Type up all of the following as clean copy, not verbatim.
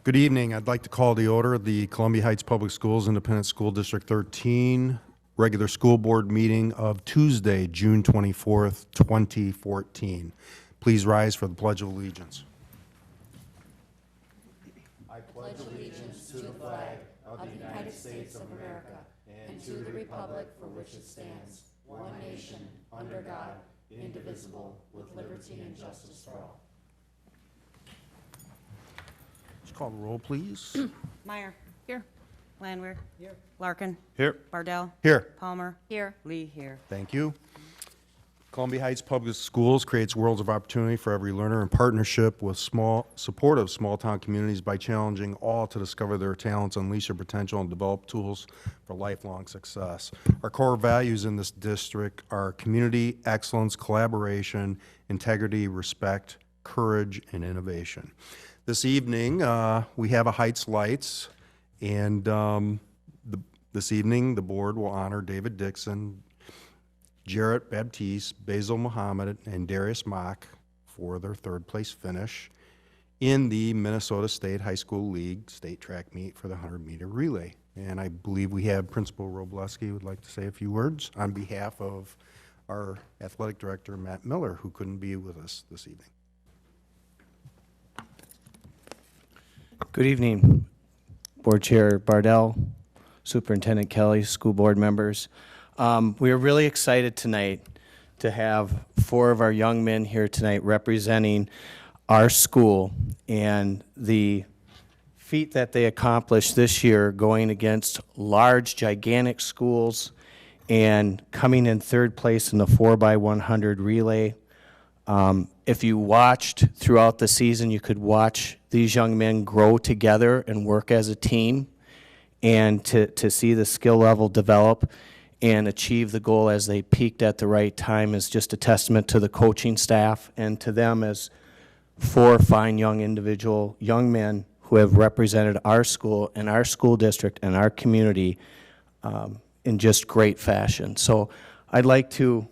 Good evening. I'd like to call to order the Columbia Heights Public Schools Independent School District 13 regular school board meeting of Tuesday, June 24th, 2014. Please rise for the Pledge of Allegiance. I pledge allegiance to the flag of the United States of America and to the republic for which it stands, one nation, under God, indivisible, with liberty and justice for all. Let's call the roll, please. Meyer. Here. Landwehr. Here. Larkin. Here. Bardell. Here. Palmer. Here. Lee here. Thank you. Columbia Heights Public Schools creates worlds of opportunity for every learner in partnership with supportive small-town communities by challenging all to discover their talents, unleash their potential, and develop tools for lifelong success. Our core values in this district are community, excellence, collaboration, integrity, respect, courage, and innovation. This evening, we have a Heights Lights, and this evening, the board will honor David Dixon, Jarrett Baptiste, Basil Muhammad, and Darius Mock for their third place finish in the Minnesota State High School League state track meet for the 100-meter relay. And I believe we have Principal Robleski who would like to say a few words on behalf of our athletic director, Matt Miller, who couldn't be with us this evening. Good evening, Board Chair Bardell, Superintendent Kelly, school board members. We are really excited tonight to have 4 of our young men here tonight representing our school and the feat that they accomplished this year going against large, gigantic schools and coming in 3rd place in the 4x100 relay. If you watched throughout the season, you could watch these young men grow together and work as a team, and to see the skill level develop and achieve the goal as they peaked at the right time is just a testament to the coaching staff and to them as 4 fine young men who have represented our school and our school district and our community in just great fashion. So I'd like to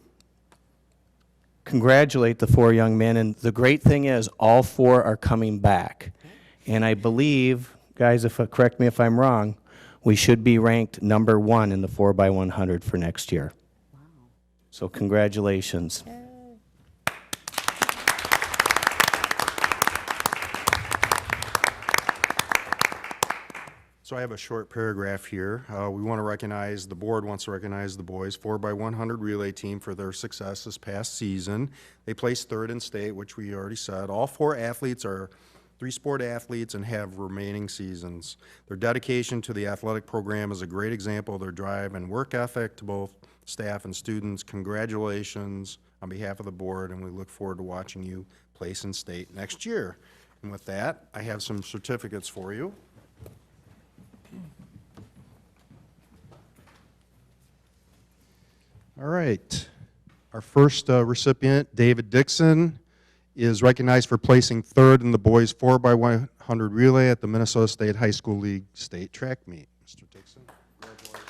congratulate the 4 young men, and the great thing is all 4 are coming back. And I believe, guys, correct me if I'm wrong, we should be ranked number 1 in the 4x100 for next year. Wow. So congratulations. So I have a short paragraph here. We want to recognize, the board wants to recognize the boys 4x100 relay team for their success this past season. They placed 3rd in state, which we already said. All 4 athletes are 3-sport athletes and have remaining seasons. Their dedication to the athletic program is a great example of their drive and work ethic to both staff and students. Congratulations on behalf of the board, and we look forward to watching you place in state next year. And with that, I have some certificates for you. All right. Our first recipient, David Dixon, is recognized for placing 3rd in the boys 4x100 relay at the Minnesota State High School League state track meet. Mr. Dixon, congratulations.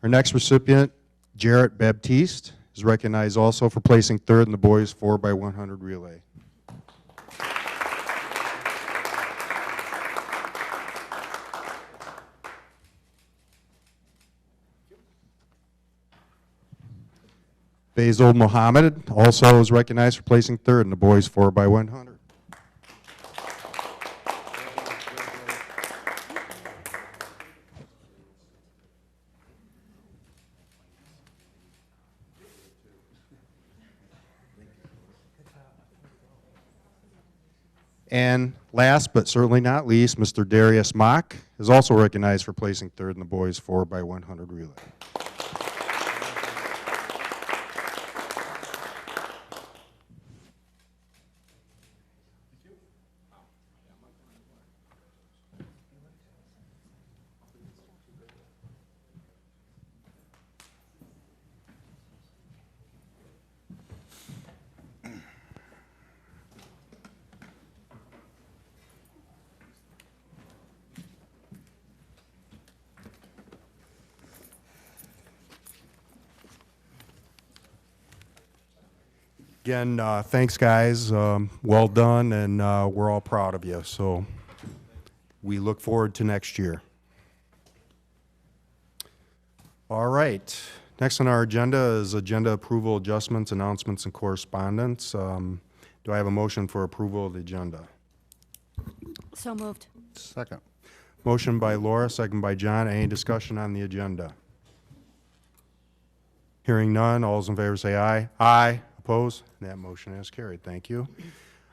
Our next recipient, Jarrett Baptiste, is recognized also for placing 3rd in the boys 4x100 relay. Basil Muhammad also is recognized for placing 3rd in the boys 4x100. And last but certainly not least, Mr. Darius Mock is also recognized for placing 3rd in the boys 4x100 relay. Again, thanks, guys. Well done, and we're all proud of you. So we look forward to next year. All right. Next on our agenda is agenda approval, adjustments, announcements, and correspondence. Do I have a motion for approval of the agenda? So moved. Second. Motion by Laura, second by John. Any discussion on the agenda? Hearing none, all those in favor say aye. Aye. Opposed? That motion is carried. Thank you.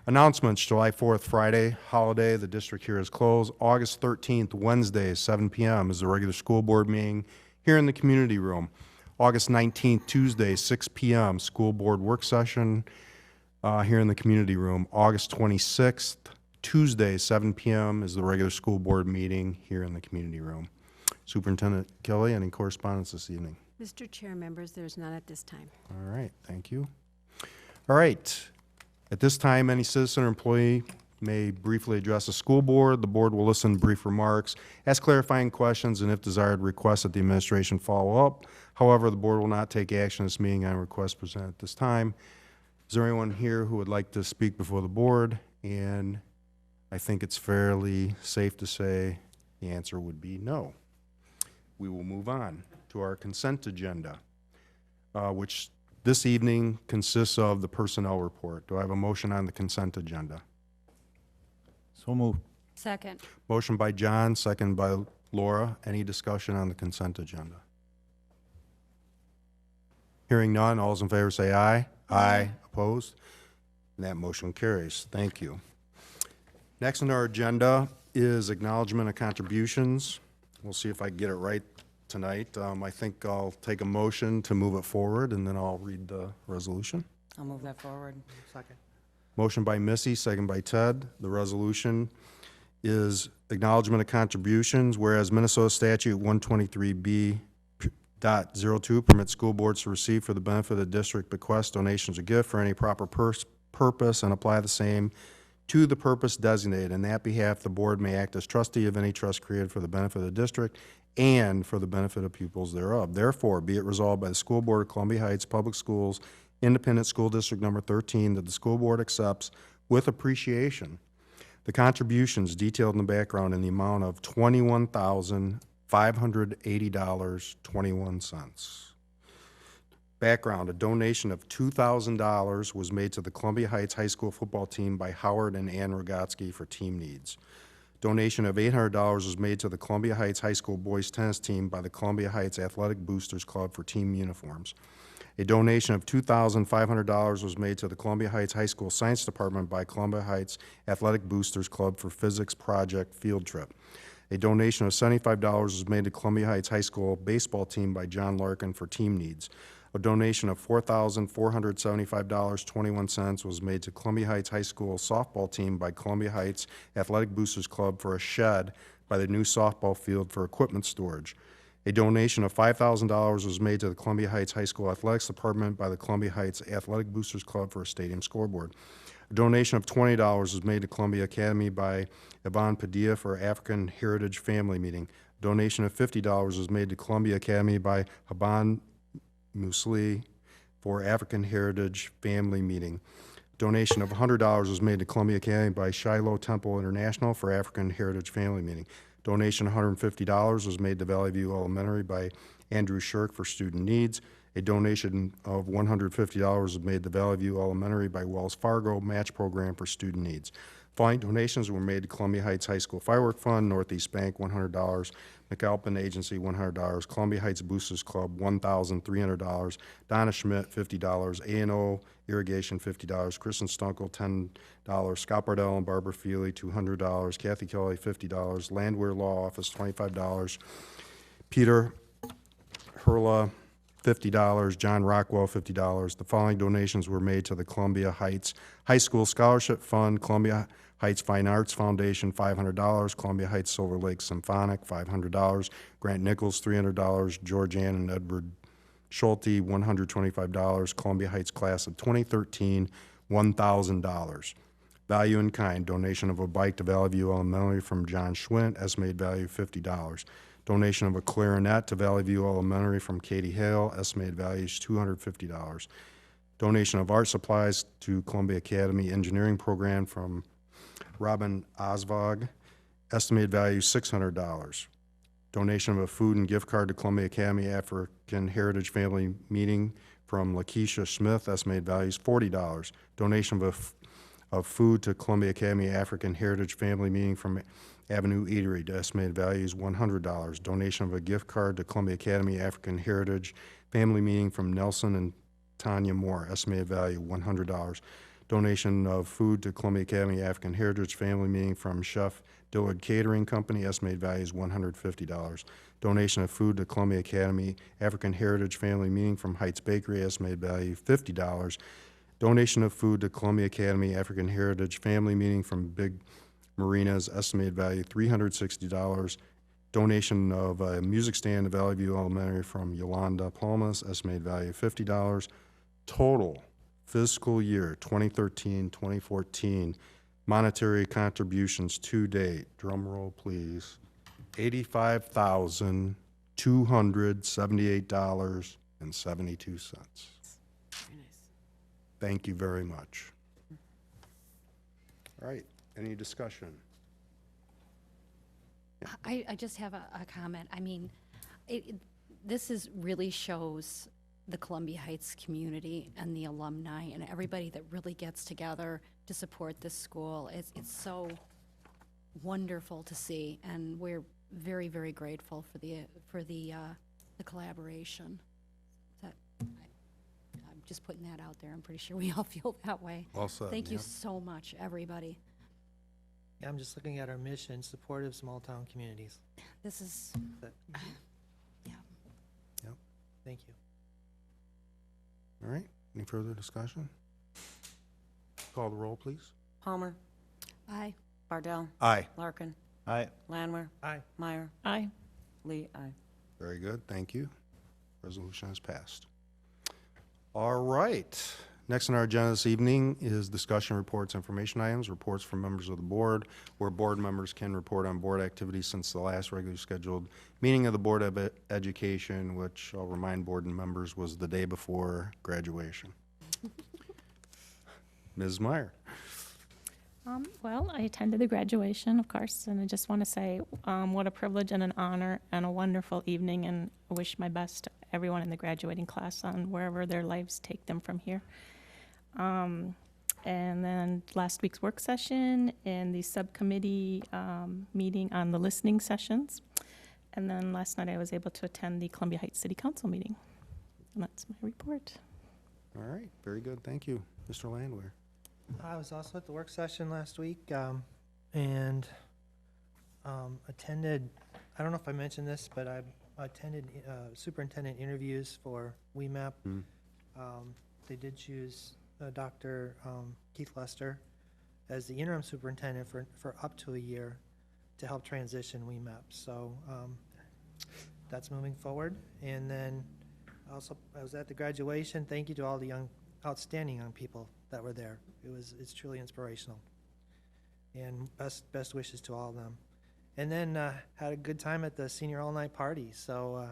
Announcements, July 4th, Friday, holiday. The district here is closed. August 13th, Wednesday, 7 p.m. is the regular school board meeting here in the community room. August 19th, Tuesday, 6 p.m., school board work session here in the community room. August 26th, Tuesday, 7 p.m. is the regular school board meeting here in the community room. Superintendent Kelly, any correspondence this evening? Mr. Chair, members, there's none at this time. All right, thank you. All right, at this time, any citizen or employee may briefly address the school board. The board will listen to brief remarks, ask clarifying questions, and if desired, request that the administration follow up. However, the board will not take action in this meeting on requests presented at this time. Is there anyone here who would like to speak before the board? And I think it's fairly safe to say the answer would be no. We will move on to our consent agenda, which this evening consists of the personnel report. Do I have a motion on the consent agenda? So moved. Second. Motion by John, second by Laura. Any discussion on the consent agenda? Hearing none, all those in favor say aye. Aye. Opposed? And that motion carries. Thank you. Next on our agenda is acknowledgement of contributions. We'll see if I get it right tonight. I think I'll take a motion to move it forward, and then I'll read the resolution. I'll move that forward. Second. Motion by Missy, second by Ted. The resolution is acknowledgement of contributions, whereas Minnesota Statute 123B.02 permits school boards to receive for the benefit of the district bequests, donations, or gift for any proper purpose and apply the same to the purpose designated. In that behalf, the board may act as trustee of any trust created for the benefit of the district and for the benefit of pupils thereof. Therefore, be it resolved by the School Board of Columbia Heights Public Schools, Independent School District Number 13, that the school board accepts with appreciation the contributions detailed in the background in the amount of $21,580.21. Background, a donation of $2,000 was made to the Columbia Heights High School football team by Howard and Ann Rogotsky for team needs. Donation of $800 was made to the Columbia Heights High School boys tennis team by the Columbia Heights Athletic Boosters Club for team uniforms. A donation of $2,500 was made to the Columbia Heights High School Science Department by Columbia Heights Athletic Boosters Club for physics project field trip. A donation of $75 was made to Columbia Heights High School baseball team by John Larkin for team needs. A donation of $4,475.21 was made to Columbia Heights High School softball team by Columbia Heights Athletic Boosters Club for a shed by the new softball field for equipment storage. A donation of $5,000 was made to the Columbia Heights High School Athletics Department by the Columbia Heights Athletic Boosters Club for a stadium scoreboard. A donation of $20 was made to Columbia Academy by Yvonne Padilla for African Heritage Family Meeting. A donation of $50 was made to Columbia Academy by Haban Musli for African Heritage Family Meeting. Donation of $100 was made to Columbia Academy by Shiloh Temple International for African Heritage Family Meeting. Donation of $150 was made to Valley View Elementary by Andrew Shirk for student needs. A donation of $150 was made to Valley View Elementary by Wells Fargo Match Program for student needs. Following donations were made to Columbia Heights High School Firework Fund, Northeast Bank, $100, McAlpin Agency, $100, Columbia Heights Boosters Club, $1,300, Donna Schmidt, $50, A&O Irrigation, $50, Kristen Stunkel, $10, Scott Bardell and Barbara Feely, $200, Kathy Kelly, $50, Landwehr Law Office, $25, Peter Hurla, $50, John Rockwell, $50. The following donations were made to the Columbia Heights High School Scholarship Fund, Columbia Heights Fine Arts Foundation, $500, Columbia Heights Silver Lake Symphonic, $500, Grant Nichols, $300, George Ann and Edward Schulte, $125, Columbia Heights Class of 2013, $1,000. Value in kind, donation of a bike to Valley View Elementary from John Schwint, estimated value $50. Donation of a clarinet to Valley View Elementary from Katie Hale, estimated value is $250. Donation of art supplies to Columbia Academy Engineering Program from Robin Osvog, estimated value $600. Donation of a food and gift card to Columbia Academy African Heritage Family Meeting from Lakeisha Smith, estimated value is $40. Donation of food to Columbia Academy African Heritage Family Meeting from Avenue Eatery, the estimated value is $100. Donation of a gift card to Columbia Academy African Heritage Family Meeting from Nelson and Tanya Moore, estimated value $100. Donation of food to Columbia Academy African Heritage Family Meeting from Chef Dillard Catering Company, estimated value is $150. Donation of food to Columbia Academy African Heritage Family Meeting from Heights Bakery, estimated value $50. Donation of food to Columbia Academy African Heritage Family Meeting from Big Marinas, estimated value $360. Donation of a music stand to Valley View Elementary from Yolanda Palmas, estimated value $50. Total fiscal year 2013-2014 monetary contributions to date, drum roll please, $85,278.72. Thank you very much. All right, any discussion? I just have a comment. I mean, this really shows the Columbia Heights community and the alumni and everybody that really gets together to support this school. It's so wonderful to see, and we're very, very grateful for the collaboration. I'm just putting that out there. I'm pretty sure we all feel that way. Well said. Thank you yeah. so much, everybody. Yeah, I'm just looking at our mission, supportive small-town communities. This is, That- yeah. Thank you. All right, any further discussion? Call the roll, please. Palmer, Aye. Bardell, Aye. Larkin, Aye. Landwehr, Aye. Meyer, Aye. Lee, aye. Very good, thank you. Resolution is passed. All right, next on our agenda this evening is discussion reports, information items, reports from members of the board, where board members can report on board activities since the last regularly scheduled meeting of the Board of Education, which I'll remind board members was the day before graduation. Ms. Meyer. Well, I attended the graduation, of course, and I just want to say what a privilege and an honor and a wonderful evening, and I wish my best to everyone in the graduating class on wherever their lives take them from here. And then last week's work session and the subcommittee meeting on the listening sessions. And then last night I was able to attend the Columbia Heights City Council meeting. And that's my report. All right, very good, thank you. Mr. Landwehr. I was also at the work session last week and attended, I don't know if I mentioned this, but I attended superintendent interviews for WEMAP. Mm. They did choose Dr. Keith Lester as the interim superintendent for up to a year to help transition WEMAP. So that's moving forward. And then also, I was at the graduation. Thank you to all the outstanding young people that were there. It's truly inspirational. And best wishes to all of them. And then had a good time at the senior all-night party. So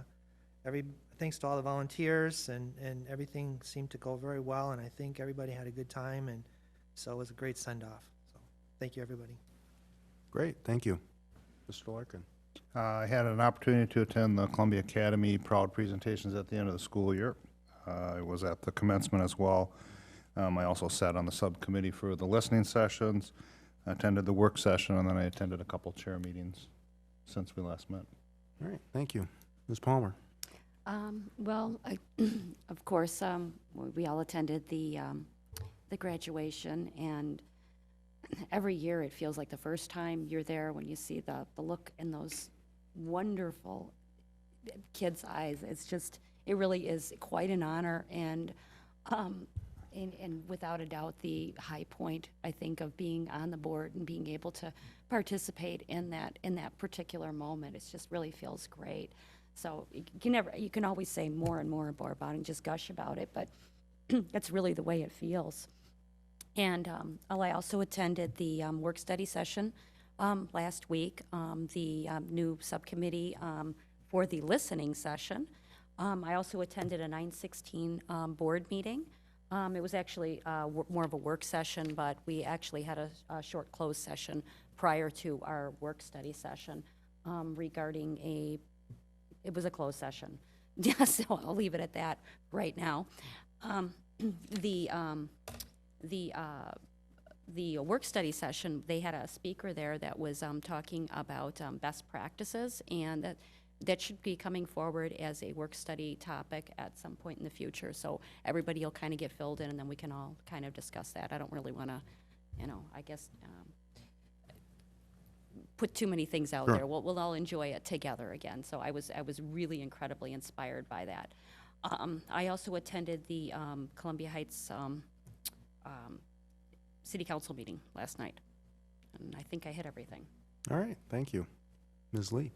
thanks to all the volunteers, and everything seemed to go very well, and I think everybody had a good time, and so it was a great send-off. So thank you, everybody. Great, thank you. Mr. Larkin. I had an opportunity to attend the Columbia Academy Proud presentations at the end of the school year. I was at the commencement as well. I also sat on the subcommittee for the listening sessions, attended the work session, and then I attended a couple chair meetings since we last met. All right, thank you. Ms. Palmer. Well, of course, we all attended the graduation, and every year it feels like the first time you're there when you see the look in those wonderful kids' eyes. It's just, it really is quite an honor, and without a doubt, the high point, I think, of being on the board and being able to participate in that particular moment. It just really feels great. So you can always say more and more about it and just gush about it, but that's really the way it feels. And I also attended the work study session last week, the new subcommittee for the listening session. I also attended a 9/16 board meeting It was actually more of a work session, but we actually had a short closed session prior to our work study session regarding it was a closed session. Yeah, so I'll leave it at that right now. The work study session, they had a speaker there that was talking about best practices, and that should be coming forward as a work study topic at some point in the future. So everybody will kind of get filled in, and then we can all kind of discuss that. I don't really want to, I guess, put too many things out Sure. there. We'll all enjoy it together again. So I was really incredibly inspired by that. I also attended the Columbia Heights City Council meeting last night, and I think I hit everything. All right, thank you. Ms. Lee?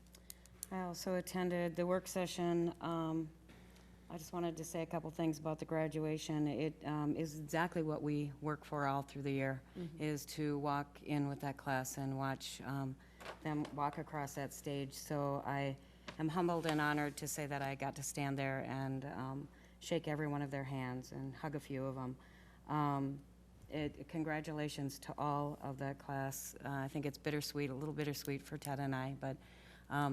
I also attended the work session. I just wanted to say a couple things about the graduation. It is exactly what we work for all through the year, is to walk in with that class and watch them walk across that stage. So I am humbled and honored to say that I got to stand there and shake every one of their hands and hug a few of them. Congratulations to all of that class. I think it's bittersweet, a little bittersweet for Ted and I, but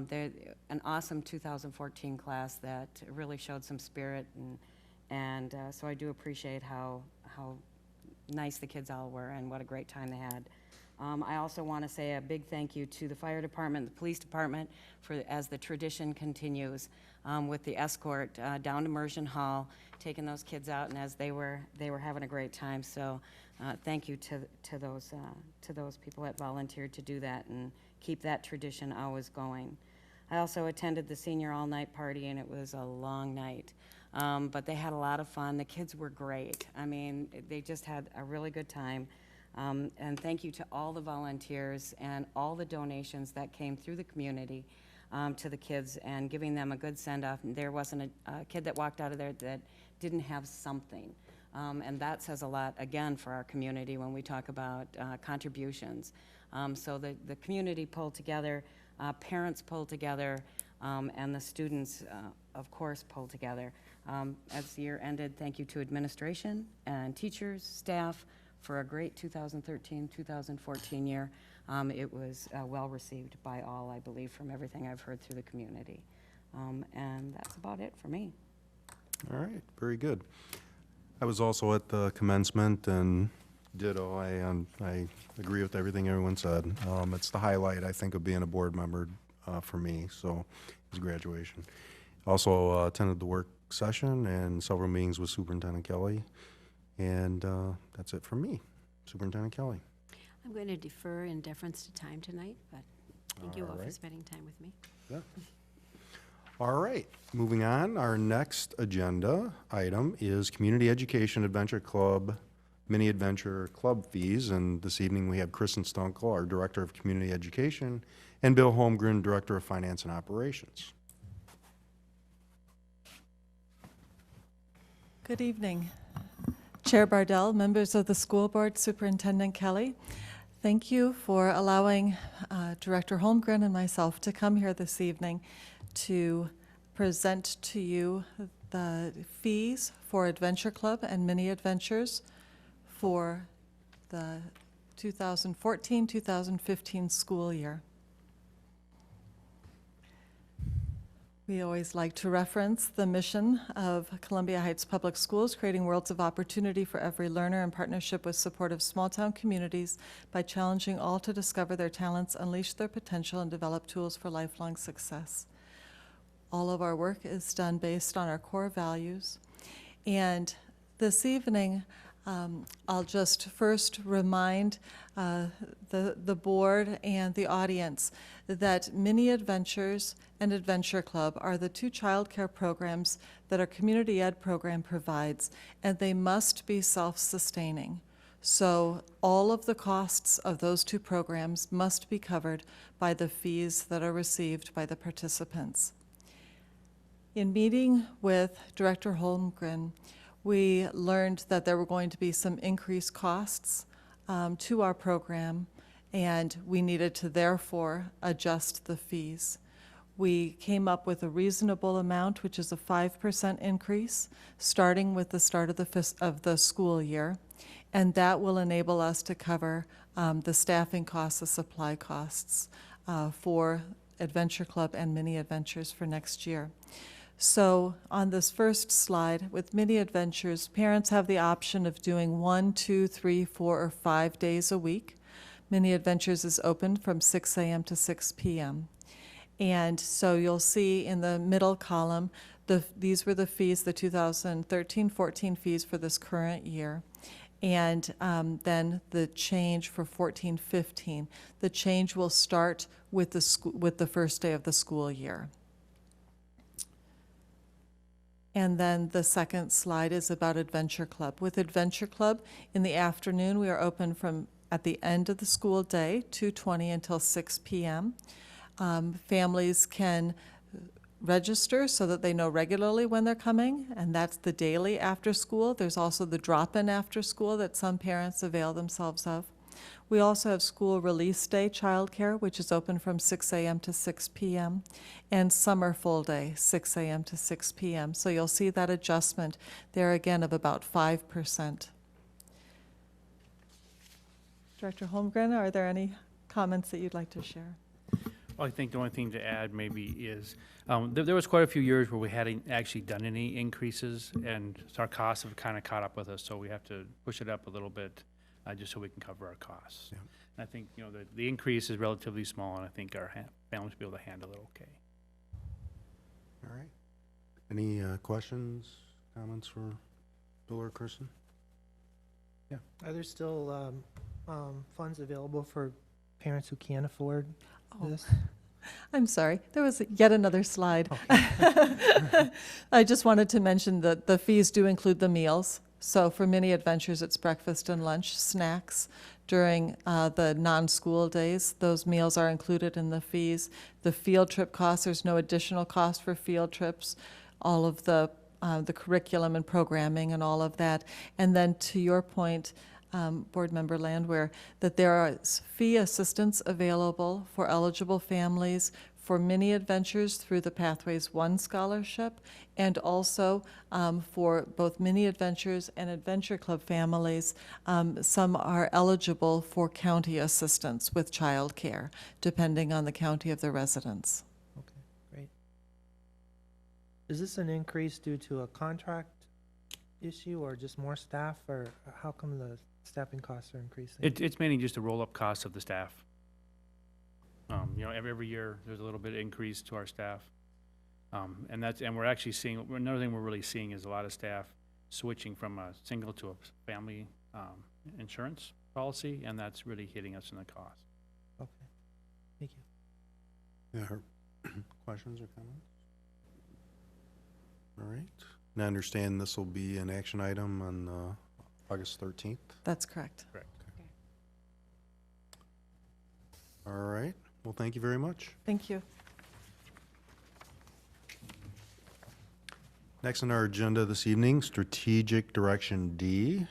they're an awesome 2014 class that really showed some spirit, and so I do appreciate how nice the kids all were and what a great time they had. I also want to say a big thank you to the fire department, the police department, as the tradition continues with the escort down to Immersion Hall, taking those kids out, and as they were having a great time. So thank you to those people that volunteered to do that and keep that tradition always going. I also attended the senior all-night party, and it was a long night. But they had a lot of fun. The kids were great. I mean, they just had a really good time. And thank you to all the volunteers and all the donations that came through the community to the kids and giving them a good send-off. There wasn't a kid that walked out of there that didn't have something. And that says a lot, again, for our community when we talk about contributions. So the community pulled together, parents pulled together, and the students, of course, pulled together. As the year ended, thank you to administration and teachers, staff, for a great 2013-2014 year. It was well received by all, I believe, from everything I've heard through the community. And that's about it for me. All right, very good. I was also at the commencement, and ditto, I agree with everything everyone said. It's the highlight, I think, of being a board member for me, so it was graduation. Also attended the work session and several meetings with Superintendent Kelly, and that's it from me. Superintendent Kelly. I'm going to defer in deference to time tonight, but thank you all for Alright. spending time with me. Yeah. All right, moving on. Our next agenda item is Community Education Adventure Club Mini Adventure Club fees, and this evening we have Kristen Stunkel, our Director of Community Education, and Bill Holmgren, Director of Finance and Operations. Good evening. Chair Bardell, members of the school board, Superintendent Kelly, thank you for allowing Director Holmgren and myself to come here this evening to present to you the fees for Adventure Club and Mini Adventures for the 2014-2015 school year. We always like to reference the mission of Columbia Heights Public Schools, creating worlds of opportunity for every learner in partnership with supportive small-town communities by challenging all to discover their talents, unleash their potential, and develop tools for lifelong success. All of our work is done based on our core values. And this evening, I'll just first remind the board and the audience that Mini Adventures and Adventure Club are the two childcare programs that our community ed program provides, and they must be self-sustaining. So all of the costs of those two programs must be covered by the fees that are received by the participants. In meeting with Director Holmgren, we learned that there were going to be some increased costs to our program, and we needed to therefore adjust the fees. We came up with a reasonable amount, which is a 5% increase, starting with the start of the school year. And that will enable us to cover the staffing costs, the supply costs for Adventure Club and Mini Adventures for next year. So on this first slide, with Mini Adventures, parents have the option of doing 1, 2, 3, 4, or 5 days a week. Mini Adventures is open from 6 a.m. to 6 p.m. And so you'll see in the middle column, these were the fees, the 2013-14 fees for this current year. And then the change for 14-15. The change will start with the first day of the school year. And then the second slide is about Adventure Club. With Adventure Club, in the afternoon, we are open from at the end of the school day, 2:20 until 6 p.m. Families can register so that they know regularly when they're coming, and that's the daily after school. There's also the drop-in after school that some parents avail themselves of. We also have school release day childcare, which is open from 6 a.m. to 6 p.m., and summer full day, 6 a.m. to 6 p.m. So you'll see that adjustment there again of about 5%. Director Holmgren, are there any comments that you'd like to share? Well, I think the only thing to add maybe is, there was quite a few years where we hadn't actually done any increases, and so our costs have kind of caught up with us, so we have to push it up a little bit, just so we can cover our costs. Yeah. And I think, the increase is relatively small, and I think our families will be able to handle it okay. All right. Any questions, comments for Bill or Kirsten? Yeah. Are there still funds available for parents who can't afford this? I'm sorry, there was yet another slide. Okay. I just wanted to mention that the fees do include the meals. So for Mini Adventures, it's breakfast and lunch, snacks. During the non-school days, those meals are included in the fees. The field trip costs, there's no additional cost for field trips. All of the curriculum and programming and all of that. And then to your point, Board Member Landwehr, that there is fee assistance available for eligible families for Mini Adventures through the Pathways 1 scholarship, and also for both Mini Adventures and Adventure Club families, some are eligible for county assistance with childcare, depending on the county of their residence. Okay, great. Is this an increase due to a contract issue or just more staff, or how come the staffing costs are increasing? It's mainly just the roll-up costs of the staff. Every year, there's a little bit of increase to our staff. And we're actually seeing, another thing we're really seeing is a lot of staff switching from a single to a family insurance policy, and that's really hitting us in the cost. Okay, thank you. Yeah. Questions or comments? All right. And I understand this will be an action item on August 13th. That's correct. Correct. All right. Well, thank you very much. Thank you. Next on our agenda this evening, Strategic Direction D.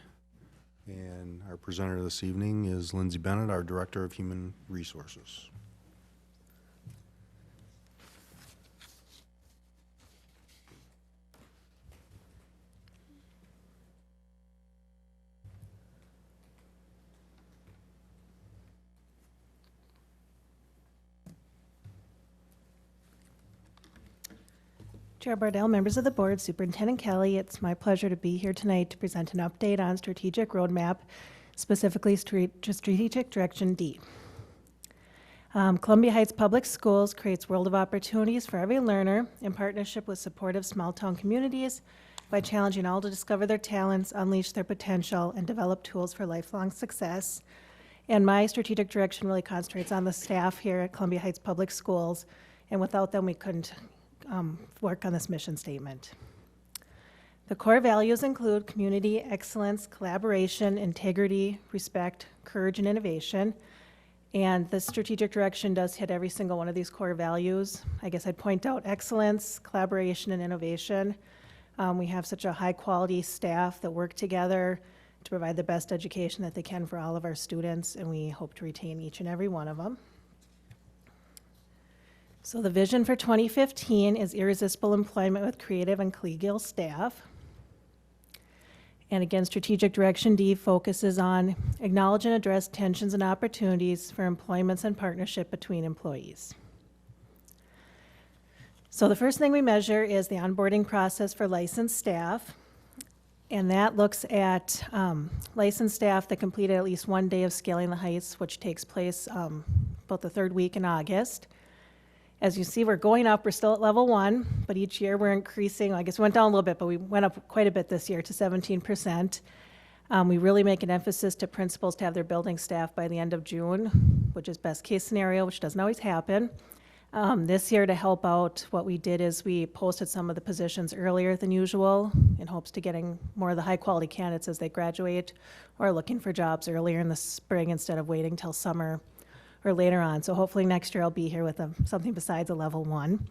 And our presenter this evening is Lindsay Bennett, our Director of Human Resources. Chair Bardell, members of the board, Superintendent Kelly, it's my pleasure to be here tonight to present an update on strategic roadmap, specifically strategic direction D. Columbia Heights Public Schools creates world of opportunities for every learner in partnership with supportive small-town communities by challenging all to discover their talents, unleash their potential, and develop tools for lifelong success. And my strategic direction really concentrates on the staff here at Columbia Heights Public Schools, and without them, we couldn't work on this mission statement. The core values include community, excellence, collaboration, integrity, respect, courage, and innovation. And the strategic direction does hit every single one of these core values. I guess I'd point out excellence, collaboration, and innovation. We have such a high-quality staff that work together to provide the best education that they can for all of our students, and we hope to retain each and every one of them. So the vision for 2015 is irresistible employment with creative and collegial staff. And again, strategic direction D focuses on acknowledge and address tensions and opportunities for employments and partnership between employees. So the first thing we measure is the onboarding process for licensed staff. And that looks at licensed staff that completed at least one day of Scaling the Heights, which takes place about the third week in August. As you see, we're going up. We're still at level 1, but each year we're increasing. I guess we went down a little bit, but we went up quite a bit this year to 17%. We really make an emphasis to principals to have their building staff by the end of June, which is best case scenario, which doesn't always happen. This year, to help out, what we did is we posted some of the positions earlier than usual in hopes to getting more of the high-quality candidates as they graduate or looking for jobs earlier in the spring instead of waiting till summer or later on. So hopefully next year I'll be here with something besides a level 1.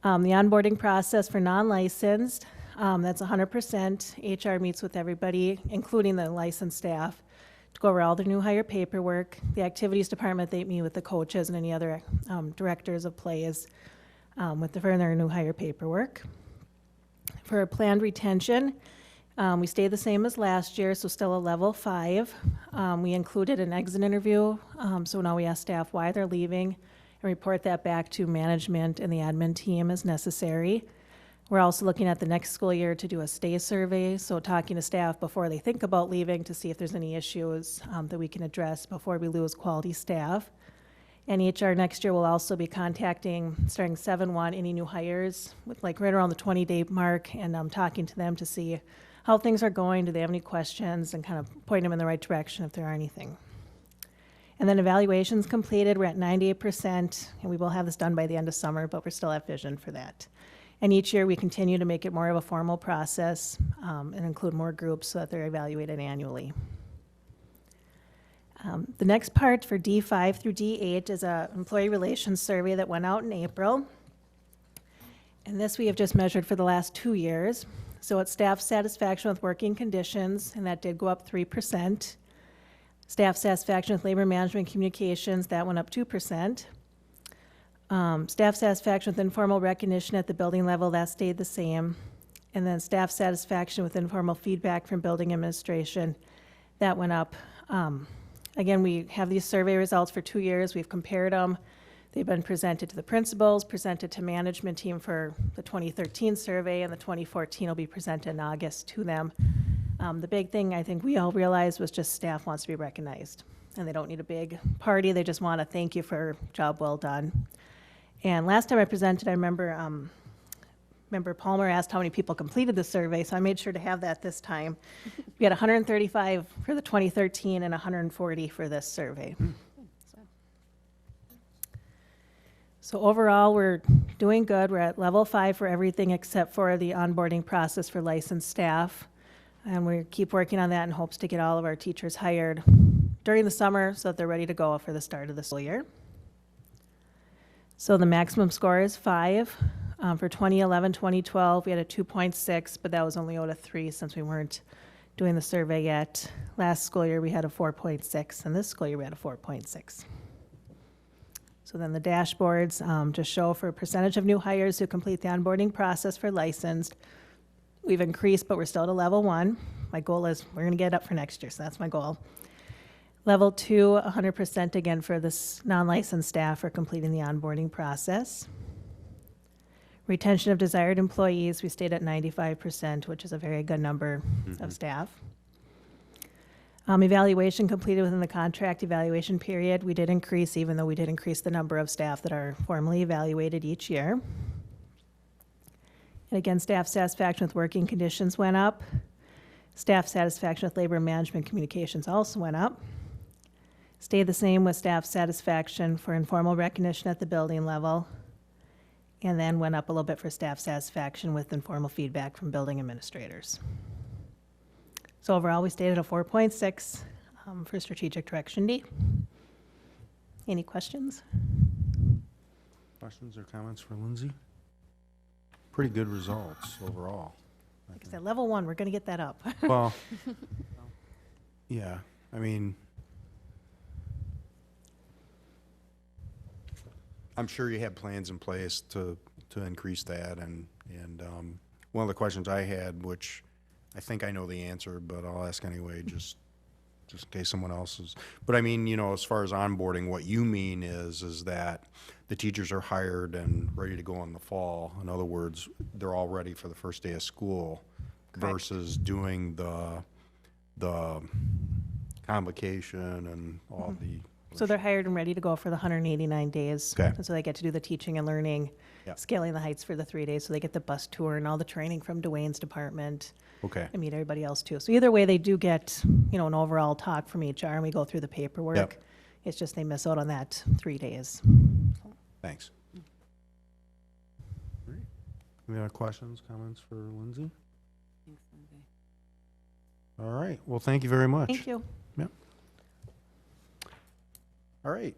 The onboarding process for non-licensed, that's 100%. HR meets with everybody, including the licensed staff, to go over all the new hire paperwork. The activities department, they meet with the coaches and any other directors of plays with their new hire paperwork. For planned retention, we stayed the same as last year, so still a level 5. We included an exit interview, so now we ask staff why they're leaving and report that back to management and the admin team as necessary. We're also looking at the next school year to do a stay survey, so talking to staff before they think about leaving to see if there's any issues that we can address before we lose quality staff. And HR next year will also be contacting, starting 7/1, any new hires with like right around the 20-day mark, and talking to them to see how things are going, do they have any questions, and kind of point them in the right direction if there are anything. And then evaluations completed, we're at 98%, and we will have this done by the end of summer, but we're still at vision for that. And each year we continue to make it more of a formal process and include more groups so that they're evaluated annually. The next part for D5 through D8 is an employee relations survey that went out in April. And this we have just measured for the last 2 years. So it's staff satisfaction with working conditions, and that did go up 3%. Staff satisfaction with labor management communications, that went up 2%. Staff satisfaction with informal recognition at the building level, that stayed the same. And then staff satisfaction with informal feedback from building administration, that went up. Again, we have these survey results for 2 years. We've compared them. They've been presented to the principals, presented to management team for the 2013 survey, and the 2014 will be presented in August to them. The big thing I think we all realized was just staff wants to be recognized, and they don't need a big party. They just want to thank you for a job well done. And last time I presented, I remember Member Palmer asked how many people completed the survey, so I made sure to have that this time. We had 135 for the 2013 and 140 for this survey. So overall, we're doing good. We're at level 5 for everything except for the onboarding process for licensed staff. And we keep working on that in hopes to get all of our teachers hired during the summer so that they're ready to go for the start of the school year. So the maximum score is 5. For 2011, 2012, we had a 2.6, but that was only out of 3 since we weren't doing the survey yet. Last school year, we had a 4.6, and this school year, we had a 4.6. So then the dashboards just show for a percentage of new hires who complete the onboarding process for licensed. We've increased, but we're still at a level 1. My goal is we're going to get up for next year, so that's my goal. Level 2, 100% again for this non-licensed staff for completing the onboarding process. Retention of desired employees, we stayed at 95%, which is a very good number of staff. Evaluation completed within the contract evaluation period. We did increase, even though we did increase the number of staff that are formally evaluated each year. And again, staff satisfaction with working conditions went up. Staff satisfaction with labor management communications also went up. Stayed the same with staff satisfaction for informal recognition at the building level. And then went up a little bit for staff satisfaction with informal feedback from building administrators. So overall, we stayed at a 4.6 for strategic direction D. Any questions? Questions or comments for Lindsay? Pretty good results overall. Like I said, level 1, we're going to get that up. Well, yeah, I mean, I'm sure you have plans in place to increase that, and one of the questions I had, which I think I know the answer, but I'll ask anyway, just in case someone else is. But I mean, as far as onboarding, what you mean is that the teachers are hired and ready to go in the fall. In other words, they're all ready for the first day of school versus doing the convocation and all the. So they're hired and ready to go for the 189 days. Okay. And so they get to do the teaching and learning, Yeah. scaling the heights for the 3 days. So they get the bus tour and all the training from Dwayne's department. Okay. And meet everybody else too. So either way, they do get, an overall talk from HR and we go through the paperwork. Yep. It's just they miss out on that 3 days. Thanks. All right. Any other questions, comments for Lindsay? Thanks, Lindsay. All right. Well, thank you very much. Thank you. All right.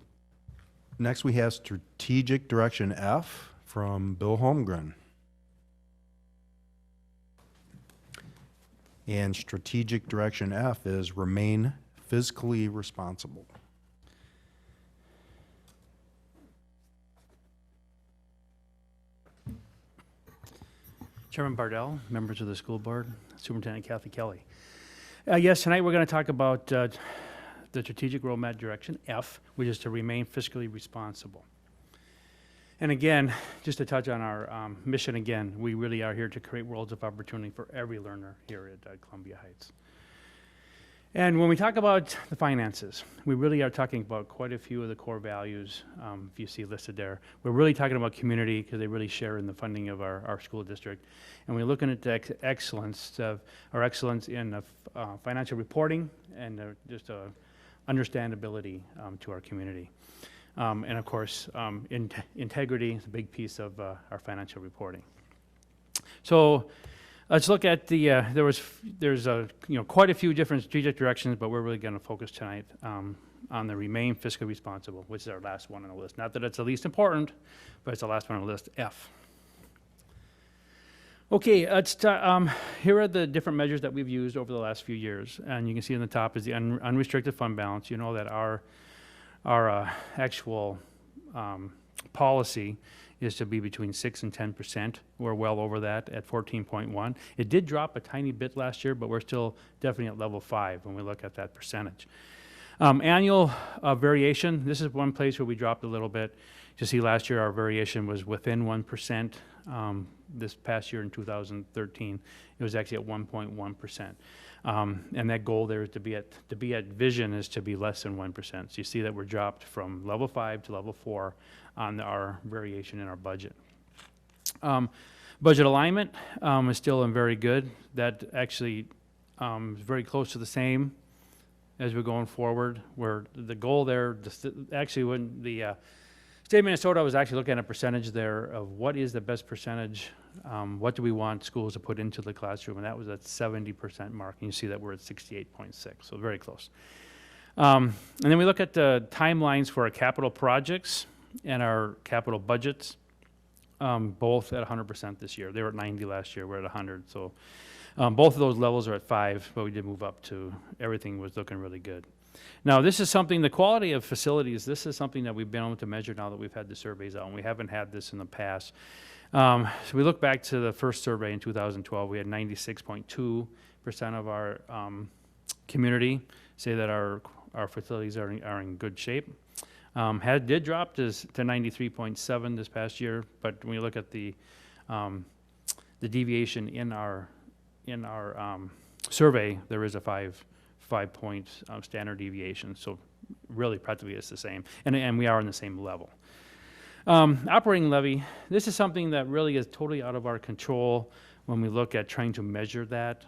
Next, we have Strategic Direction F from Bill Holmgren. And Strategic Direction F is remain fiscally responsible. Chairman Bardell, members of the school board, Superintendent Kathy Kelly. Yes, tonight we're going to talk about the strategic roadmap direction, F, which is to remain fiscally responsible. And again, just to touch on our mission again, we really are here to create worlds of opportunity for every learner here at Columbia Heights. And when we talk about the finances, we really are talking about quite a few of the core values, if you see listed there. We're really talking about community because they really share in the funding of our school district. And we're looking at the excellence in financial reporting and just understandability to our community. And of course, integrity is a big piece of our financial reporting. So let's look at the, there's quite a few different strategic directions, but we're really going to focus tonight on the remain fiscally responsible, which is our last one on the list. Not that it's the least important, but it's the last one on the list, F. Okay, here are the different measures that we've used over the last few years. And you can see on the top is the unrestricted fund balance. You know that our actual policy is to be between 6 and 10%. We're well over that at 14.1. It did drop a tiny bit last year, but we're still definitely at level 5 when we look at that percentage. Annual variation, this is one place where we dropped a little bit. You see last year our variation was within 1%. This past year in 2013, it was actually at 1.1%. And that goal there is to be at vision is to be less than 1%. So you see that we're dropped from level 5 to level 4 on our variation in our budget. Budget alignment is still very good. That actually is very close to the same as we're going forward, where the goal there, actually when the state of Minnesota was actually looking at a percentage there of what is the best percentage, what do we want schools to put into the classroom, and that was at 70% mark, and you see that we're at 68.6, so very close. And then we look at the timelines for our capital projects and our capital budgets, both at 100% this year. They were at 90 last year, we're at 100, so both of those levels are at 5, but we did move up to, everything was looking really good. Now, this is something, the quality of facilities, this is something that we've been able to measure now that we've had the surveys out, and we haven't had this in the past. So we look back to the first survey in 2012, we had 96.2% of our community say that our facilities are in good shape. Did drop to 93.7 this past year, but when you look at the deviation in our survey, there is a 5-point standard deviation, so really practically it's the same, and we are on the same level. Operating levy, this is something that really is totally out of our control when we look at trying to measure that.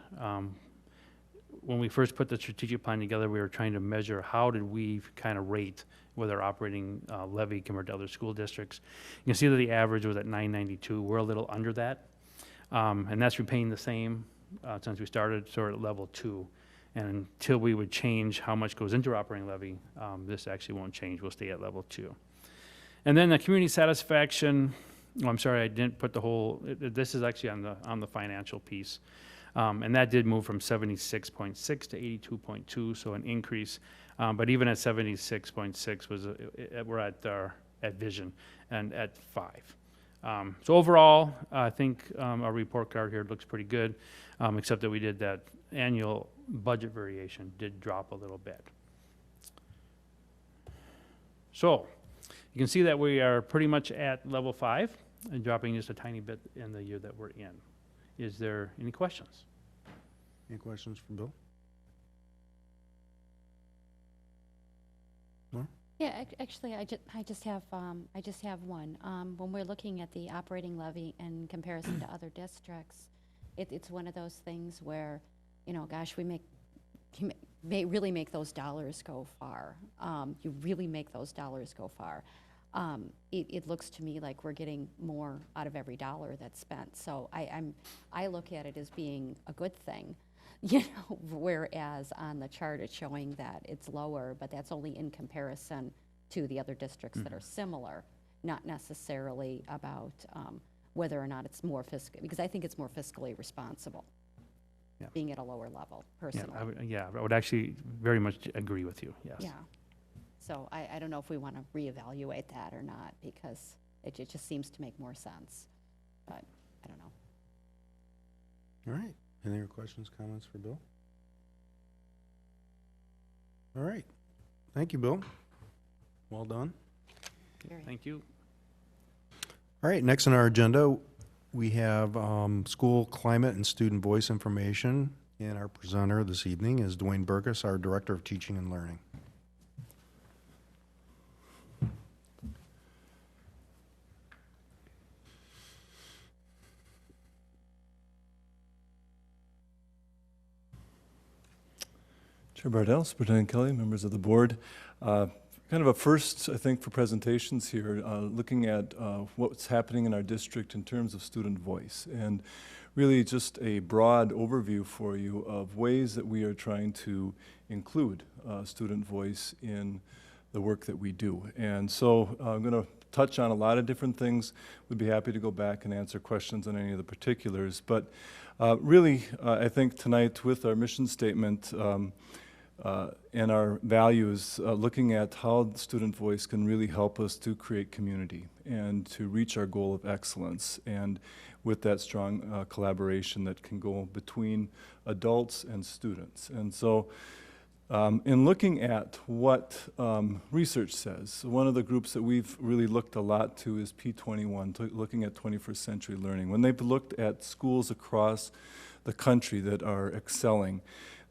When we first put the strategic plan together, we were trying to measure how did we kind of rate with our operating levy compared to other school districts. You can see that the average was at 992. We're a little under that, and that's remained the same since we started, so we're at level 2. And until we would change how much goes into our operating levy, this actually won't change. We'll stay at level 2. And then the community satisfaction, I'm sorry, I didn't put the whole, this is actually on the financial piece. And that did move from 76.6 to 82.2, so an increase. But even at 76.6 we're at at vision and at 5. So overall, I think our report card here looks pretty good, except that we did that annual budget variation did drop a little bit. So you can see that we are pretty much at level 5 and dropping just a tiny bit in the year that we're in. Is there any questions? Any questions for Bill? Yeah, actually, I just have one. When we're looking at the operating levy in comparison to other districts, it's one of those things where, you know, gosh, may really make those dollars go far. You really make those dollars go far. It looks to me like we're getting more out of every dollar that's spent. So I look at it as being a good thing, you know, whereas on the chart it's showing that it's lower, but that's only in comparison to the other districts that are similar, not necessarily about whether or not it's more fiscal, because I think it's more fiscally responsible, being at a lower level, personally. I would actually very much agree with you, yes. Yeah. So I don't know if we want to reevaluate that or not, because it just seems to make more sense, but I don't know. All right. Any other questions, comments for Bill? All right. Thank you, Bill. Well done. Thank you. All right, next on our agenda, we have school climate and student voice information, and our presenter this evening is Dwayne Burkus, our Director of Teaching and Learning. Chair Bardell, Superintendent Kelly, members of the board. Kind of a first, I think, for presentations here, looking at what's happening in our district in terms of student voice, and really just a broad overview for you of ways that we are trying to include student voice in the work that we do. And so I'm going to touch on a lot of different things. We'd be happy to go back and answer questions on any of the particulars. But really, I think tonight with our mission statement, and our values, looking at how the student voice can really help us to create community and to reach our goal of excellence, and with that strong collaboration that can go between adults and students. And so in looking at what research says, one of the groups that we've really looked a lot to is P21, looking at 21st century learning. When they've looked at schools across the country that are excelling,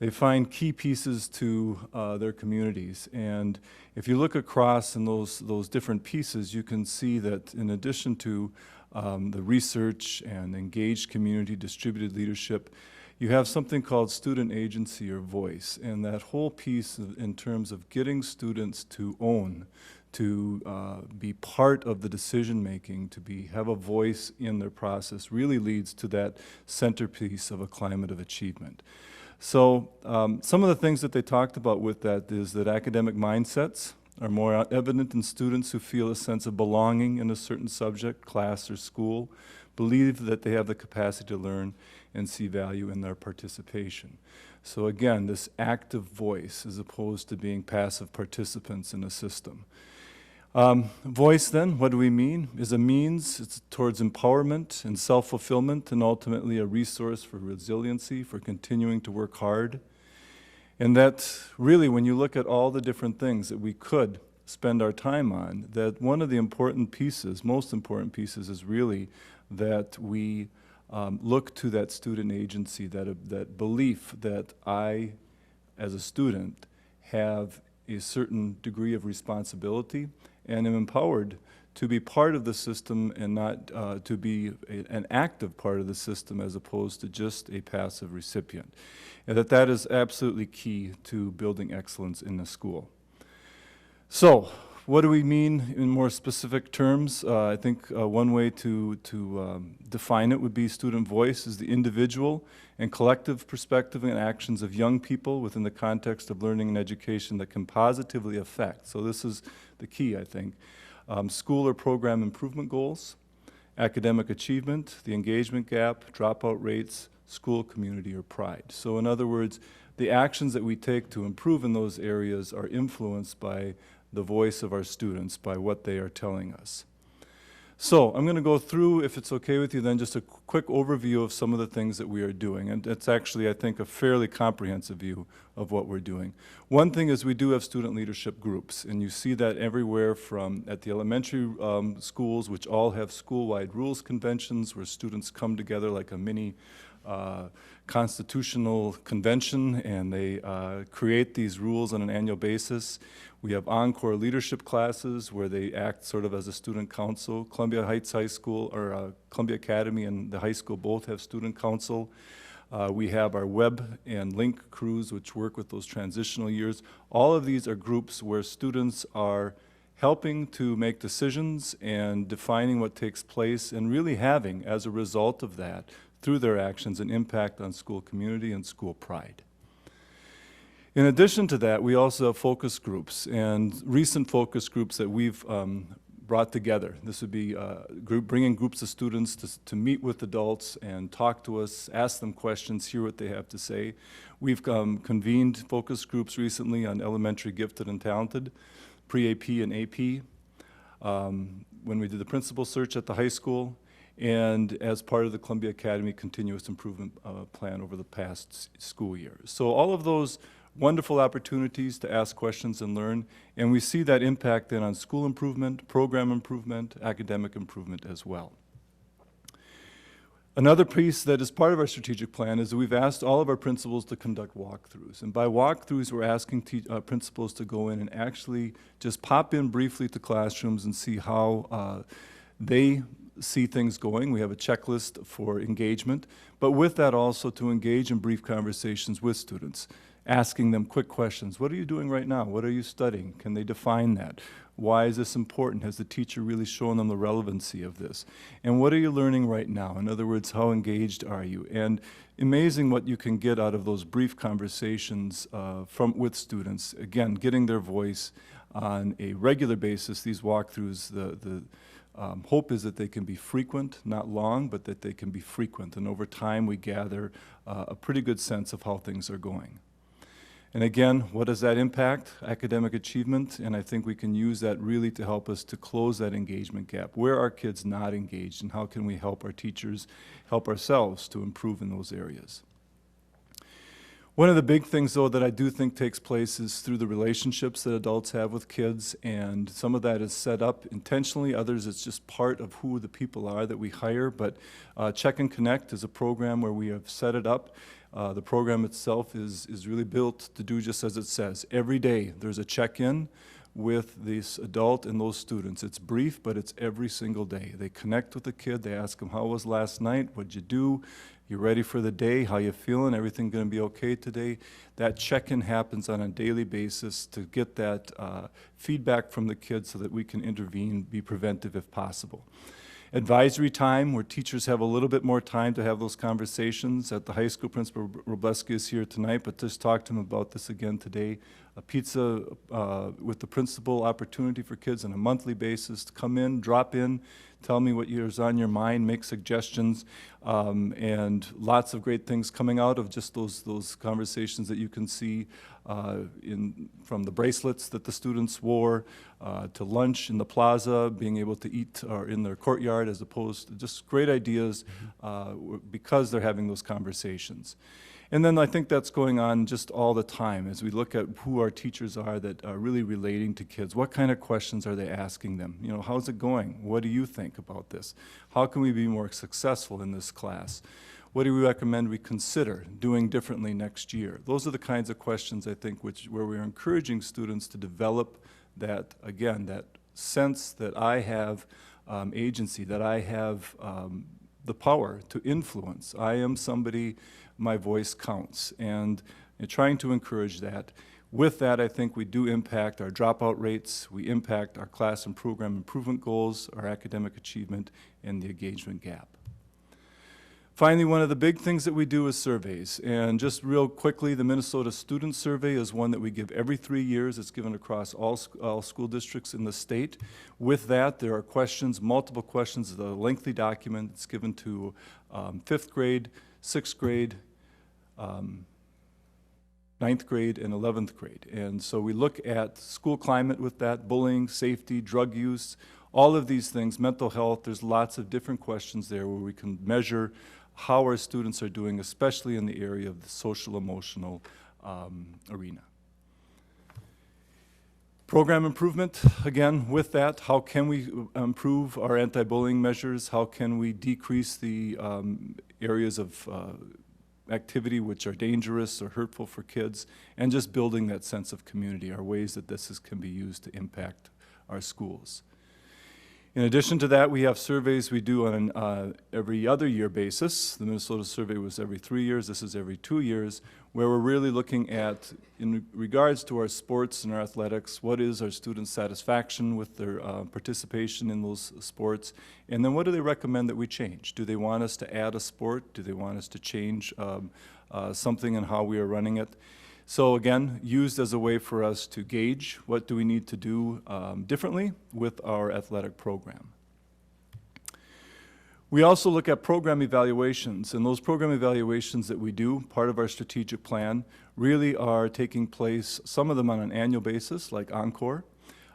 they find key pieces to their communities. And if you look across in those different pieces, you can see that in addition to the research and engaged community, distributed leadership, you have something called student agency or voice. And that whole piece in terms of getting students to own, to be part of the decision making, to have a voice in their process, really leads to that centerpiece of a climate of achievement. So some of the things that they talked about with that is that academic mindsets are more evident in students who feel a sense of belonging in a certain subject, class, or school, believe that they have the capacity to learn, and see value in their participation. So again, this active voice as opposed to being passive participants in a system. Voice then, what do we mean? Is a means, it's towards empowerment and self-fulfillment, and ultimately a resource for resiliency, for continuing to work hard. And that really, when you look at all the different things that we could spend our time on, that one of the important pieces, most important pieces, is really that we look to that student agency, that belief that I, as a student, have a certain degree of responsibility and am empowered to be part of the system and not to be an active part of the system as opposed to just a passive recipient. And that is absolutely key to building excellence in the school. So, what do we mean in more specific terms? I think one way to define it would be student voice is the individual and collective perspective and actions of young people within the context of learning and education that can positively affect. So this is the key, I think. School or program improvement goals, academic achievement, the engagement gap, dropout rates, school community, or pride. So in other words, the actions that we take to improve in those areas are influenced by the voice of our students by what they are telling us. So I'm going to go through, if it's okay with you, then just a quick overview of some of the things that we are doing. And it's actually, I think, a fairly comprehensive view of what we're doing. One thing is we do have student leadership groups, and you see that everywhere from at the elementary schools, which all have school-wide rules conventions where students come together like a mini constitutional convention, and they create these rules on an annual basis. We have encore leadership classes where they act sort of as a student council. Columbia Heights High School, or Columbia Academy and the high school both have student council. We have our web and link crews, which work with those transitional years. All of these are groups where students are helping to make decisions and defining what takes place, and really having, as a result of that, through their actions, an impact on school community and school pride. In addition to that, we also have focus groups, and recent focus groups that we've brought together. This would be bringing groups of students to meet with adults and talk to us, ask them questions, hear what they have to say. We've convened focus groups recently on elementary gifted and talented, pre-AP and AP, when we did the principal search at the high school, and as part of the Columbia Academy Continuous Improvement Plan over the past school year. So all of those wonderful opportunities to ask questions and learn, and we see that impact then on school improvement, program improvement, academic improvement as well. Another piece that is part of our strategic plan is that we've asked all of our principals to conduct walkthroughs. And by walkthroughs, we're asking principals to go in and actually just pop in briefly to classrooms and see how they see things going. We have a checklist for engagement, but with that also to engage in brief conversations with students, asking them quick questions. What are you doing right now? What are you studying? Can they define that? Why is this important? Has the teacher really shown them the relevancy of this? And what are you learning right now? In other words, how engaged are you? And amazing what you can get out of those brief conversations with students. Again, getting their voice on a regular basis. These walkthroughs, the hope is that they can be frequent, not long, but that they can be frequent. And over time, we gather a pretty good sense of how things are going. And again, what does that impact? Academic achievement, and I think we can use that really to help us to close that engagement gap. Where are kids not engaged, and how can we help our teachers, help ourselves to improve in those areas? One of the big things, though, that I do think takes place is through the relationships that adults have with kids, and some of that is set up intentionally, others it's just part of who the people are that we hire, but Check and Connect is a program where we have set it up. The program itself is really built to do just as it says. Every day there's a check-in with this adult and those students. It's brief, but it's every single day. They connect with the kid, they ask them, how was last night, what'd you do, you ready for the day, how you feeling, everything gonna be okay today? That check-in happens on a daily basis to get that feedback from the kids so that we can intervene, be preventive if possible. Advisory time, where teachers have a little bit more time to have those conversations. At the high school, Principal Robleski is here tonight, but just talked to him about this again today. A pizza with the principal, opportunity for kids on a monthly basis to come in, drop in, tell me what is on your mind, make suggestions, and lots of great things coming out of just those conversations that you can see from the bracelets that the students wore to lunch in the plaza, being able to eat in their courtyard, as opposed to just great ideas because they're having those conversations. And then I think that's going on just all the time as we look at who our teachers are that are really relating to kids. What kind of questions are they asking them? You know, how's it going? What do you think about this? How can we be more successful in this class? What do we recommend we consider doing differently next year? Those are the kinds of questions, I think, where we're encouraging students to develop that, again, that sense that I have agency, that I have the power to influence. I am somebody, my voice counts, and trying to encourage that. With that, I think we do impact our dropout rates, we impact our class and program improvement goals, our academic achievement, and the engagement gap. Finally, one of the big things that we do is surveys. And just real quickly, the Minnesota Student Survey is one that we give every 3 years. It's given across all school districts in the state. With that, there are questions, multiple questions. It's a lengthy document. It's given to 5th grade, 6th grade, 9th 9th grade and 11th grade. And so we look at school climate with that, bullying, safety, drug use, all of these things, mental health. There's lots of different questions there where we can measure how our students are doing, especially in the area of the social emotional arena. Program improvement, again, with that, how can we improve our anti-bullying measures? How can we decrease the areas of activity which are dangerous or hurtful for kids? And just building that sense of community are ways that can be used to impact our schools. In addition to that, we have surveys we do on an every other year basis. The Minnesota survey was every 3 years. This is every 2 years, where we're really looking at, in regards to our sports and our athletics, what is our students' satisfaction with their participation in those sports, and then what do they recommend that we change? Do they want us to add a sport? Do they want us to change something in how we are running it? So again, used as a way for us to gauge what do we need to do differently with our athletic program. We also look at program evaluations, and those program evaluations that we do, part of our strategic plan, really are taking place, some of them on an annual basis, like Encore.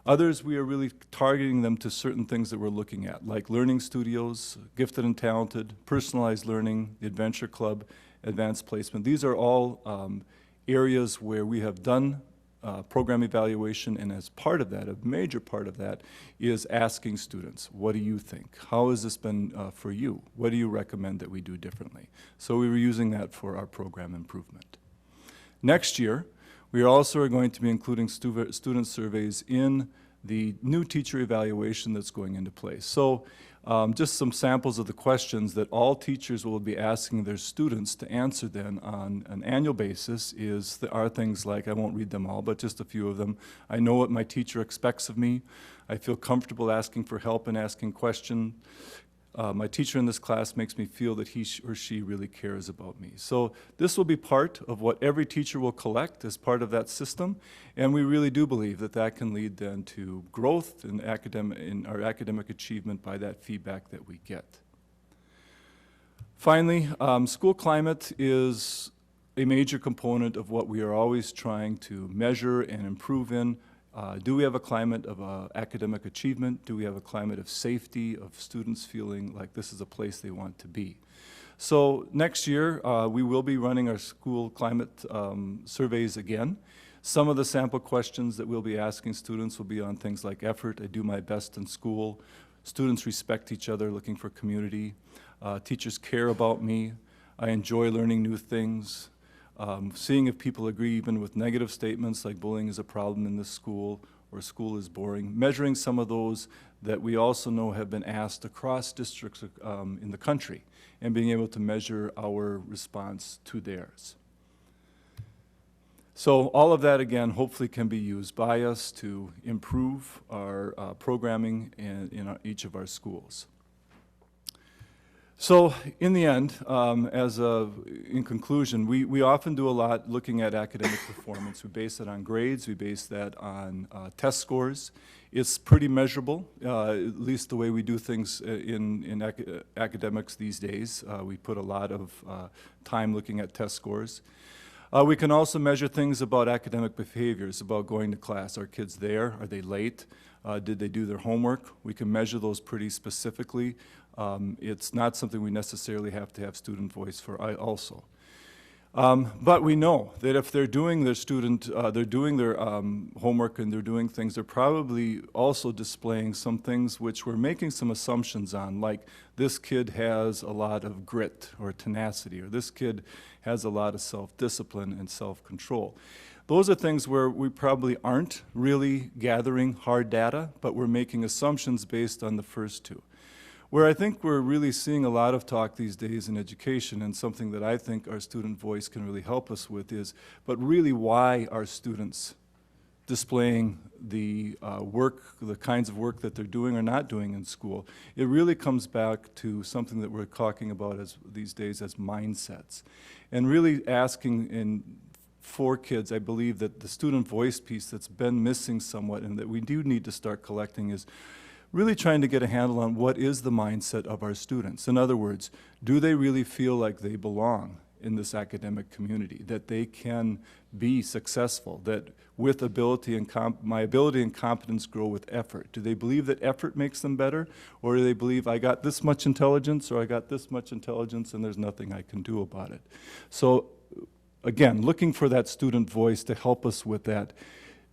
Others, we are really targeting them to certain things that we're looking at, like learning studios, gifted and talented, personalized learning, the Adventure Club, advanced placement. These are all areas where we have done program evaluation, and as part of that, a major part of that, is asking students, what do you think? How has this been for you? What do you recommend that we do differently? So we were using that for our program improvement. Next year, we also are going to be including student surveys in the new teacher evaluation that's going into place. So just some samples of the questions that all teachers will be asking their students to answer then on an annual basis are things like, I won't read them all, but just a few of them. I know what my teacher expects of me. I feel comfortable asking for help and asking questions. My teacher in this class makes me feel that he or she really cares about me. So this will be part of what every teacher will collect as part of that system, and we really do believe that that can lead then to growth in our academic achievement by that feedback that we get. Finally, school climate is a major component of what we are always trying to measure and improve in. Do we have a climate of academic achievement? Do we have a climate of safety, of students feeling like this is a place they want to be? So next year, we will be running our school climate surveys again. Some of the sample questions that we'll be asking students will be on things like effort, I do my best in school, students respect each other, looking for community, teachers care about me, I enjoy learning new things, seeing if people agree even with negative statements like bullying is a problem in this school or school is boring, measuring some of those that we also know have been asked across districts in the country and being able to measure our response to theirs. So all of that, again, hopefully can be used by us to improve our programming in each of our schools. So in the end, in conclusion, we often do a lot looking at academic performance. We base it on grades, we base that on test scores. It's pretty measurable, at least the way we do things in academics these days. We put a lot of time looking at test scores. We can also measure things about academic behaviors, about going to class. Are kids there? Are they late? Did they do their homework? We can measure those pretty specifically. It's not something we necessarily have to have student voice for also. But we know that if they're doing their homework and they're doing things, they're probably also displaying some things which we're making some assumptions on, like this kid has a lot of grit or tenacity, or this kid has a lot of self-discipline and self-control. Those are things where we probably aren't really gathering hard data, but we're making assumptions based on the first two. Where I think we're really seeing a lot of talk these days in education, and something that I think our student voice can really help us with is, but really why are students displaying the the kinds of work that they're doing or not doing in school? It really comes back to something that we're talking about these days as mindsets. And really asking for kids, I believe that the student voice piece that's been missing somewhat and that we do need to start collecting is really trying to get a handle on what is the mindset of our students. In other words, do they really feel like they belong in this academic community, that they can be successful, that with ability and my ability and competence grow with effort. Do they believe that effort makes them better, or do they believe I got this much intelligence or I got this much intelligence and there's nothing I can do about it? So again, looking for that student voice to help us with that.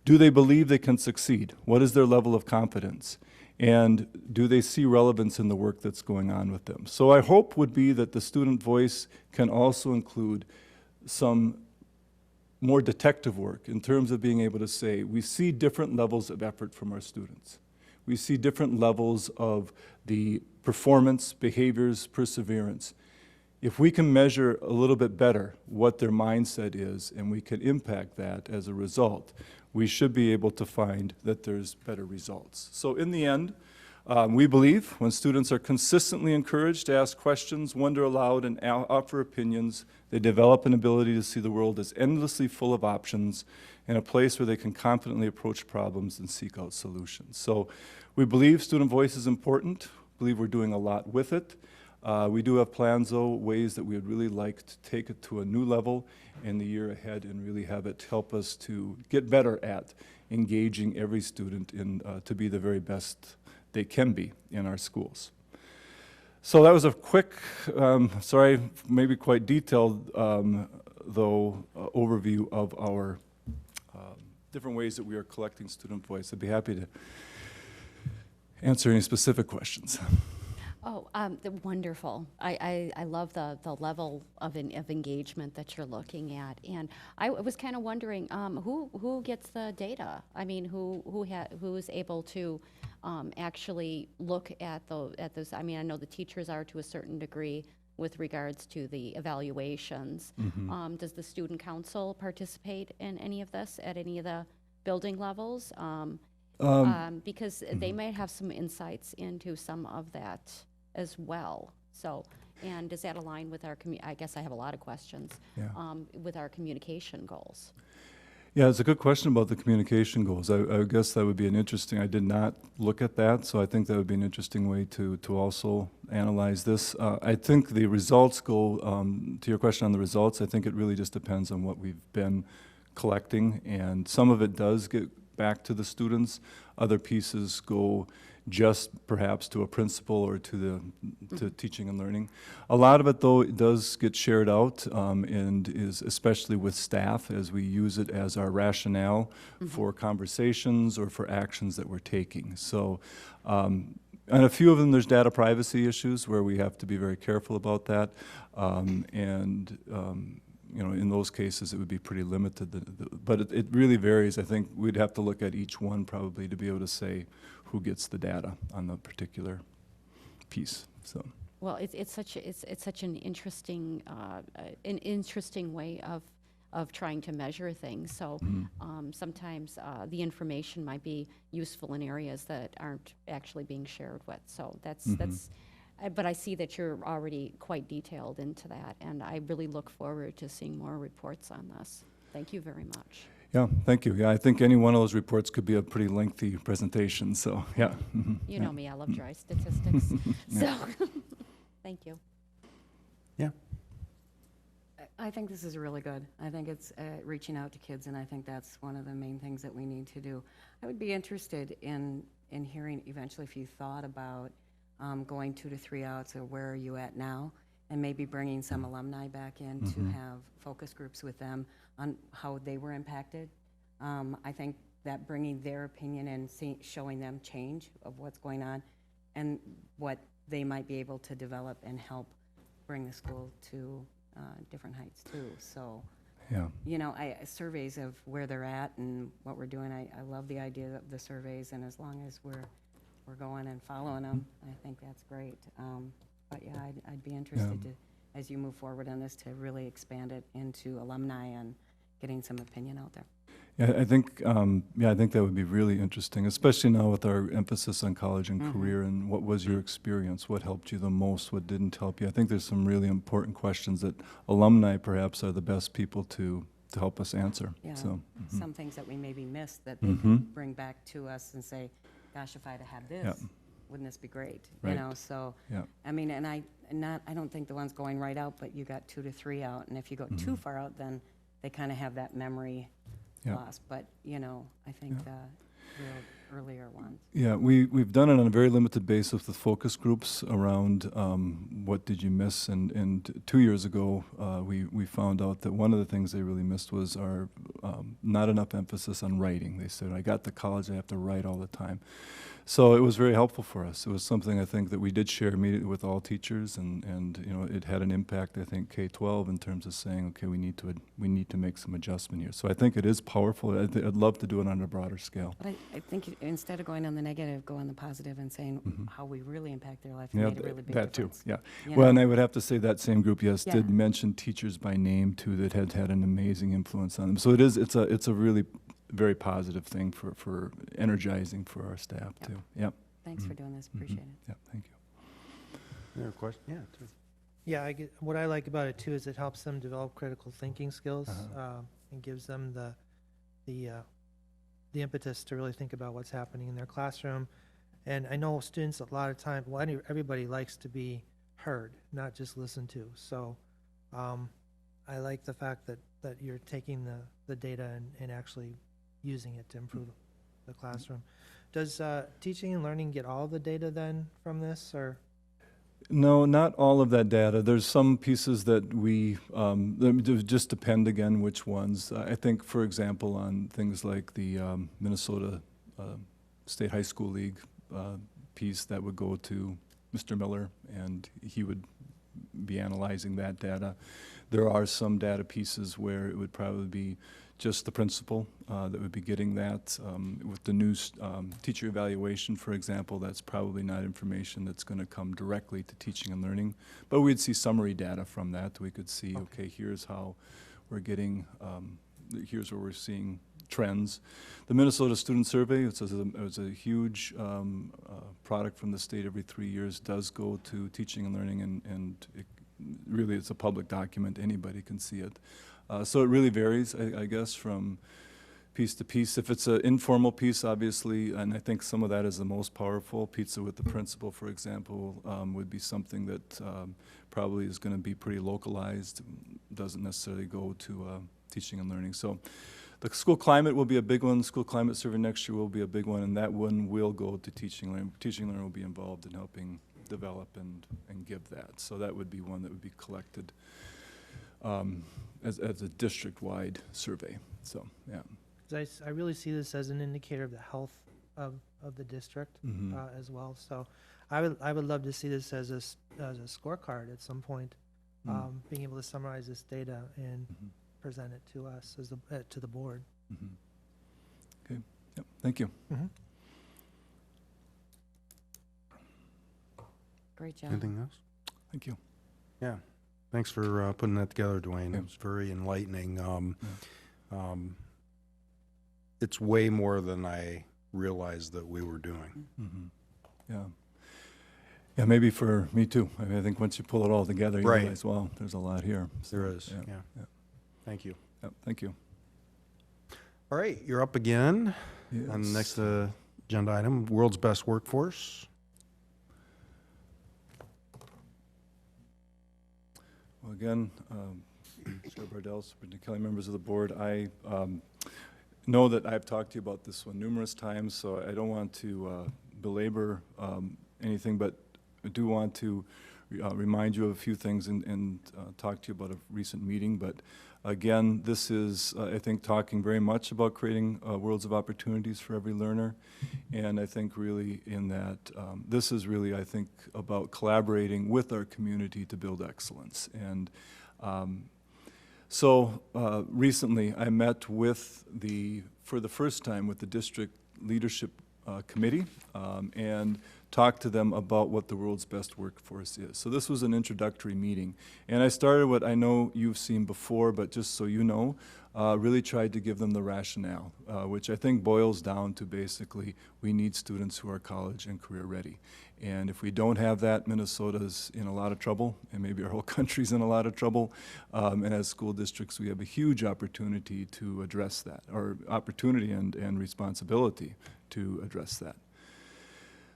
Do they believe they can succeed? What is their level of confidence? And do they see relevance in the work that's going on with them? So our hope would be that the student voice can also include some more detective work in terms of being able to say, we see different levels of effort from our students. We see different levels of the performance, behaviors, perseverance. If we can measure a little bit better what their mindset is and we can impact that as a result, we should be able to find that there's better results. So in the end, we believe when students are consistently encouraged to ask questions, wonder aloud, and offer opinions, they develop an ability to see the world as endlessly full of options and a place where they can confidently approach problems and seek out solutions. So we believe student voice is important, believe we're doing a lot with it. We do have plans, though, ways that we would really like to take it to a new level in the year ahead and really have it help us to get better at engaging every student in, to be the very best they can be in our schools. So that was a quick, sorry, maybe quite detailed, though, overview of our different ways that we are collecting student voice. I'd be happy to answer any specific questions. Oh, wonderful. I love the level of engagement that you're looking at. And I was kind of wondering, who gets the data? I mean, who is able to actually look at those? I mean, I know the teachers are to a certain degree with regards to the evaluations. Does the student council participate in any of this at any of the building levels? Because they might have some insights into some of that as well. So, and does that align with our I guess I have a lot of questions, with our communication goals? Yeah, it's a good question about the communication goals. I guess that would be an interesting, I did not look at that, so I think that would be an interesting way to also analyze this. I think the results go, to your question on the results, I think it really just depends on what we've been collecting, and some of it does get back to the students. Other pieces go just perhaps to a principal or to teaching and learning. A lot of it, though, does get shared out and is especially with staff as we use it as our rationale for conversations or for actions that we're taking. So, and a few of them, there's data privacy issues where we have to be very careful about that. You know, in those cases, it would be pretty limited. But it really varies. I think we'd have to look at each one probably to be able to say who gets the data on the particular piece. So. Well, it's such an interesting way of trying to measure things. So sometimes the information might be useful in areas that aren't actually being shared with. So that's. But I see that you're already quite detailed into that, and I really look forward to seeing more reports on this. Thank you very much. Yeah, thank you. Yeah, I think any one of those reports could be a pretty lengthy presentation, so, yeah. You know me, I love dry statistics. So, thank you. Yeah. I think this is really good. I think it's reaching out to kids, and I think that's one of the main things that we need to do. I would be interested in hearing eventually if you thought about going 2 to 3 outs, or where are you at now, and maybe bringing some alumni back in to have focus groups with them on how they were impacted. I think that bringing their opinion and showing them change of what's going on and what they might be able to develop and help bring the school to different heights too. So, yeah. You know, surveys of where they're at and what we're doing, I love the idea of the surveys, and as long as we're going and following them, I think that's great. But yeah, I'd be interested to, as you move forward on this, to really expand it into alumni and getting some opinion out there. Yeah, I think that would be really interesting, especially now with our emphasis on college and career, and what was your experience? What helped you the most? What didn't help you? I think there's some really important questions that alumni perhaps are the best people to help us answer. Yeah, so, some things that we maybe missed that they can bring back to us and say, gosh, if I'd have had this, wouldn't this be great? Right. You know, so, I mean, and I I don't think the ones going right out, but you got 2 to 3 out, and if you go too far out, then they kind of have that memory Yeah. loss. But, you know, I think the real earlier ones. Yeah, we've done it on a very limited basis with focus groups around what did you miss, and 2 years ago we found out that one of the things they really missed was our not enough emphasis on writing. They said, I got to college, I have to write all the time. So it was very helpful for us. It was something I think that we did share immediately with all teachers, and you know, it had an impact, I think, K-12 in terms of saying, okay, we need to make some adjustment here. So I think it is powerful. I'd love to do it on a broader scale. But I think instead of going on the negative, go on the positive and saying how we really impact their life. Yeah, Made a really big that too, difference. yeah. You Well, and know? I would have to say that same group, yes, Yeah. did mention teachers by name too, that had had an amazing influence on them. So it's a really very positive thing for energizing for our staff Yep. too. Yep. Thanks for doing this. Appreciate it. Yep, thank you. There a question? Yeah. Yeah, what I like about it too is it helps them develop critical thinking skills, and gives them the impetus to really think about what's happening in their classroom. And I know students a lot of time, everybody likes to be heard, not just listened to. So I like the fact that you're taking the data and actually using it to improve the classroom. Does teaching and learning get all the data then from this, or? No, not all of that data. There's some pieces that we, they just depend again which ones. I think, for example, on things like the Minnesota State High School League piece, that would go to Mr. Miller, and he would be analyzing that data. There are some data pieces where it would probably be just the principal that would be getting that. With the new teacher evaluation, for example, that's probably not information that's going to come directly to teaching and learning, but we'd see summary data from that. We could see, okay, here's how we're getting, here's where we're seeing trends. The Minnesota Student Survey, it's a huge product from the state every 3 years, does go to teaching and learning, and it, really it's a public document, anybody can see it. So it really varies, I guess, from piece to piece. If it's an informal piece, obviously, and I think some of that is the most powerful, pizza with the principal, for example, would be something that probably is going to be pretty localized, doesn't necessarily go to teaching and learning. So the school climate will be a big one. School climate survey next year will be a big one, and that one will go to teaching and learning. Teaching and learning will be involved in helping develop and give that. So that would be one that would be collected as a district-wide survey. So, yeah. 'Cause I really see this as an indicator of the health of the district as well. So I would love to see this as a scorecard at some point, being able to summarize this data and present it to us as to the board. Okay. Yep. Thank you. Great job. Anything else? Thank you. Yeah. Thanks for putting that together, Dwayne. Yeah. It was very enlightening. It's way more than I realized that we were doing. Yeah. Yeah, maybe for me too. I mean, I think once you pull it all together, you Right. realize, well, there's a lot here. There is, Yeah. yeah. Yeah. Thank you. Yep, thank you. All right, you're up again on the Yes. next agenda item, World's Best Workforce. Well, again, Chair Bardell, Superintendent Kelly, members of the board, I know that I've talked to you about this one numerous times, so I don't want to belabor anything, but I do want to remind you of a few things and talk to you about a recent meeting. But again, this is, I think, talking very much about creating worlds of opportunities for every learner. And I think really in that, this is really, I think, about collaborating with our community to build excellence. And so recently I met for the first time with the district leadership committee and talked to them about what the world's best workforce is. So this was an introductory meeting. And I started what I know you've seen before, but just so you know, really tried to give them the rationale, which I think boils down to basically we need students who are college and career ready. And if we don't have that, Minnesota's in a lot of trouble, and maybe our whole country's in a lot of trouble. And as school districts, we have a huge opportunity to address that, or opportunity and responsibility to address that.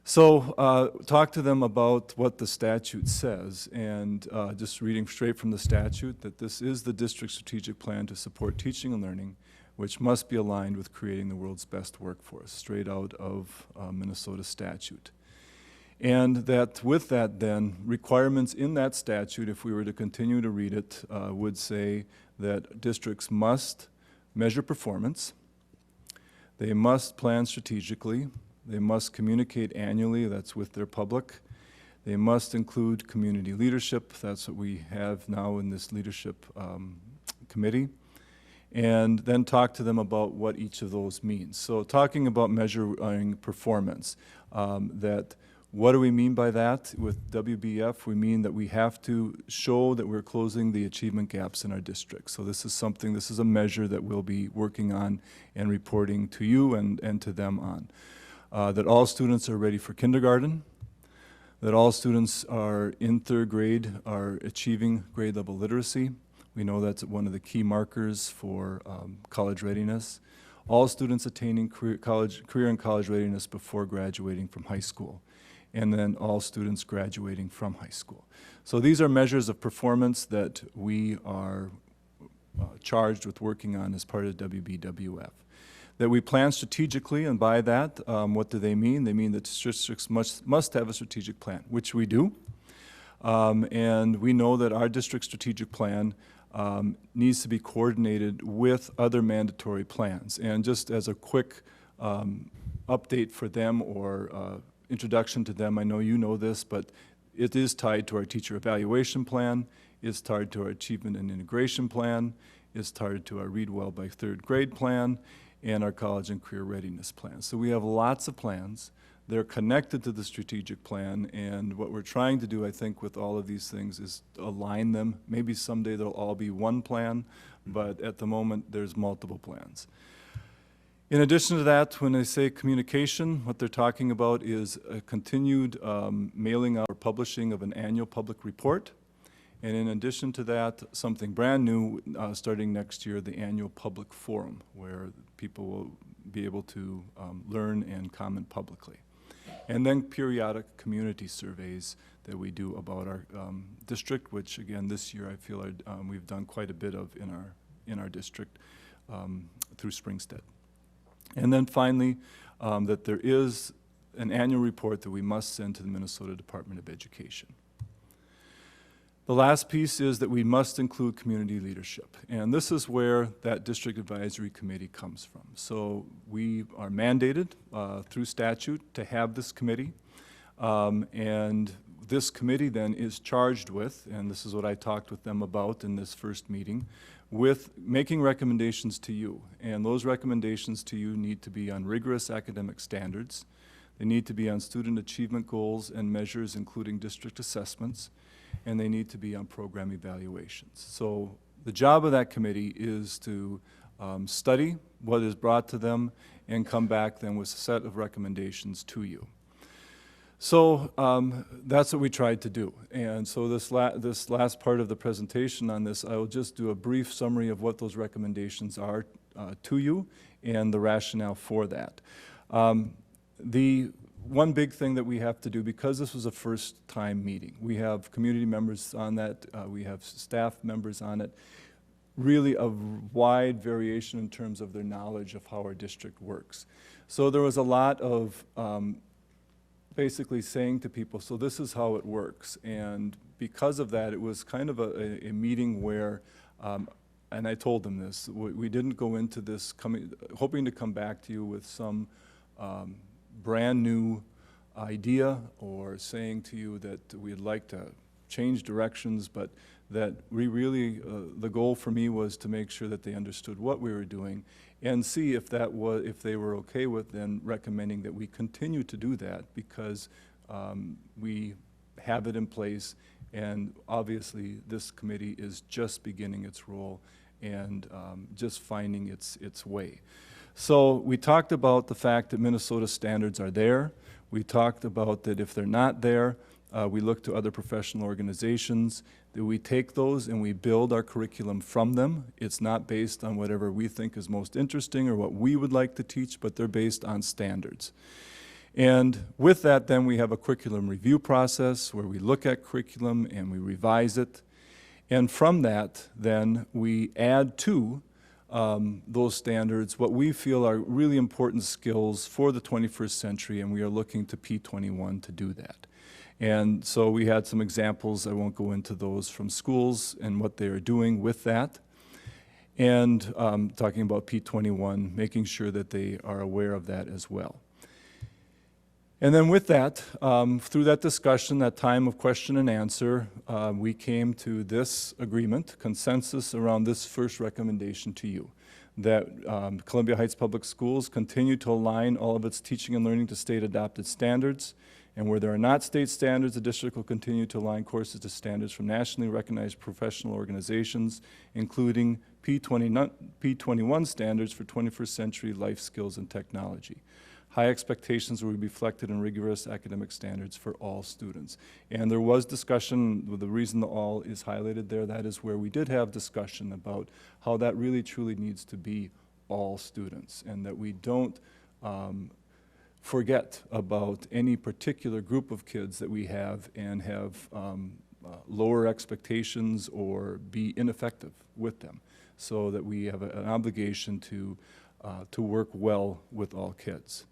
So talk to them about what the statute says, and just reading straight from the statute, that this is the district's strategic plan to support teaching and learning, which must be aligned with creating the world's best workforce, straight out of Minnesota statute. And that with that then, requirements in that statute, if we were to continue to read it, would say that districts must measure performance, they must plan strategically, they must communicate annually, that's with their public, they must include community leadership, that's what we have now in this leadership committee, and then talk to them about what each of those means. So talking about measuring performance, that what do we mean by that? With WBF, we mean that we have to show that we're closing the achievement gaps in our district. So this is a measure that we'll be working on and reporting to you and to them on. That all students are ready for kindergarten, that all students are in third grade are achieving grade level literacy. We know that's one of the key markers for college readiness. All students attaining career and college readiness before graduating from high school, and then all students graduating from high school. So these are measures of performance that we are charged with working on as part of WBWF. That we plan strategically, and by that, what do they mean? They mean that districts must have a strategic plan, which we do. And we know that our district strategic plan needs to be coordinated with other mandatory plans. And just as a quick update for them or introduction to them, I know you know this, but it is tied to our teacher evaluation plan, it's tied to our achievement and integration plan, it's tied to our Read Well by third grade plan, and our college and career readiness plan. So we have lots of plans. They're connected to the strategic plan, and what we're trying to do, I think, with all of these things is align them. Maybe someday they'll all be one plan, but at the moment, there's multiple plans. In addition to that, when they say communication, what they're talking about is a continued mailing out or publishing of an annual public report. And in addition to that, something brand new starting next year, the annual public forum, where people will be able to learn and comment publicly. And then periodic community surveys that we do about our district, which again this year I feel we've done quite a bit of in our district through Springstead. And then finally, that there is an annual report that we must send to the Minnesota Department of Education. The last piece is that we must include community leadership, and this is where that district advisory committee comes from. So we are mandated through statute to have this committee, and this committee then is charged with, and this is what I talked with them about in this first meeting, with making recommendations to you. And those recommendations to you need to be on rigorous academic standards. They need to be on student achievement goals and measures, including district assessments, and they need to be on program evaluations. So the job of that committee is to study what is brought to them and come back then with a set of recommendations to you. So that's what we tried to do. And so this last part of the presentation on this, I will just do a brief summary of what those recommendations are to you and the rationale for that. The one big thing that we have to do, because this was a first-time meeting, we have community members on that, we have staff members on it, really a wide variation in terms of their knowledge of how our district works. So there was a lot of basically saying to people, so this is how it works. And because of that, it was kind of a meeting where, and I told them this, we didn't go into this hoping to come back to you with some brand new idea or saying to you that we'd like to change directions, but that we really, the goal for me was to make sure that they understood what we were doing and see if they were okay with then recommending that we continue to do that, because we have it in place, and obviously this committee is just beginning its role and just finding its way. So we talked about the fact that Minnesota standards are there. We talked about that if they're not there, we look to other professional organizations, that we take those and we build our curriculum from them. It's not based on whatever we think is most interesting or what we would like to teach, but they're based on standards. And with that, then we have a curriculum review process where we look at curriculum and we revise it. And from that, then we add to those standards what we feel are really important skills for the 21st century, and we are looking to P21 to do that. And so we had some examples, I won't go into those, from schools and what they are doing with that. And talking about P21, making sure that they are aware of that as well. And then with that, through that discussion, that time of question and answer, we came to this agreement, consensus around this first recommendation to you, that Columbia Heights Public Schools continue to align all of its teaching and learning to state-adopted standards, and where there are not state standards, the district will continue to align courses to standards from nationally recognized professional organizations, including P21 standards for 21st century life skills and technology. High expectations will be reflected in rigorous academic standards for all students. And there was discussion, with the reason the all is highlighted there, that is where we did have discussion about how that really truly needs to be all students, and that we don't forget about any particular group of kids that we have and have lower expectations or be ineffective with them, so that we have an obligation to work well with all kids.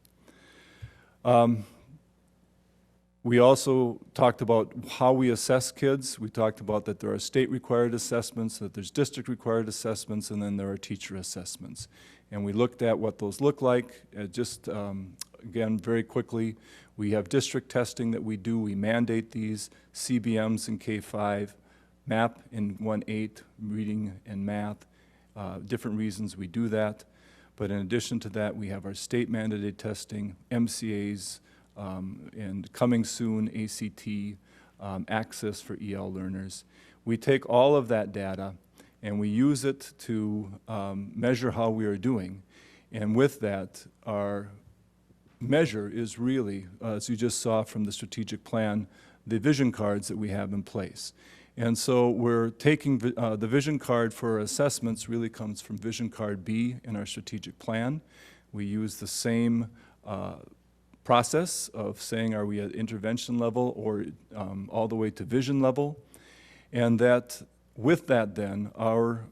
We also talked about how we assess kids. We talked about that there are state-required assessments, that there's district-required assessments, and then there are teacher assessments. And we looked at what those look like. Again, very quickly, we have district testing that we do. We mandate these, CBMs in K-5, MAP in 1-8, reading and math. Different reasons we do that. But in addition to that, we have our state-mandated testing, MCAs, and coming soon, ACT, access for EL learners. We take all of that data and we use it to measure how we are doing. And with that, our measure is really, as you just saw from the strategic plan, the vision cards that we have in place. And so we're taking the vision card for our assessments really comes from vision card B in our strategic plan. We use the same process of saying, are we at intervention level or all the way to vision level? And that with that then, our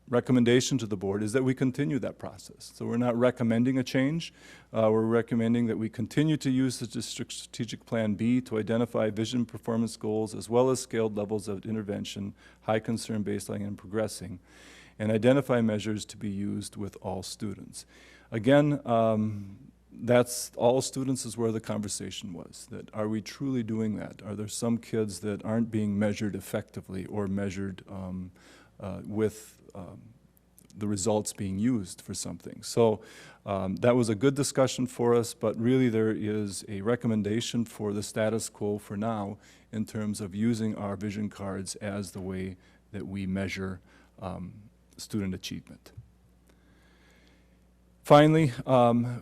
recommendation to the board is that we continue that process. So we're not recommending a change. We're recommending that we continue to use the district strategic plan B to identify vision performance goals as well as scaled levels of intervention, high concern baseline and progressing, and identify measures to be used with all students. Again, that's all students is where the conversation was, that are we truly doing that? Are there some kids that aren't being measured effectively or measured with the results being used for something? So that was a good discussion for us, but really there is a recommendation for the status quo for now in terms of using our vision cards as the way that we measure student achievement. Finally,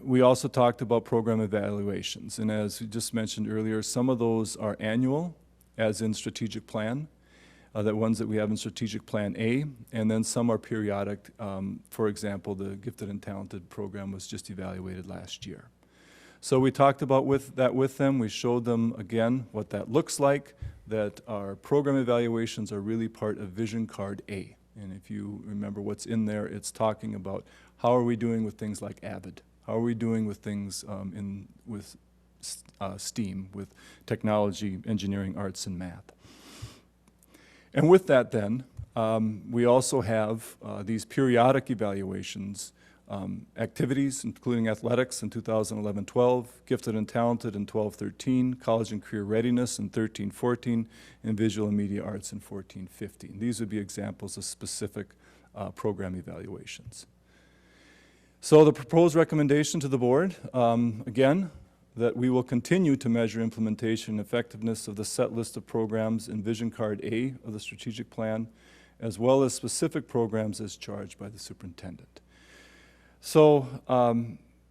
we also talked about program evaluations, and as we just mentioned earlier, some of those are annual, as in strategic plan, the ones that we have in strategic plan A, and then some are periodic. For example, the Gifted and Talented program was just evaluated last year. So we talked about with them. We showed them again what that looks like, that our program evaluations are really part of Vision Card A. And if you remember what's in there, it's talking about how are we doing with things like AVID? How are we doing with things with STEAM, with technology, engineering, arts, and math? And with that then, we also have these periodic evaluations, activities including athletics in 2011-12, gifted and talented in 12-13, college and career readiness in 13-14, and visual and media arts in 14-15. These would be examples of specific program evaluations. So the proposed recommendation to the board, again, that we will continue to measure implementation and effectiveness of the set list of programs in Vision Card A of the strategic plan, as well as specific programs as charged by the superintendent. So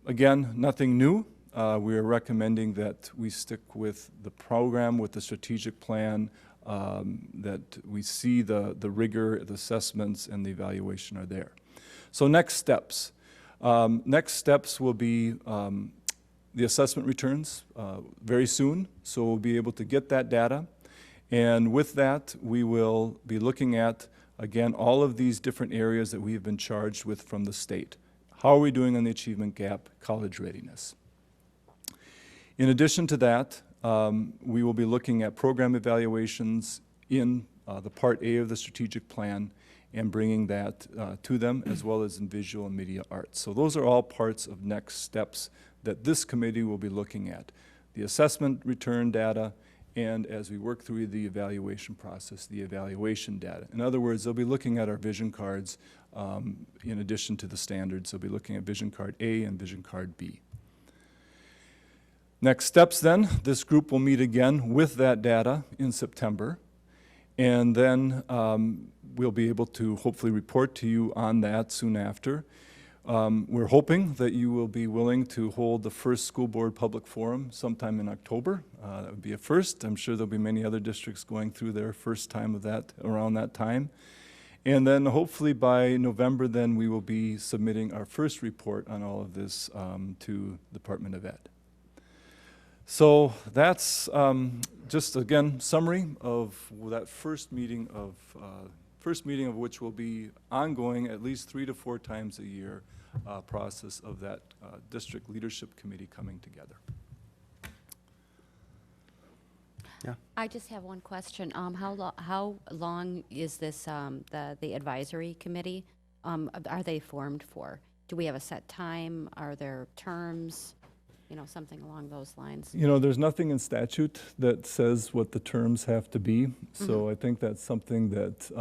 again, nothing new. We are recommending that we stick with the program, with the strategic plan, that we see the rigor, the assessments, and the evaluation are there. So next steps. Next steps will be the assessment returns very soon, so we'll be able to get that data. And with that, we will be looking at, again, all of these different areas that we have been charged with from the state. How are we doing on the achievement gap, college readiness? In addition to that, we will be looking at program evaluations in the Part A of the strategic plan and bringing that to them, as well as in visual and media arts. So those are all parts of next steps that this committee will be looking at. The assessment return data, and as we work through the evaluation process, the evaluation data. In other words, they'll be looking at our vision cards in addition to the standards. They'll be looking at vision card A and vision card B. Next steps then, this group will meet again with that data in September. And then we'll be able to hopefully report to you on that soon after. We're hoping that you will be willing to hold the first school board public forum sometime in October. That would be a first. I'm sure there'll be many other districts going through their first time of that around that time. And then hopefully by November then we will be submitting our first report on all of this to the Department of Ed. So that's just again summary of that first meeting of which will be ongoing at least 3 to 4 times a year process of that district leadership committee coming together. Yeah. I just have one question. How long is this, the advisory committee? Are they formed for? Do we have a set time? Are there terms? You know, something along those lines. You know, there's nothing in statute that says what the terms have to be. So I think that's something that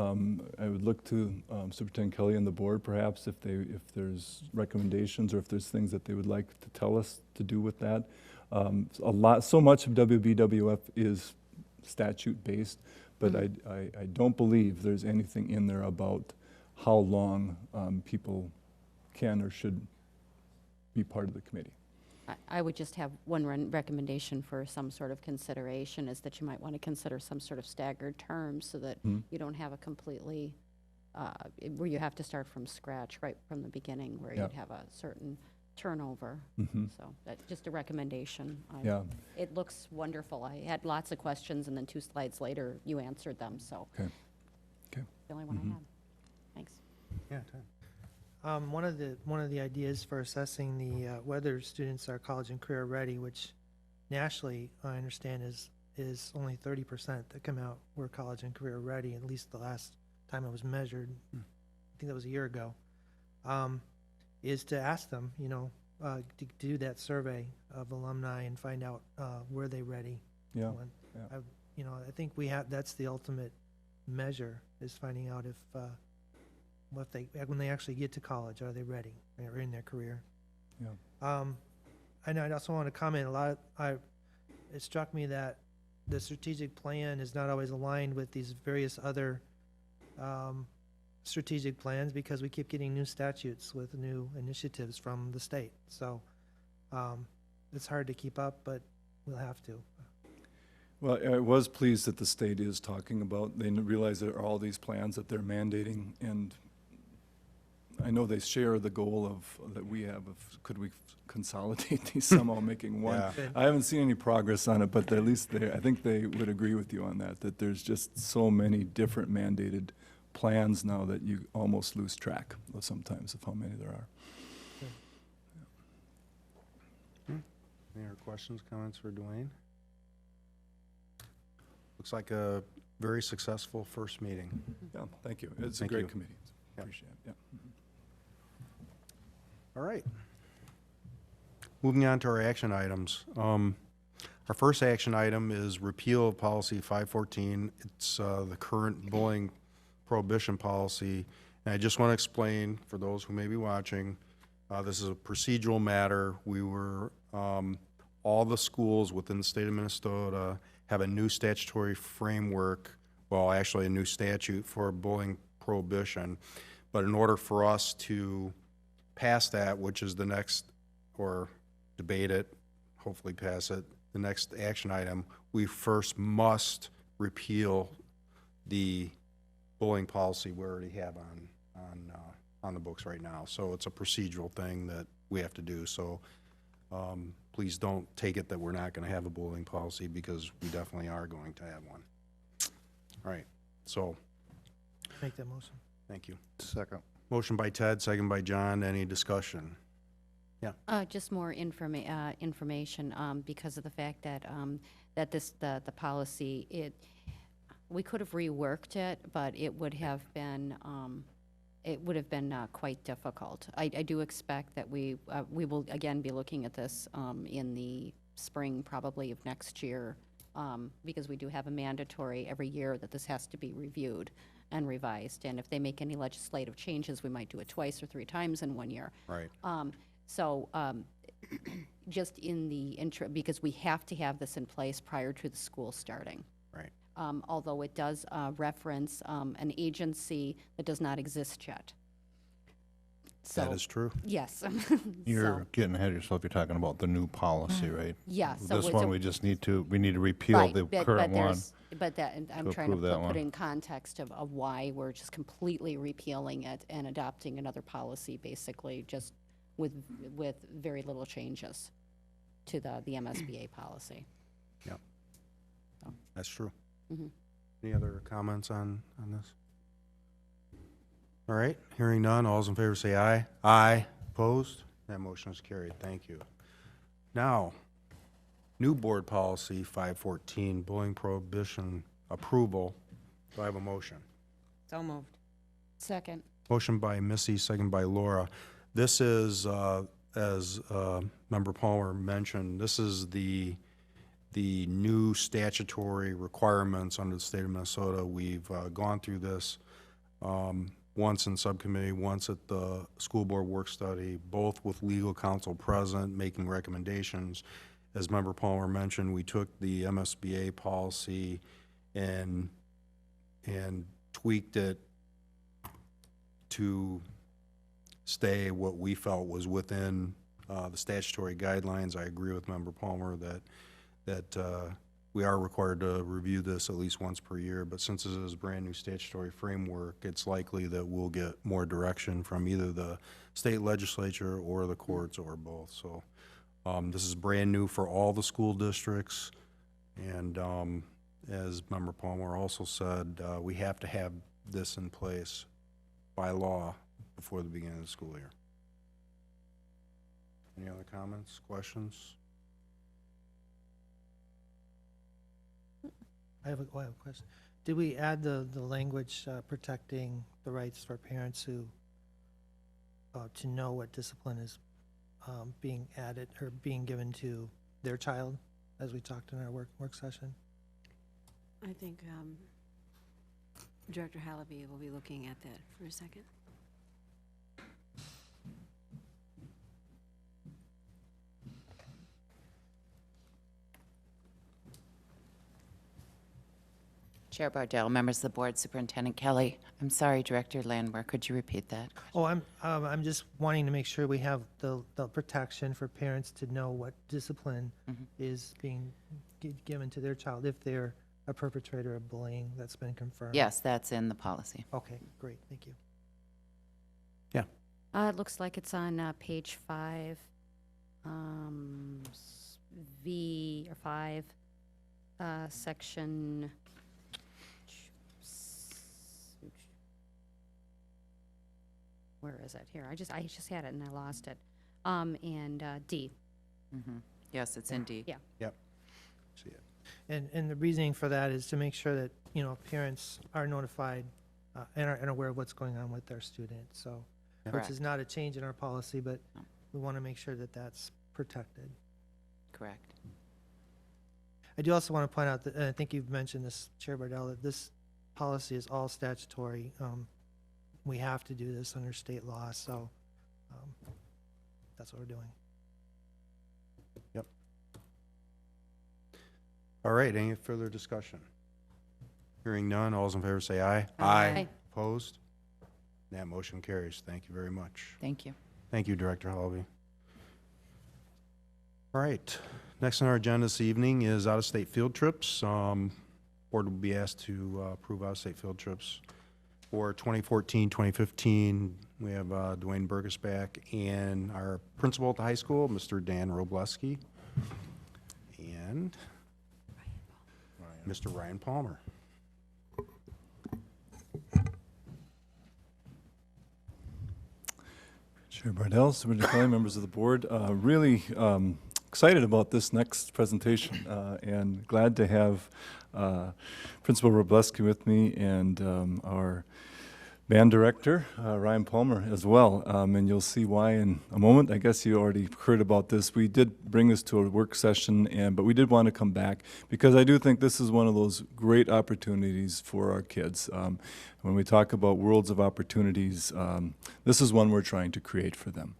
I would look to Superintendent Kelly and the board perhaps if there's recommendations or if there's things that they would like to tell us to do with that. So much of WBWF is statute based, but I don't believe there's anything in there about how long people can or should be part of the committee. I would just have one recommendation for some sort of consideration is that you might want to consider some sort of staggered terms so that you don't have a completely, where you have to start from scratch right from the beginning where you'd have a certain turnover. So that's just a recommendation. It looks wonderful. I had lots of questions and then 2 slides later you answered them. So the only one I had. Thanks. Yeah, Ted. One of the ideas for assessing the whether students are college and career ready, which nationally I understand is only 30% that come out were college and career ready. At least the last time it was measured, I think that was a year ago. Is to ask them, you know, to do that survey of alumni and find out were they ready. You know, I think that's the ultimate measure is finding out if when they actually get to college, are they ready or in their career? And I also want to comment it struck me that the strategic plan is not always aligned with these various other strategic plans because we keep getting new statutes with new initiatives from the state. So it's hard to keep up, but we'll have to. Well, I was pleased that the state is talking about, they realize there are all these plans that they're mandating, and I know they share the goal that we have of could we consolidate these somehow, making one. I haven't seen any progress on it, but at least I think they would agree with you on that there's just so many different mandated plans now that you almost lose track sometimes of how many there are. Any other questions, comments for Dwayne? Looks like a very successful first meeting. Yeah, thank you. It's Thank a great you. committee. Appreciate it. All right. Moving on to our action items. Our first action item is repeal of policy 514. It's the current bullying prohibition policy. And I just want to explain for those who may be watching, this is a procedural matter. We were, all the schools within the state of Minnesota have a new statutory framework, well, actually a new statute for bullying prohibition. But in order for us to pass that, which is the next, or debate it, hopefully pass it, the next action item, we first must repeal the bullying policy we already have on the books right now. So it's a procedural thing that we have to do. So Please don't take it that we're not going to have a bullying policy, because we definitely are going to have one. All right, so, Make that motion. thank you. Second. Motion by Ted, second by John. Any discussion? Just more information, because of the fact that, that the policy, we could have reworked it, but it would have been, quite difficult. I do expect that we will again be looking at this, in the spring probably of next year, because we do have a mandatory every year that this has to be reviewed and revised. And if they make any legislative changes, we might do it twice or 3 times in 1 year. Right. So just in the because we have to have this in place prior to the school starting. Right. Although it does reference an agency that does not exist yet. So, That is true. yes. You're getting ahead of yourself. You're talking about the new policy, right? Yeah. So This it's one, a- we just need to repeal Right, the but current one. there's- But that, and I'm to trying to approve that put one. in context of why we're just completely repealing it and adopting another policy, basically, just with very little changes to the MSBA policy. Yep. That's true. Mhm. Any other comments on this? All right, hearing none, all those in favor say aye. Aye. Opposed? That motion is carried. Thank you. Now, new board policy 514, bullying prohibition approval. Do I have a motion? So moved. Second. Motion by Missy, second by Laura. This is, as Member Palmer mentioned, this is the new statutory requirements under the state of Minnesota. We've gone through this once in subcommittee, once at the school board work study, both with legal counsel present, making recommendations. As Member Palmer mentioned, we took the MSBA policy and tweaked it to stay what we felt was within the statutory guidelines. I agree with Member Palmer that we are required to review this at least once per year, but since this is a brand-new statutory framework, it's likely that we'll get more direction from either the state legislature or the courts or both. So this is brand new for all the school districts, and as Member Palmer also said, we have to have this in place by law before the beginning of the school year. Any other comments, questions? I have a question. Did we add the language protecting the rights for parents who, to know what discipline is being added or being given to their child, as we talked in our work session? I think Director Hallaby will be looking at that for a second. Chair Bardell, members of the board, Superintendent Kelly. I'm sorry, Director Landwehr, could you repeat that? Oh, I'm just wanting to make sure we have the protection for parents to know what discipline is being given to their child if they're a perpetrator of bullying that's been confirmed. Yes, that's in the policy. Okay, great, thank you. It looks like it's on page 5, V or 5, section. Where is it? Here, I just had it and I lost it. And D. Yes, it's in D. Yeah. Yep. See it. And the reasoning for that is to make sure that, parents are notified and aware of what's going on with their student, so, which is not a change in our policy, but we want to make sure that that's protected. Correct. I do also want to point out that, and I think you've mentioned this, Chair Bardell, that this policy is all statutory. We have to do this under state law, so that's what we're doing. Yep. All right, any further discussion? Hearing none, all those in favor say aye. Aye. Opposed? That motion carries. Thank you very much. Thank you. Thank you, Director Halvey. All right, next on our agenda this evening is out-of-state field trips. Board will be asked to approve out-of-state field trips for 2014, 2015, We have Dwayne Burgess back, and our principal at the high school, Mr. Dan Robleski, and Mr. Ryan Palmer. Chair Bardell, Superintendent Kelly, members of the board, really excited about this next presentation and glad to have Principal Robleski with me and our band director, Ryan Palmer, as well. And you'll see why in a moment. I guess you already heard about this. We did bring this to a work session, but we did want to come back because I do think this is one of those great opportunities for our kids. When we talk about worlds of opportunities, this is one we're trying to create for them.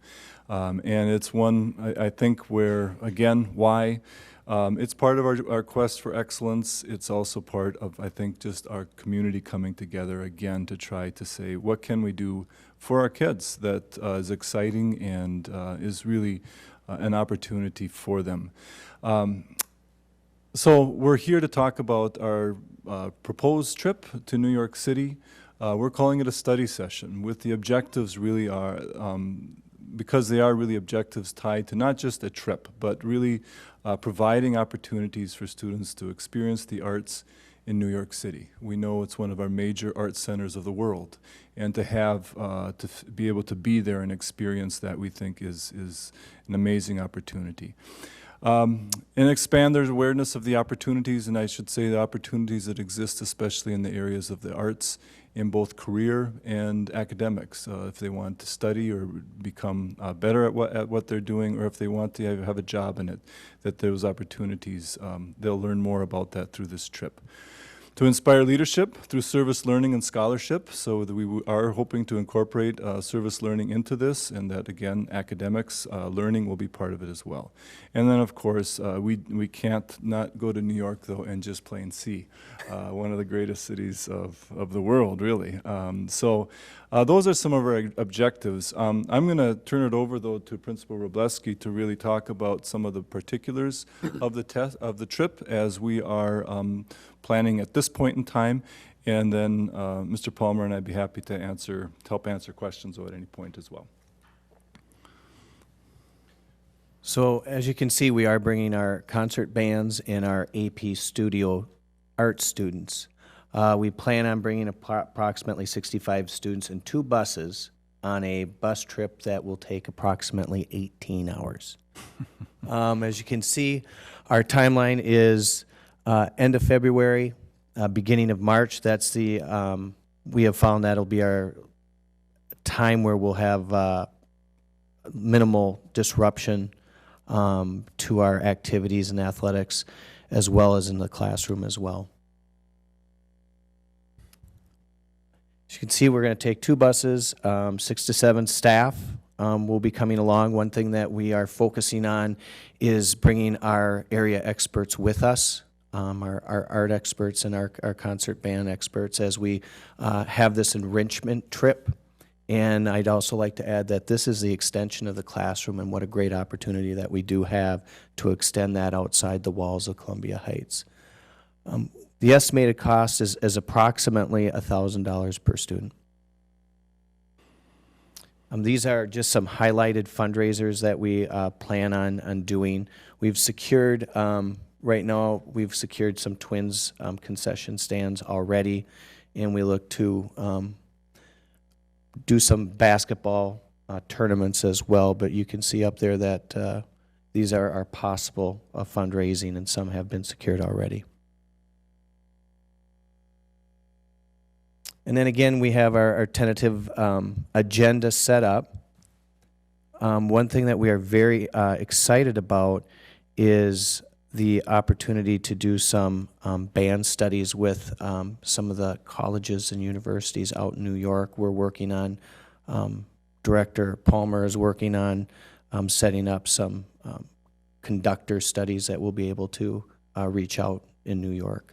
And it's one, I think, where, again, why? It's part of our quest for excellence. It's also part of, I think, just our community coming together again to try to say, what can we do for our kids that is exciting and is really an opportunity for them. So we're here to talk about our proposed trip to New York City. We're calling it a study session with the objectives really are, because they are really objectives tied to not just a trip, but really providing opportunities for students to experience the arts in New York City. We know it's one of our major art centers of the world, and to have be able to be there and experience that, we think is an amazing opportunity. And expand their awareness of the opportunities, and I should say the opportunities that exist, especially in the areas of the arts, in both career and academics, if they want to study or become better at what they're doing, or if they want to have a job in it, that those opportunities, they'll learn more about that through this trip. To inspire leadership through service learning and scholarship, so that we are hoping to incorporate service learning into this, and that, again, academics learning will be part of it as well. And then, of course, we can't not go to New York, though, and just plain see one of the greatest cities of the world, really. So those are some of our objectives. I'm going to turn it over, though, to Principal Robleski to really talk about some of the particulars of the trip as we are planning at this point in time, and then Mr. Palmer and I'd be happy to help answer questions at any point as well. So as you can see, we are bringing our concert bands and our AP Studio art students. We plan on bringing approximately 65 students in 2 buses on a bus trip that will take approximately 18 hours. As you can see, our timeline is end of February, beginning of March. That's the, we have found that'll be our time where we'll have minimal disruption to our activities and athletics, as well as in the classroom as well. As you can see, we're going to take 2 buses, 6 to 7 staff will be coming along. One thing that we are focusing on is bringing our area experts with us. Our art experts and our concert band experts as we have this enrichment trip. And I'd also like to add that this is the extension of the classroom, and what a great opportunity that we do have to extend that outside the walls of Columbia Heights. The estimated cost is approximately $1,000 per student. These are just some highlighted fundraisers that we plan on doing. We've secured right now, we've secured some Twins concession stands already, and we look to do some basketball tournaments as well. But you can see up there that these are possible fundraising, and some have been secured already. And then again, we have our tentative agenda set up. One thing that we are very excited about is the opportunity to do some band studies with some of the colleges and universities out in New York. We're working on, Director Palmer is working on setting up some conductor studies that we'll be able to reach out in New York.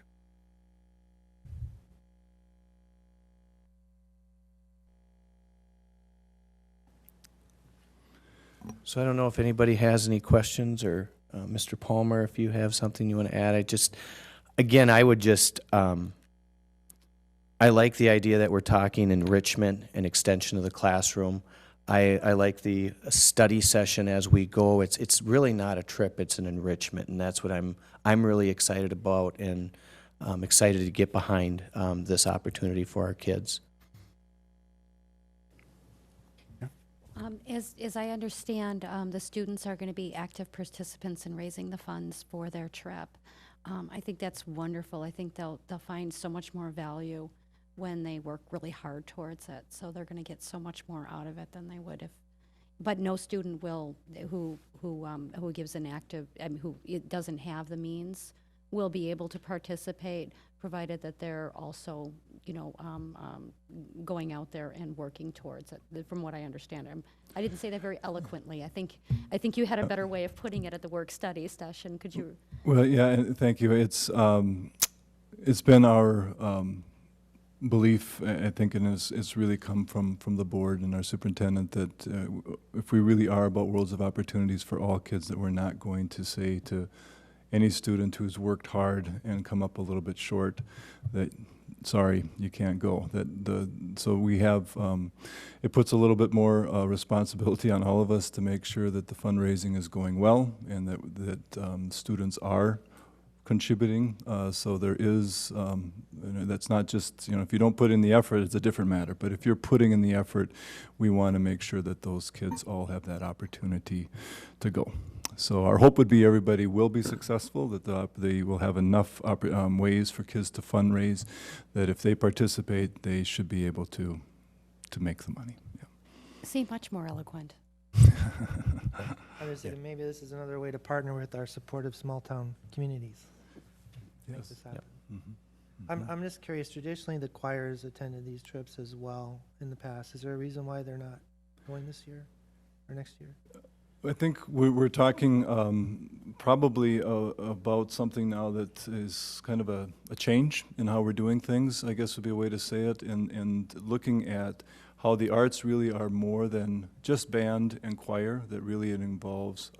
So I don't know if anybody has any questions, or Mr. Palmer, if you have something you want to add. I would just, I I like the idea that we're talking enrichment and extension of the classroom. I like the study session as we go. It's really not a trip, it's an enrichment, and that's what I'm really excited about, and excited to get behind this opportunity for our kids. As I understand, the students are going to be active participants in raising the funds for their trip. I think that's wonderful. I think they'll find so much more value when they work really hard towards it. So they're going to get so much more out of it than they would if. But no student will who gives an active who doesn't have the means will be able to participate, provided that they're also going out there and working towards it. From what I understand, I didn't say that very eloquently. I think you had a better way of putting it at the work study session. Could you? Well, yeah, and thank you. It's been our belief, I think, and it's really come from the board and our superintendent, that if we really are about worlds of opportunities for all kids, that we're not going to say to any student who's worked hard and come up a little bit short that, sorry, you can't go. So we have, it puts a little bit more responsibility on all of us to make sure that the fundraising is going well, and that students are contributing. So there is, that's not just, if you don't put in the effort, it's a different matter. But if you're putting in the effort, we want to make sure that those kids all have that opportunity to go. So our hope would be everybody will be successful, that they will have enough ways for kids to fundraise, that if they participate, they should be able to make the money. Yeah. Seem much more eloquent. I was thinking maybe this is another way to partner with our supportive small-town communities. Make Yes. this happen. Yeah. Mm-hmm. I'm just curious, traditionally the choirs attended these trips as well in the past. Is there a reason why they're not going this year or next year? I think we're talking probably about something now that is kind of a change in how we're doing things, I guess would be a way to say it, and looking at how the arts really are more than just band and choir, that really it involves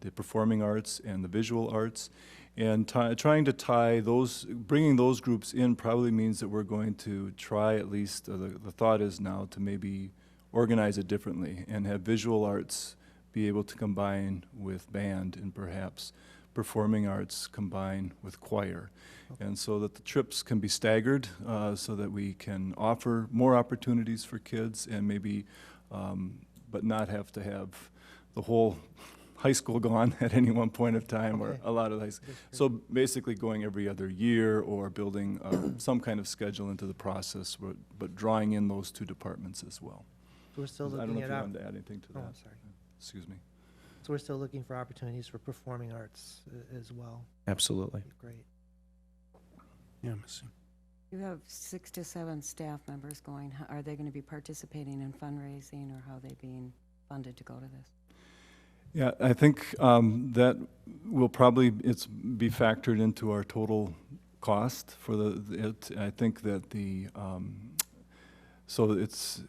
the performing arts and the visual arts. And trying to tie those, bringing those groups in probably means that we're going to try, at least the thought is now, to maybe organize it differently and have visual arts be able to combine with band, and perhaps performing arts combine with choir. And so that the trips can be staggered, so that we can offer more opportunities for kids, and maybe, but not have to have the whole high school gone at any one point of time, or a lot of high school. So basically going every other year, or building some kind of schedule into the process, but drawing in those two departments as well. So we're still I don't know looking if you at. wanted to add anything to that. I'm sorry. Excuse me. So we're still looking for opportunities for performing arts as well. Absolutely. Great. Yeah, Missy. You have 6 to 7 staff members going. Are they going to be participating in fundraising, or how are they being funded to go to this? Yeah, I think that will probably be factored into our total cost for I think that so it's,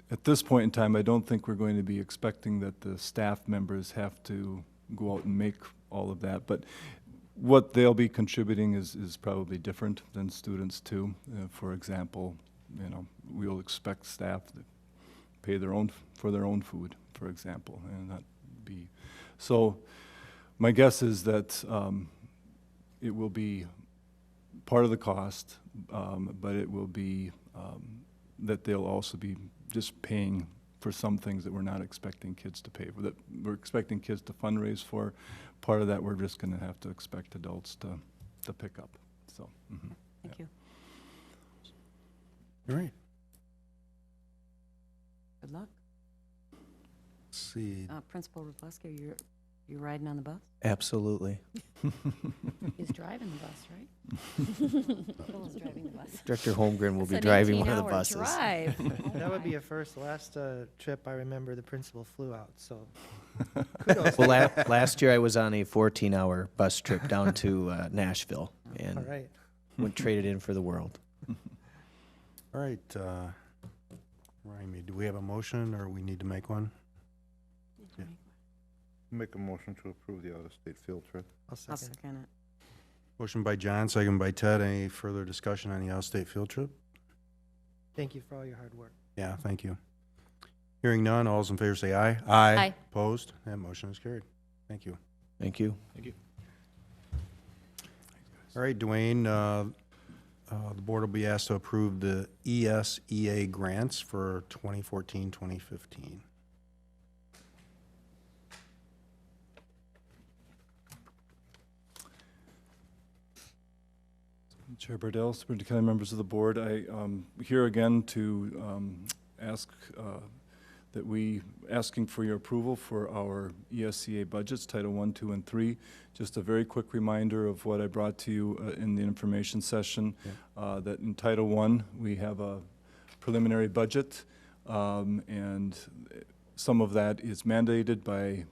at this point in time, I don't think we're going to be expecting that the staff members have to go out and make all of that, but what they'll be contributing is probably different than students too. For example, we'll expect staff to pay for their own food, for example, and not be. So my guess is that it will be part of the cost, but it will be that they'll also be just paying for some things that we're not expecting kids to pay for, that we're expecting kids to fundraise for. Part of that we're just going to have to expect adults to pick up. So, Thank you. All right. Good luck. Let's see. Principal Rupleski, you're riding on the bus? Absolutely. He's driving the bus, right? Phil is driving the bus. Director Holmgren will be That's an driving one of the 18-hour buses. drive. That would be a first. Last trip, I remember the principal flew out, so. Well, last year I was on a 14-hour bus trip down to Nashville, All and right. traded in for the world. All right. Ryan, do we have a motion, or we need to make one? Make a motion to approve the out-of-state field trip. I'll I'll second. second it. Motion by John, second by Ted. Any further discussion on the out-of-state field trip? Thank you for all your hard work. Yeah, thank you. Hearing none, all those in favor say aye. Aye. Opposed? That motion is carried. Thank you. Thank you. All right, Dwayne, the board will be asked to approve the ESEA grants for 2014, 2015. Chair Bardell, Superintendent Kelly, members of the board, I here again to ask that we asking for your approval for our ESCA budgets, Title 1, 2, and 3. Just a very quick reminder of what I brought to you in the information session, that in Title 1, we have a preliminary budget, and some of that is mandated by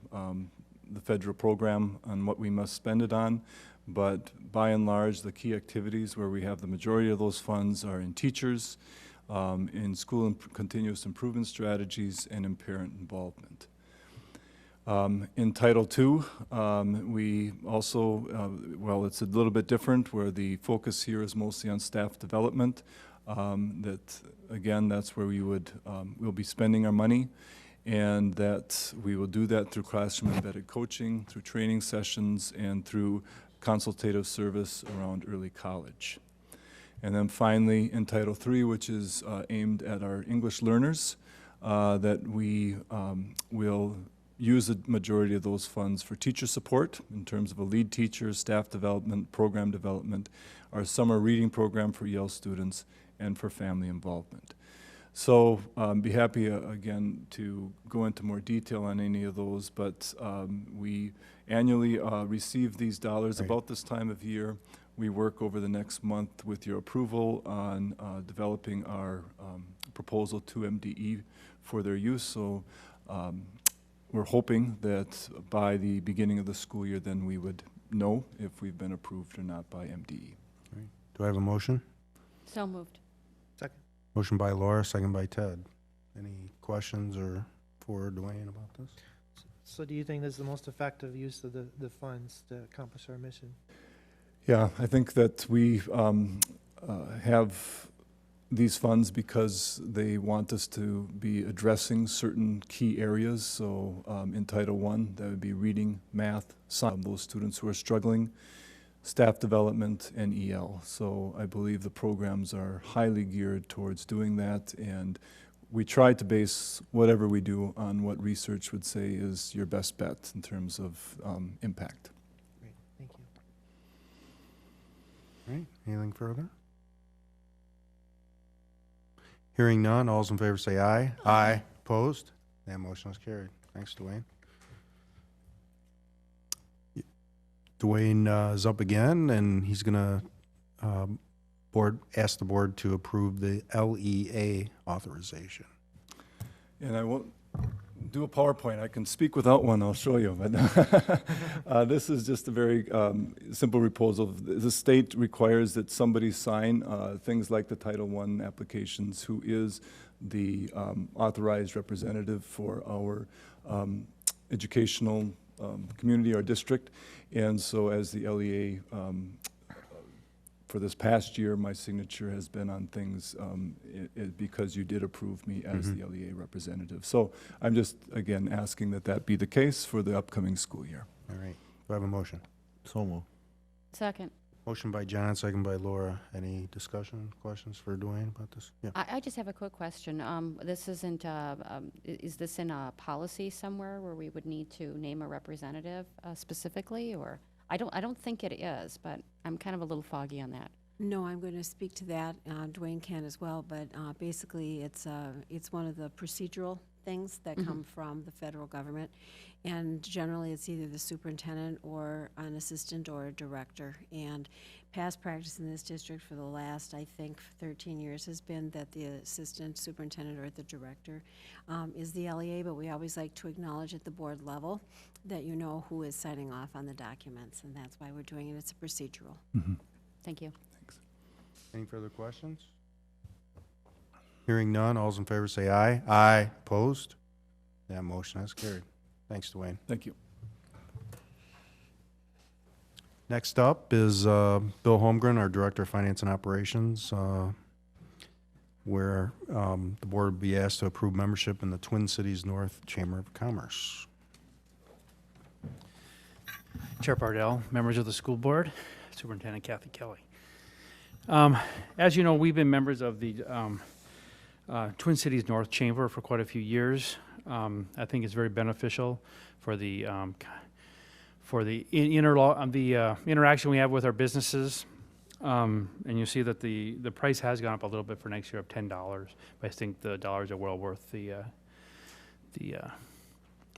the federal program on what we must spend it on. But by and large, the key activities where we have the majority of those funds are in teachers, in school continuous improvement strategies, and in parent involvement. In Title II, we also, well, it's a little bit different where the focus here is mostly on staff development. That, again, that's where we would, we'll be spending our money, and that we will do that through classroom embedded coaching, through training sessions, and through consultative service around early college. And then finally, in Title III, which is aimed at our English learners, that we will use the majority of those funds for teacher support in terms of a lead teacher, staff development, program development, our summer reading program for EL students, and for family involvement. So be happy again to go into more detail on any of those, but we annually receive these dollars about this time of year. We work over the next month with your approval on developing our proposal to MDE for their use. So we're hoping that by the beginning of the school year, then we would know if we've been approved or not by MDE. Do I have a motion? So moved. Second. Motion by Laura, second by Ted. Any questions or for Dwayne about this? So do you think this is the most effective use of the funds to accomplish our mission? Yeah, I think that we have these funds because they want us to be addressing certain key areas. So in Title I, that would be reading, math, science, those students who are struggling, staff development, and EL. So I believe the programs are highly geared towards doing that, and we try to base whatever we do on what research would say is your best bet in terms of impact. Great, thank you. All right, anything further? Hearing none, all those in favor say aye. Aye. Opposed? That motion is carried. Thanks, Dwayne. Dwayne is up again, and he's going to ask the board to approve the LEA authorization. And I won't do a PowerPoint. I can speak without one. I'll show you. But this is just a very simple proposal. The state requires that somebody sign things like the Title I applications who is the authorized representative for our educational community, our district. And so as the LEA, for this past year, my signature has been on things because you did approve me as the LEA representative. So I'm just, again, asking that that be the case for the upcoming school year. All right. Do I have a motion? So moved. Second. Motion by John, second by Laura. Any discussion, questions for Dwayne about this? Yeah. I just have a quick question. This isn't, is this in a policy somewhere where we would need to name a representative specifically, or? I don't think it is, but I'm kind of a little foggy on that. No, I'm going to speak to that. Dwayne can as well, but basically it's one of the procedural things that come from the federal government, and generally it's either the superintendent or an assistant or a director. And past practice in this district for the last, I think, 13 years has been that the assistant superintendent or the director is the LEA, but we always like to acknowledge at the board level that you know who is signing off on the documents, and that's why we're doing it. It's a procedural. Thank you. Any further questions? Hearing none, all those in favor say aye. Aye. Opposed? That motion is carried. Thanks, Dwayne. Thank you. Next up is Bill Holmgren, our Director of Finance and Operations. where the board would be asked to approve membership in the Twin Cities North Chamber of Commerce. Chair Bardell, members of the school board, Superintendent Kathy Kelly. As you know, we've been members of the Twin Cities North Chamber for quite a few years. I think it's very beneficial for the interaction we have with our businesses. And you see that the price has gone up a little bit for next year of $10, but I think the dollars are well worth the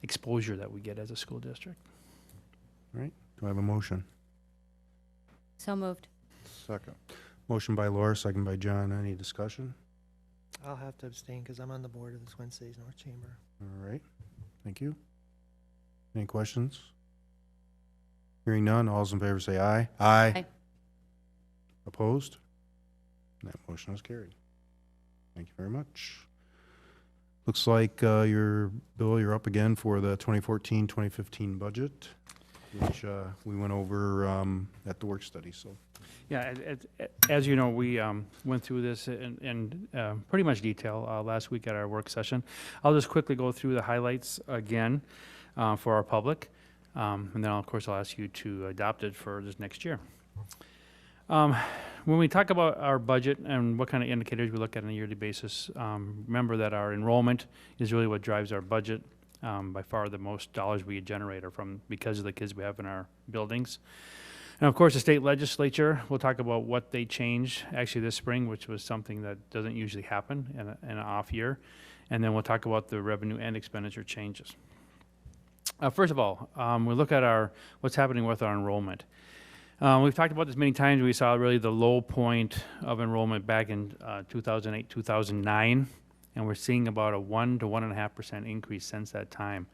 exposure that we get as a school district. All right, do I have a motion? So moved. Second. Motion by Laura, second by John. Any discussion? I'll have to abstain because I'm on the board of the Twin Cities North Chamber. All right, thank you. Any questions? Hearing none, all those in favor say aye. Aye. Opposed? That motion is carried. Thank you very much. Looks like Bill, you're up again for the 2014-2015 budget, which we went over at the work study, so. Yeah, as you know, we went through this in pretty much detail last week at our work session. I'll just quickly go through the highlights again for our public, and then of course I'll ask you to adopt it for this next year. When we talk about our budget and what kind of indicators we look at on a yearly basis, remember that our enrollment is really what drives our budget. By far the most dollars we generate are from because of the kids we have in our buildings. And of course, the state legislature, we'll talk about what they changed actually this spring, which was something that doesn't usually happen in an off year. And then we'll talk about the revenue and expenditure changes. First of all, we look at what's happening with our enrollment. We've talked about this many times. We saw really the low point of enrollment back in 2008, 2009, and we're seeing about a 1 to 1.5% increase since that time.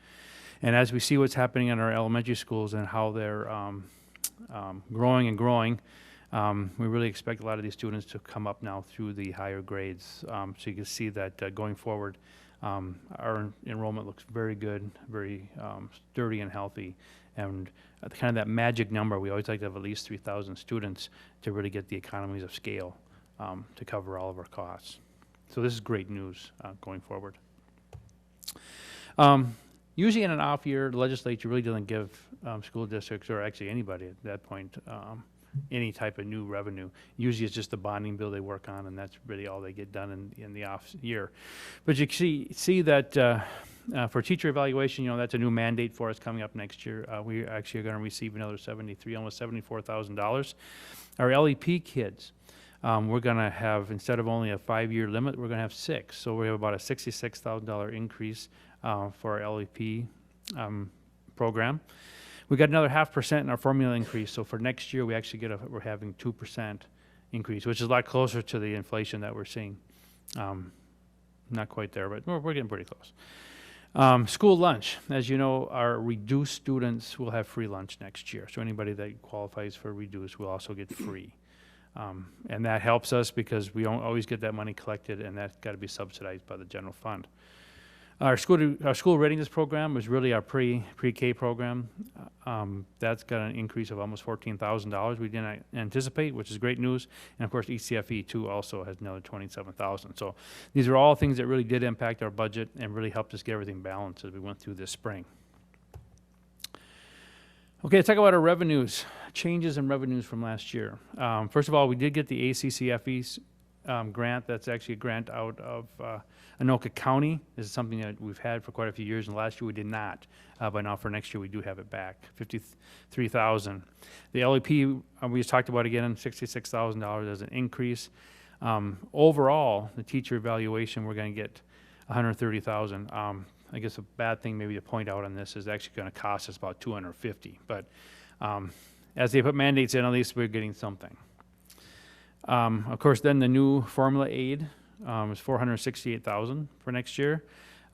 And as we see what's happening in our elementary schools and how they're growing and growing, we really expect a lot of these students to come up now through the higher grades. So you can see that going forward, our enrollment looks very good, very sturdy and healthy. And kind of that magic number, we always like to have at least 3,000 students to really get the economies of scale to cover all of our costs. So this is great news going forward. Usually in an off year, the legislature really doesn't give school districts, or actually anybody at that point, any type of new revenue. Usually it's just the bonding bill they work on, and that's really all they get done in the off year. But you see that for teacher evaluation, that's a new mandate for us coming up next year. We actually are going to receive another almost $74,000. Our LEP kids, we're going to have, instead of only a 5-year limit, we're going to have 6. So we have about a $66,000 increase for our LEP program. We got another 0.5% in our formula increase. So for next year, we actually we're having 2% increase, which is a lot closer to the inflation that we're seeing. Not quite there, but we're getting pretty close. School lunch. As you know, our reduced students will have free lunch next year. So anybody that qualifies for reduced will also get free. And that helps us because we don't always get that money collected, and that's got to be subsidized by the general fund. Our school readiness program was really our pre-K program. That's got an increase of almost $14,000 we didn't anticipate, which is great news. And of course, ECFE too also has another $27,000. So these are all things that really did impact our budget and really helped us get everything balanced as we went through this spring. Okay, let's talk about our revenues, changes in revenues from last year. First of all, we did get the ACCFE grant. That's actually a grant out of Anoka County. This is something that we've had for quite a few years, and last year we did not. But now for next year we do have it back, $53,000. The LEP, we just talked about again, $66,000 as an increase. Overall, the teacher evaluation, we're going to get $130,000. I guess a bad thing maybe to point out on this is actually going to cost us about $250,000. But as they put mandates in, at least we're getting something. Of course, then the new formula aid is $468,000 for next year.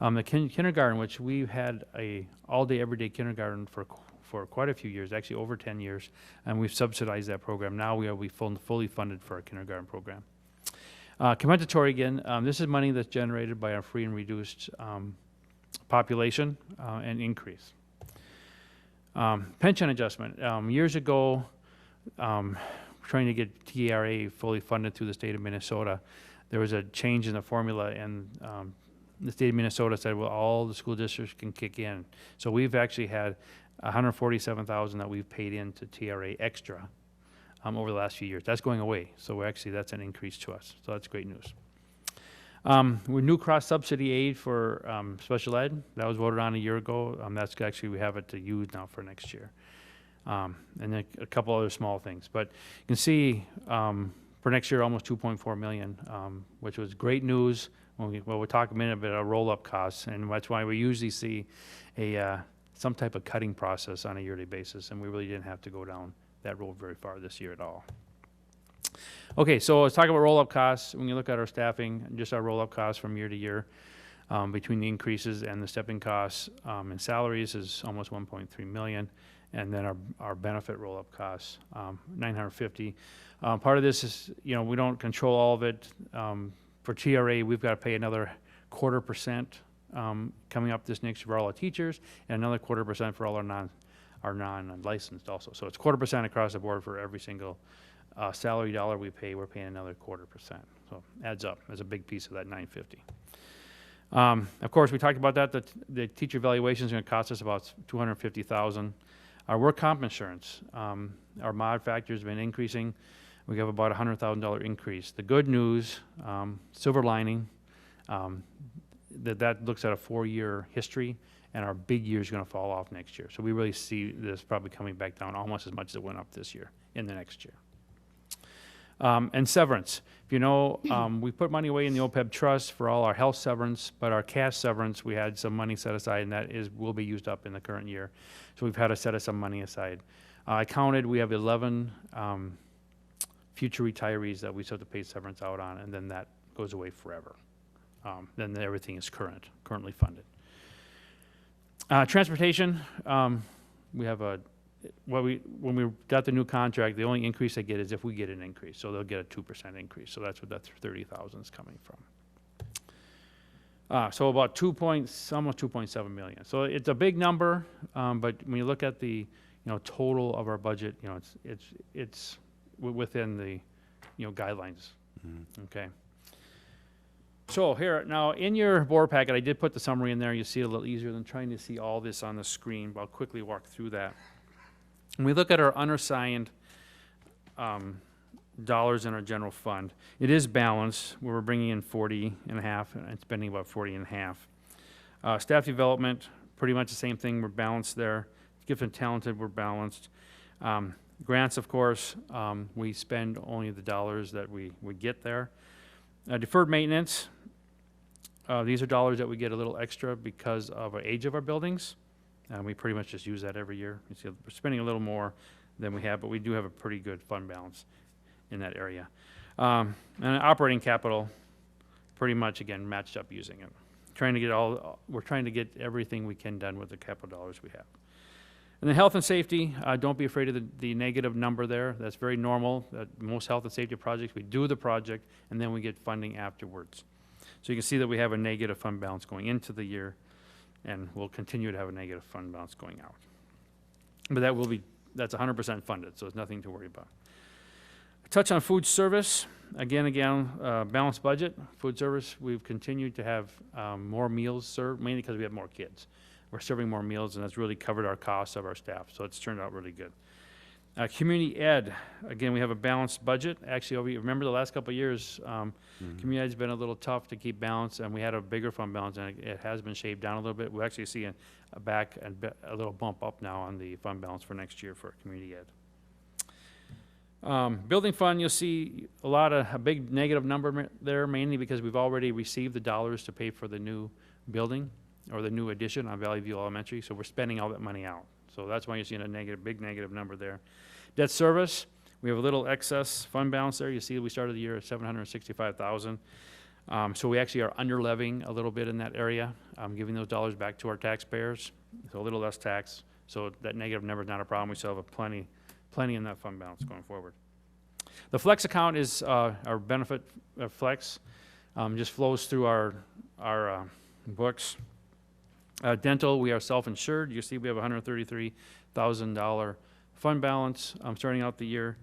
The kindergarten, which we've had a all-day, everyday kindergarten for quite a few years, actually over 10 years, and we've subsidized that program. Now we are fully funded for our kindergarten program. Compensatory again, this is money that's generated by our free and reduced population and increase. Pension adjustment. Years ago, trying to get TRA fully funded through the state of Minnesota, there was a change in the formula, and the state of Minnesota said, well, all the school districts can kick in. So we've actually had 147,000 that we've paid into TRA extra over the last few years. That's going away. So that's an increase to us. So that's great news. With new cross-subsidy aid for special ed, that was voted on a year ago. That's actually, we have it to use now for next year. And then a couple other small things. But you can see for next year, almost 2.4 million, which was great news. We'll talk a minute about roll-up costs, and that's why we usually see some type of cutting process on a yearly basis, and we really didn't have to go down that road very far this year at all. Okay, so let's talk about roll-up costs. When you look at our staffing, just our roll-up costs from year to year, between the increases and the stepping costs and salaries is almost 1.3 million, and then our benefit roll-up costs, 950. Part of this is, we don't control all of it. For TRA, we've got to pay another 0.25% coming up this next year for all our teachers, and another 0.25% for all our non-licensed also. So it's 0.25% across the board for every single salary dollar we pay. We're paying another 0.25%. So adds up. That's a big piece of that 950. Of course, we talked about that. The teacher evaluation is going to cost us about $250,000. Our work comp insurance, our mod factor has been increasing. We have about $100,000 increase. The good news, silver lining, that looks at a 4-year history, and our big year is going to fall off next year. So we really see this probably coming back down almost as much as it went up this year in the next year. And severance. If you know, we put money away in the OPEB trust for all our health severance, but our cash severance, we had some money set aside, and that will be used up in the current year. So we've had to set some money aside. I counted, we have 11 future retirees that we still have to pay severance out on, and then that goes away forever. Then everything is currently funded. Transportation, we have when we got the new contract, the only increase they get is if we get an increase. So they'll get a 2% increase. So that's what that 30,000 is coming from. So about almost 2.7 million. So it's a big number, but when you look at the total of our budget, it's within the guidelines. Okay. So here now in your board packet, I did put the summary in there. You see it a little easier than trying to see all this on the screen, but I'll quickly walk through that. When we look at our unassigned dollars in our general fund, it is balanced, where we're bringing in 40.5 and spending about 40.5. Staff development, pretty much the same thing. We're balanced there. Gifted and talented, we're balanced. Grants, of course, we spend only the dollars that we get there. Deferred maintenance, these are dollars that we get a little extra because of the age of our buildings. We pretty much just use that every year. You see, we're spending a little more than we have, but we do have a pretty good fund balance in that area. And operating capital, pretty much, again, matched up using it. We're trying to get everything we can done with the capital dollars we have. And then health and safety, don't be afraid of the negative number there. That's very normal. Most health and safety projects, we do the project, and then we get funding afterwards. So you can see that we have a negative fund balance going into the year, and we'll continue to have a negative fund balance going out. But that's 100% funded, so there's nothing to worry about. Touch on food service. Again, balanced budget. Food service, we've continued to have more meals served, mainly because we have more kids. We're serving more meals, and that's really covered our costs of our staff, so it's turned out really good. Community ed, again, we have a balanced budget. Actually, remember the last couple of years, community ed's been a little tough to keep balanced, and we had a bigger fund balance, and it has been shaved down a little bit. We actually see a little bump up now on the fund balance for next year for community ed. Building fund, you'll see a big negative number there, mainly because we've already received the dollars to pay for the new building or the new addition on Valley View Elementary, so we're spending all that money out. So that's why you're seeing a big negative number there. Debt service, we have a little excess fund balance there. You see we started the year at $765,000. So we actually are under levying a little bit in that area, giving those dollars back to our taxpayers, so a little less tax. So that negative number is not a problem. We still have plenty in that fund balance going forward. The flex account is our benefit flex, just flows through our books. Dental, we are self-insured. You see we have a $133,000 fund balance starting out the year.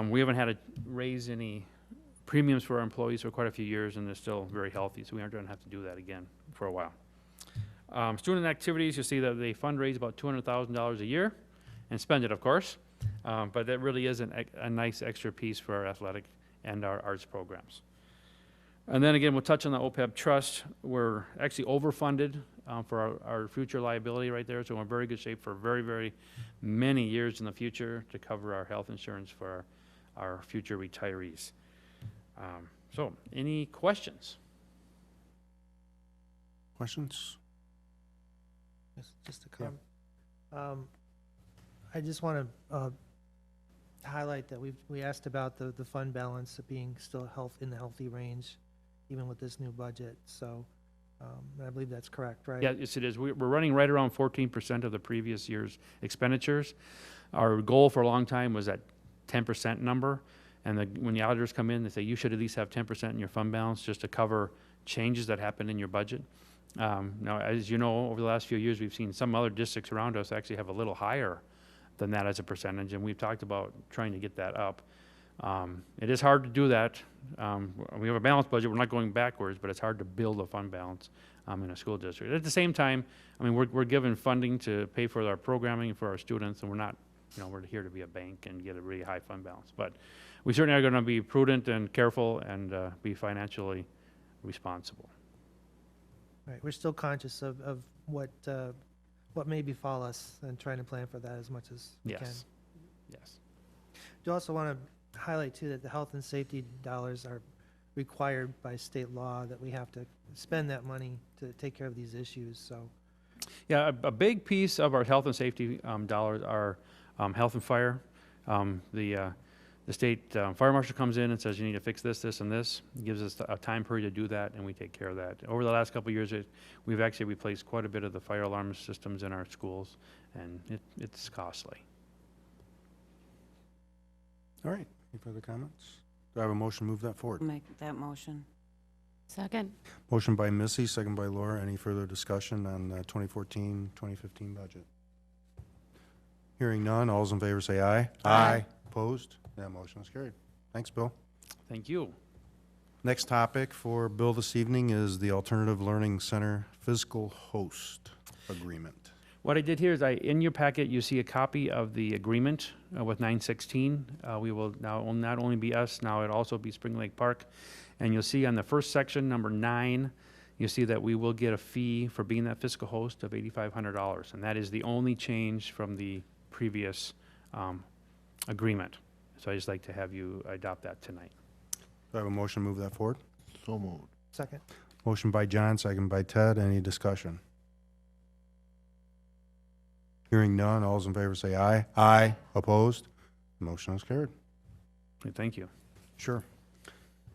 We haven't had to raise any premiums for our employees for quite a few years, and they're still very healthy, so we aren't going to have to do that again for a while. Student activities, you'll see that they fundraise about $200,000 a year and spend it, of course, but that really is a nice extra piece for our athletic and our arts programs. And then again, we'll touch on the OPEB trust. We're actually overfunded for our future liability right there, so we're in very good shape for very, very many years in the future to cover our health insurance for our future retirees. So, any questions? Questions? Just a comment. I just want to highlight that we asked about the fund balance being still in the healthy range, even with this new budget. So I believe that's correct, right? Yeah, yes, it is. We're running right around 14% of the previous year's expenditures. Our goal for a long time was that 10% number. And when the auditors come in, they say you should at least have 10% in your fund balance just to cover changes that happen in your budget. Now, as you know, over the last few years, we've seen some other districts around us actually have a little higher than that as a percentage, and we've talked about trying to get that up. It is hard to do that. We have a balanced budget. We're not going backwards, but it's hard to build a fund balance in a school district. At the same time, I mean, we're given funding to pay for our programming for our students, and we're not, we're here to be a bank and get a really high fund balance. But we certainly are going to be prudent and careful and be financially responsible. Right. We're still conscious of what may befall us and trying to plan for that as much as we can. Yes. Yes. Do also want to highlight too that the health and safety dollars are required by state law, that we have to spend that money to take care of these issues. So, yeah, a big piece of our health and safety dollars are health and fire. The state fire marshal comes in and says you need to fix this, this, and this. It gives us a time period to do that, and we take care of that. Over the last couple of years, we've actually replaced quite a bit of the fire alarm systems in our schools, and it's costly. All right. Any further comments? Do I have a motion to move that forward? Make that motion. Second. Motion by Missy, second by Laura. Any further discussion on the 2014-2015 budget? Hearing none, all those in favor say aye. Aye. Opposed? That motion is carried. Thanks, Bill. Thank you. Next topic for Bill this evening is the Alternative Learning Center Physical Host Agreement. What I did here is in your packet, you see a copy of the agreement with 916. We will now not only be us, now it'll also be Spring Lake Park. And you'll see on the first section, number 9, you'll see that we will get a fee for being that physical host of $8,500. And that is the only change from the previous agreement. So I'd just like to have you adopt that tonight. Do I have a motion to move that forward? So moved. second. Motion by John, second by Ted. Any discussion? Hearing none, all those in favor say aye. Aye. Opposed? Motion is carried. Okay, thank you. Sure.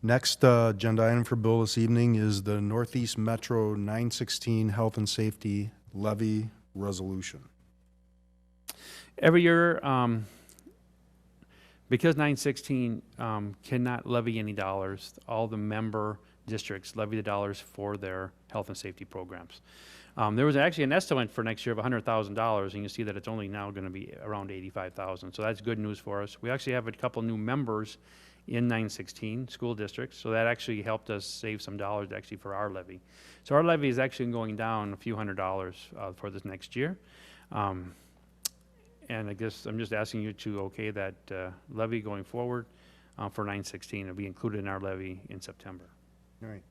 Next agenda item for Bill this evening is the Northeast Metro 916 Health and Safety Levy Resolution. Every year, because 916 cannot levy any dollars, all the member districts levy the dollars for their health and safety programs. There was actually an estimate for next year of $100,000, and you see that it's only now going to be around $85,000. So that's good news for us. We actually have a couple new members in 916 school districts, so that actually helped us save some dollars actually for our levy. So our levy is actually going down a few $100s for this next year. And I guess I'm just asking you to okay that levy going forward for 916. It'll be included in our levy in September. All right.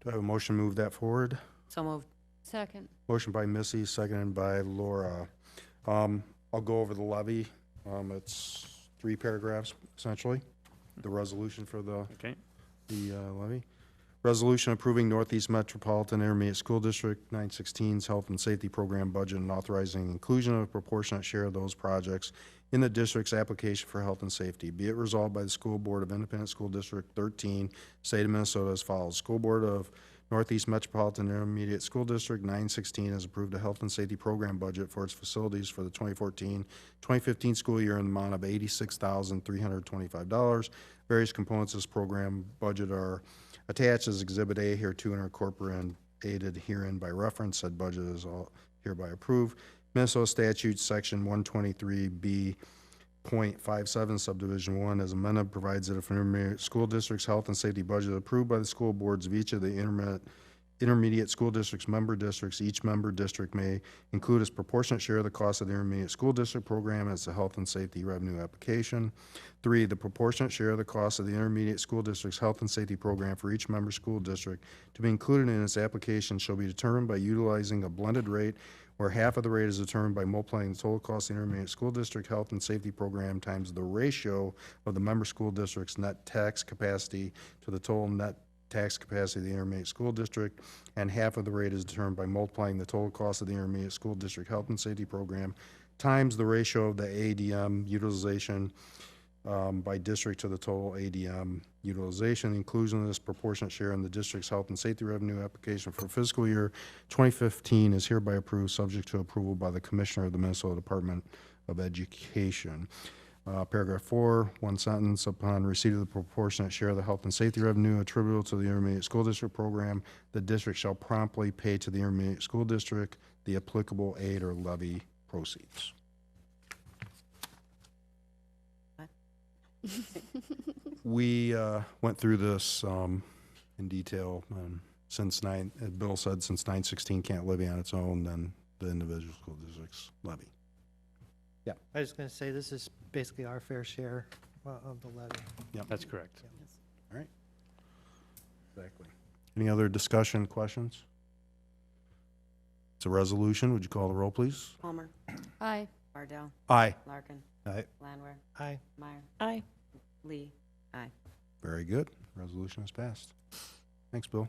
Do I have a motion to move that forward? So moved. Second. Motion by Missy, seconded by Laura. I'll go over the levy. It's 3 paragraphs, essentially. The resolution for the Okay. levy. Resolution approving Northeast Metropolitan Intermediate School District 916's Health and Safety Program budget and authorizing inclusion of a proportionate share of those projects in the district's application for health and safety. Be it resolved by the School Board of Independent School District 13, State of Minnesota as follows. School Board of Northeast Metropolitan Intermediate School District 916 has approved a health and safety program budget for its facilities for the 2014-2015 school year in the amount of $86,325. Various components of this program budget are attached as Exhibit A hereto and are incorporated herein by reference. Said budget is all hereby approved. Minnesota Statute Section 123B 3.57 subdivision 1 as amended provides that if an intermediate school district's health and safety budget approved by the school boards of each of the intermediate school districts member districts, each member district may include its proportionate share of the cost of the intermediate school district program as a health and safety revenue application. 3, the proportionate share of the cost of the intermediate school district's health and safety program for each member school district to be included in its application shall be determined by utilizing a blended rate where half of the rate is determined by multiplying the total cost of the intermediate school district health and safety program times the ratio of the member school district's net tax capacity to the total net tax capacity of the intermediate school district, and half of the rate is determined by multiplying the total cost of the intermediate school district health and safety program times the ratio of the ADM utilization by district to the total ADM utilization. The inclusion of this proportionate share in the district's health and safety revenue application for fiscal year 2015 is hereby approved, subject to approval by the Commissioner of the Minnesota Department of Education. Paragraph 4, one sentence, upon receipt of the proportionate share of the health and safety revenue attributable to the intermediate school district program, the district shall promptly pay to the intermediate school district the applicable aid or levy proceeds. We went through this in detail, since as Bill said, since 916 can't levy on its own, then the individual school districts levy. Yeah. I was just going to say, this is basically our fair share of the levy. Yep. That's correct. All right. Exactly. Any other discussion, questions? It's a resolution. Would you call the roll, please? Palmer. Aye. Bardell. Aye. Larkin. Aye. Landwehr. Aye. Meyer. Aye. Lee. Aye. Very good. Resolution is passed. Thanks, Bill.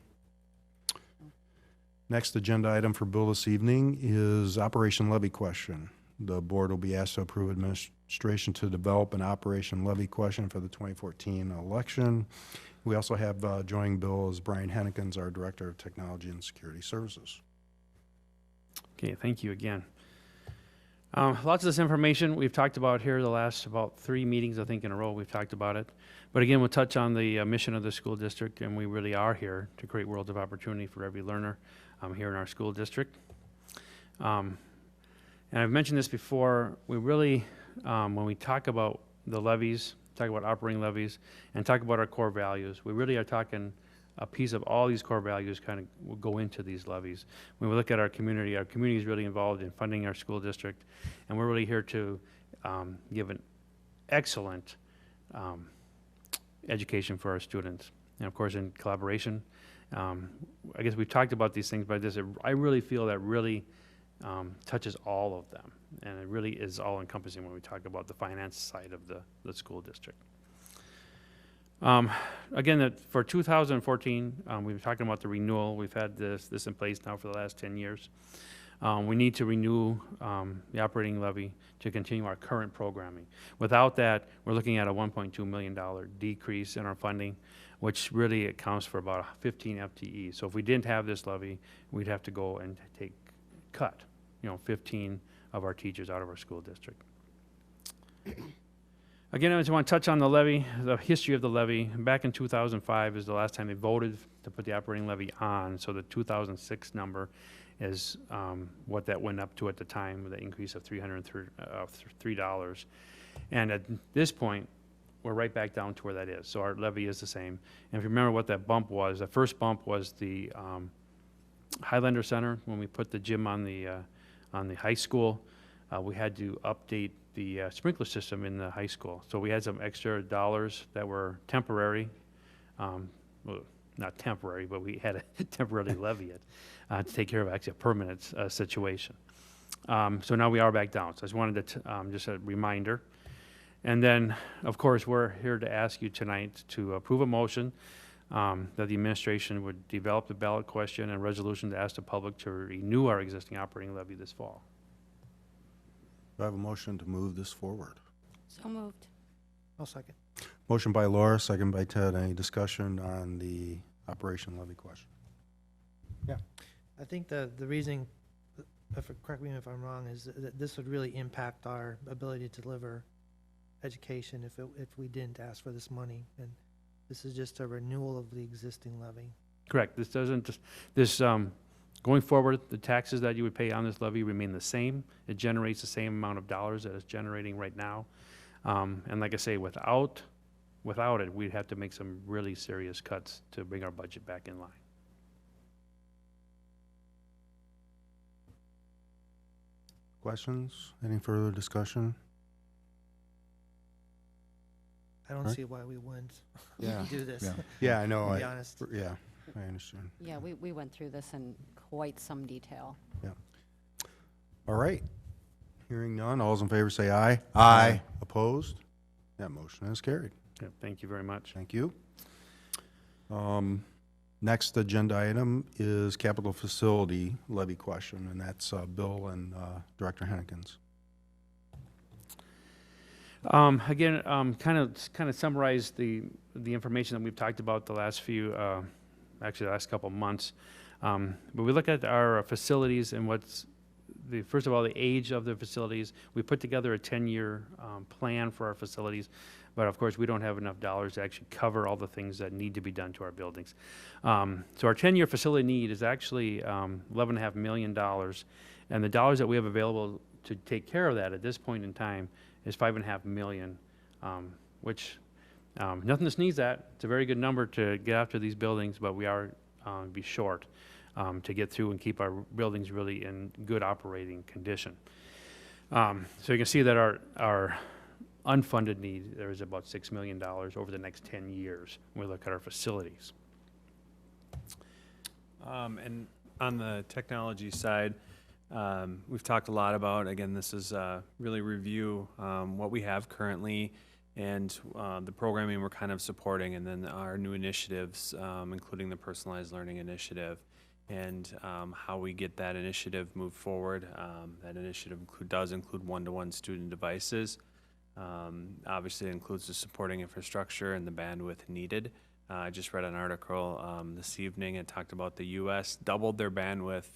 Next agenda item for Bill this evening is Operation Levy question. The board will be asked to approve administration to develop an Operation Levy question for the 2014 election. We also have joining Bill is Brian Hennekens, our Director of Technology and Security Services. Okay, thank you again. Lots of this information we've talked about here the last about 3 meetings, I think, in a row we've talked about it. But again, we'll touch on the mission of the school district, and we really are here to create worlds of opportunity for every learner here in our school district. And I've mentioned this before, we really, when we talk about the levies, talk about operating levies, and talk about our core values, we really are talking a piece of all these core values kind of will go into these levies. When we look at our community is really involved in funding our school district, and we're really here to give an excellent education for our students. And of course, in collaboration, I guess we've talked about these things, but I really feel that really touches all of them, and it really is all encompassing when we talk about the finance side of the school district. Again, for 2014, we were talking about the renewal. We've had this in place now for the last 10 years. We need to renew the operating levy to continue our current programming. Without that, we're looking at a $1.2 million decrease in our funding, which really accounts for about 15 FTE. So if we didn't have this levy, we'd have to go and cut 15 of our teachers out of our school district. Again, I just want to touch on the levy, the history of the levy. Back in 2005 is the last time they voted to put the operating levy on. So the 2006 number is what that went up to at the time, with the increase of $303. And at this point, we're right back down to where that is. So our levy is the same. And if you remember what that bump was, the first bump was the Highlander Center. When we put the gym on the high school, we had to update the sprinkler system in the high school. So we had some extra dollars that were temporary. Well, not temporary, but we had to temporarily levy it to take care of actually a permanent situation. So now we are back down. So I just wanted to, just a reminder. And then, of course, we're here to ask you tonight to approve a motion that the administration would develop the ballot question and resolution to ask the public to renew our existing operating levy this fall. Do I have a motion to move this forward? So moved. I'll second. Motion by Laura, second by Ted. Any discussion on the Operation Levy question? Yeah. I think the reason, correct me if I'm wrong, is that this would really impact our ability to deliver education if we didn't ask for this money. And this is just a renewal of the existing levy. Correct. This doesn't just, going forward, the taxes that you would pay on this levy remain the same. It generates the same amount of dollars that it's generating right now. And like I say, without it, we'd have to make some really serious cuts to bring our budget back in line. Questions? Any further discussion? I don't Alright. see why we wouldn't Yeah. do this, Yeah. Yeah, I know. to be honest. Yeah, I understand. Yeah, we went through this in quite some detail. All right. Hearing none, all those in favor say aye. Aye. Opposed? That motion is carried. Yeah, thank you very much. Thank you. Next agenda item is capital facility levy question, and that's Bill and Director Hennekens. Again, kind of summarize the information that we've talked about the last few, actually the last couple of months. But we look at our facilities and first of all, the age of the facilities. We put together a 10-year plan for our facilities, but of course, we don't have enough dollars to actually cover all the things that need to be done to our buildings. So our 10-year facility need is actually $11.5 million, and the dollars that we have available to take care of that at this point in time is $5.5 million, which nothing to sneeze at. It's a very good number to get after these buildings, but we are be short to get through and keep our buildings really in good operating condition. So you can see that our unfunded need, there is about $6 million over the next 10 years when we look at our facilities. And on the technology side, we've talked a lot about, again, this is really review what we have currently and the programming we're kind of supporting, and then our new initiatives, including the personalized learning initiative, and how we get that initiative moved forward. That initiative does include one-to-one student devices. Obviously, it includes the supporting infrastructure and the bandwidth needed. I just read an article this evening. It talked about the U.S. doubled their bandwidth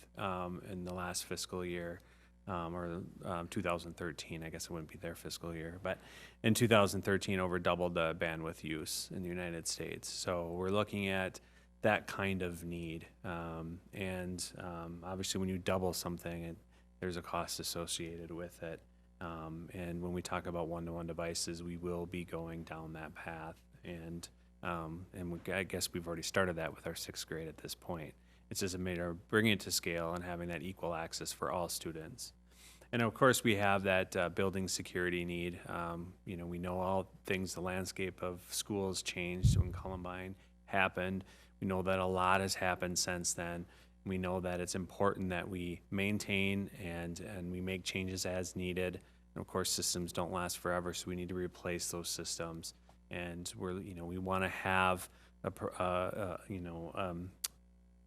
in the last fiscal year, or 2013. I guess it wouldn't be their fiscal year, but in 2013, over doubled the bandwidth use in the United States. So we're looking at that kind of need, and obviously, when you double something, there's a cost associated with it. And when we talk about one-to-one devices, we will be going down that path, and I guess we've already started that with our 6th grade at this point. It's just a matter of bringing it to scale and having that equal access for all students. And of course, we have that building security need. We know all things, the landscape of schools changed when Columbine happened. We know that a lot has happened since then. We know that it's important that we maintain and we make changes as needed. And of course, systems don't last forever, so we need to replace those systems. And we want to have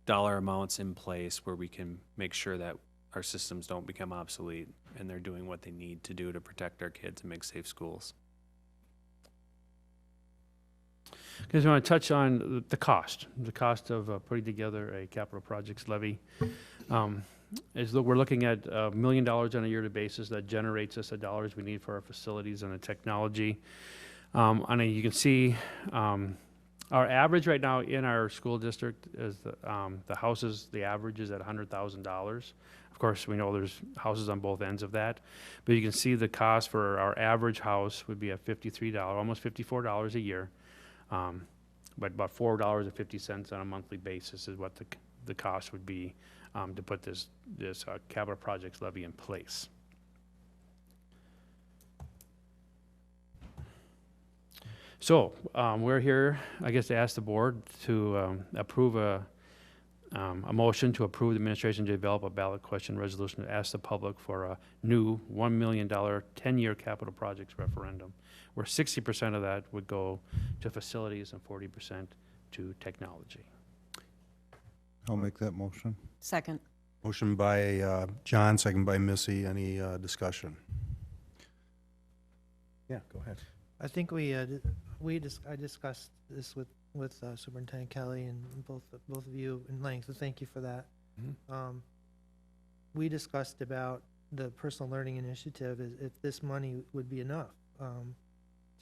dollar amounts in place where we can make sure that our systems don't become obsolete and they're doing what they need to do to protect our kids and make safe schools. Because I want to touch on the cost of putting together a capital projects levy. We're looking at $1 million on a yearly basis that generates us the dollars we need for our facilities and the technology. You can see our average right now in our school district is the houses, the average is at $100,000. Of course, we know there's houses on both ends of that, but you can see the cost for our average house would be at $53, almost $54 a year. But about $4.50 on a monthly basis is what the cost would be to put this capital projects levy in place. So we're here, I guess, to ask the board to approve a motion to approve the administration to develop a ballot question resolution to ask the public for a new $1 million 10-year capital projects referendum, where 60% of that would go to facilities and 40% to technology. I'll make that motion. Second. Motion by John, second by Missy. Any discussion? Yeah, go ahead. I think I discussed this with Superintendent Kelly and both of you in length, so thank you for that. Mm-hmm. We discussed about the personal learning initiative, if this money would be enough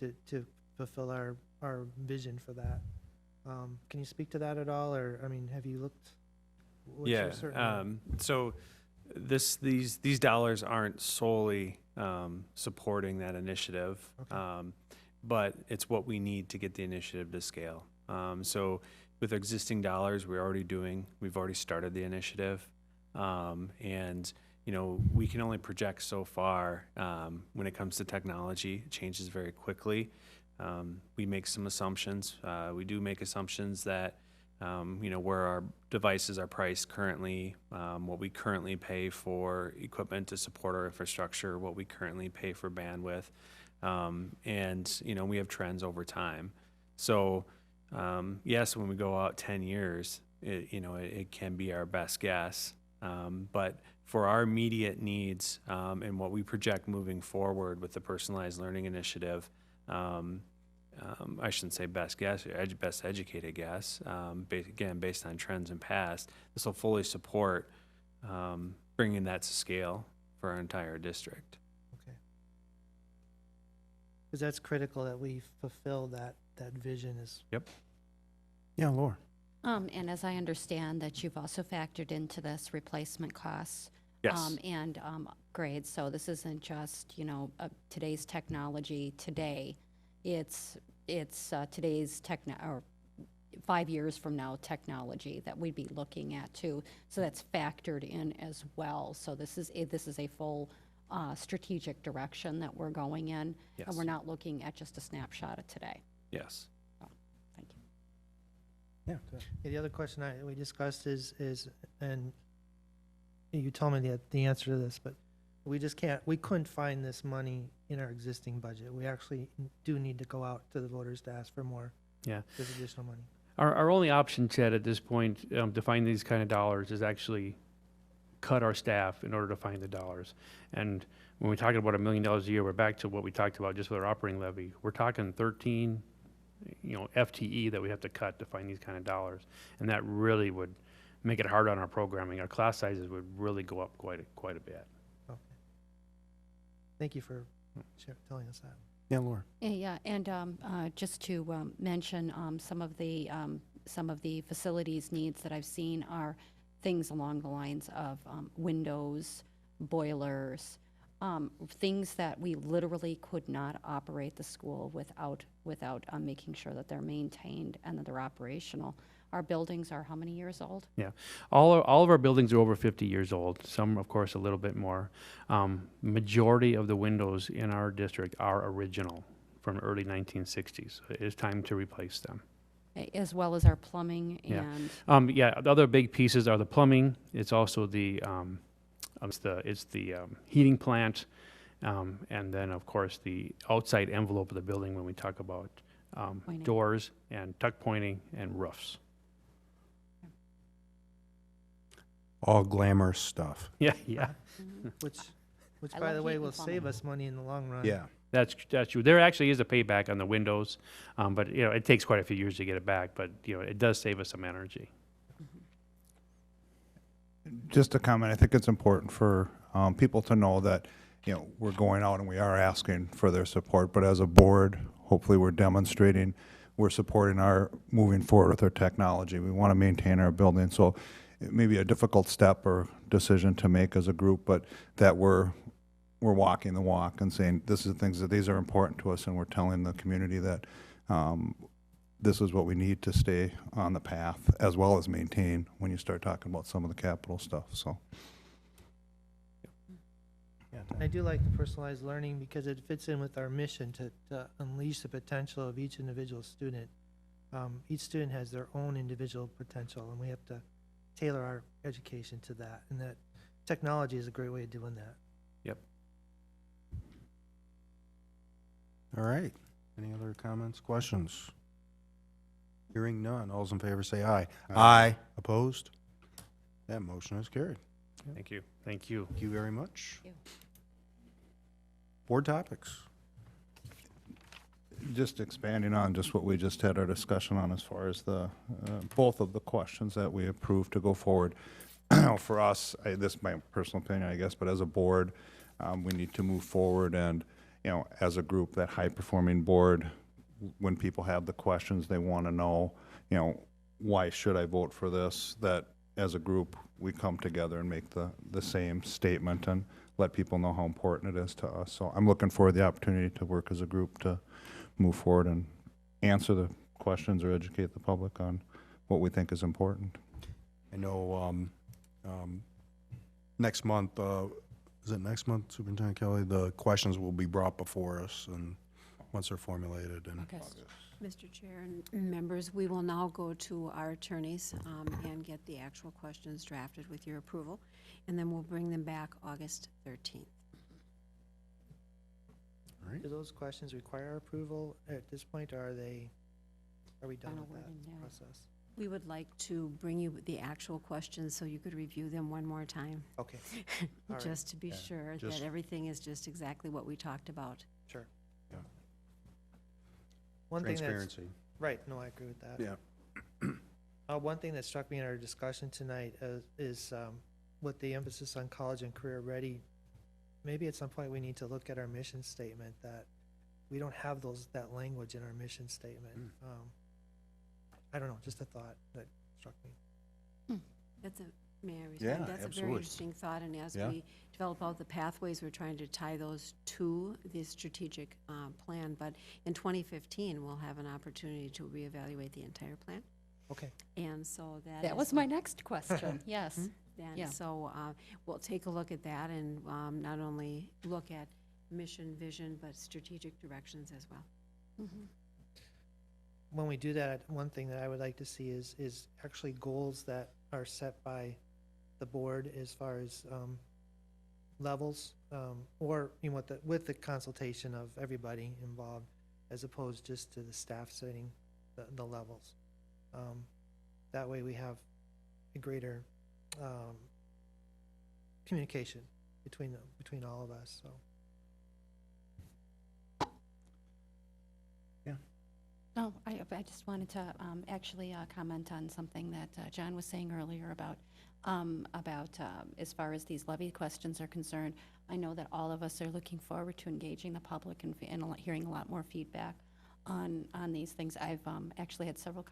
to fulfill our vision for that. Can you speak to that at all, or have you looked? So these dollars aren't solely supporting that initiative. But it's what we need to get the initiative to scale. So with existing dollars, we've already started the initiative. And, you know, we can only project so far when it comes to technology. It changes very quickly. We make some assumptions. We do make assumptions that, you know, where our devices are priced currently, what we currently pay for equipment to support our infrastructure, what we currently pay for bandwidth. And, you know, we have trends over time. So, yes, when we go out 10 years, it can be our best guess. But for our immediate needs and what we project moving forward with the personalized learning initiative, I shouldn't say best guess, best educated guess, again, based on trends in past, this will fully support bringing that to scale for our entire district. Okay. Because that's critical that we fulfill that vision is. Yep. Yeah, Laura. And as I understand that you've also factored into this replacement costs. Yes. And grades. So this isn't just, you know, today's technology today. It's today's or 5 years from now technology that we'd be looking at too. So that's factored in as well. So this is a full strategic direction that we're going in. Yes. And we're not looking at just a snapshot of today. Yes. Thank you. Yeah. Yeah, the other question we discussed is, and you told me the answer to this, but we couldn't find this money in our existing budget. We actually do need to go out to the voters to ask for more. Yeah. This additional money. Our only option, Chad, at this point, to find these kind of dollars is actually cut our staff in order to find the dollars. And when we're talking about $1 million a year, we're back to what we talked about just with our operating levy. We're talking 13, FTE that we have to cut to find these kind of dollars. And that really would make it hard on our programming. Our class sizes would really go up quite a bit. Okay. Thank you for telling us that. Yeah, Laura. Yeah, and just to mention some of the facilities needs that I've seen are things along the lines of windows, boilers, things that we literally could not operate the school without making sure that they're maintained and that they're operational. Our buildings are how many years old? Yeah, all of our buildings are over 50 years old. Some, of course, a little bit more. Majority of the windows in our district are original from the early 1960s. It is time to replace them. As well as our plumbing Yeah. and The other big pieces are the plumbing. It's also the heating plant, and then of course the outside envelope of the building when we talk about Pointing. doors and tuck pointing and roofs. All glamorous stuff. Yeah. Which I by love the way, heat and will save plumbing. us money in the long run. Yeah. That's true. There actually is a payback on the windows, but it takes quite a few years to get it back. But it does save us some energy. Just a comment, I think it's important for people to know that, we're going out and we are asking for their support, but as a board, hopefully we're demonstrating we're supporting our moving forward with our technology. We want to maintain our building, so it may be a difficult step or decision to make as a group, but that we're walking the walk and saying these are important to us, and we're telling the community that this is what we need to stay on the path as well as maintain when you start talking about some of the capital stuff. So I do like the personalized learning because it fits in with our mission to unleash the potential of each individual student. Each student has their own individual potential, and we have to tailor our education to that. And that technology is a great way of doing that. Yep. All right. Any other comments, questions? Hearing none. All those in favor say aye. Aye. Opposed? That motion is carried. Thank you. Thank you. Thank you very much. Thank you. Board topics. just expanding on just what we just had our discussion on as far as the, both of the questions that we approved to go forward. For us, this is my personal opinion, I guess, but as a board, we need to move forward and, as a group, that high-performing board, when people have the questions they want to know, why should I vote for this, that as a group, we come together and make the same statement and let people know how important it is to us. So I'm looking forward to the opportunity to work as a group to move forward and answer the questions or educate the public on what we think is important. I know next month, is it next month, Superintendent Kelly? The questions will be brought before us and once they're formulated. And Mr. Chair and members, we will now go to our attorneys and get the actual questions drafted with your approval, and then we'll bring them back August 13th. All right. Do those questions require approval at this point, or are we done Final with that wording there. process? We would like to bring you the actual questions so you could review them one more time, Okay, all right. just to be sure Just- that everything is just exactly what we talked about. Sure. Yeah. One thing that's, Transparency. right, no, I agree with that. Yeah. One thing that struck me in our discussion tonight is with the emphasis on college and career ready, maybe at some point we need to look at our mission statement, that we don't have that language in our mission statement. I don't know, just a thought that struck me. That's may I respond? Yeah, That's a very absolutely. interesting thought, and as Yeah. we develop out the pathways, we're trying to tie those to the strategic plan. But in 2015, we'll have an opportunity to reevaluate the entire plan. Okay, And so that That is was my next question, yes. And Yeah. so we'll take a look at that and not only look at mission, vision, but strategic directions as well. when we do that, one thing that I would like to see is actually goals that are set by the board as far as levels, or you know, with the consultation of everybody involved, as opposed just to the staff setting the levels. That way we have a greater communication between all of us. So No, I just wanted to actually comment on something that John was saying earlier about as far as these levy questions are concerned. I know that all of us are looking forward to engaging the public and hearing a lot more feedback on these things. I've actually had several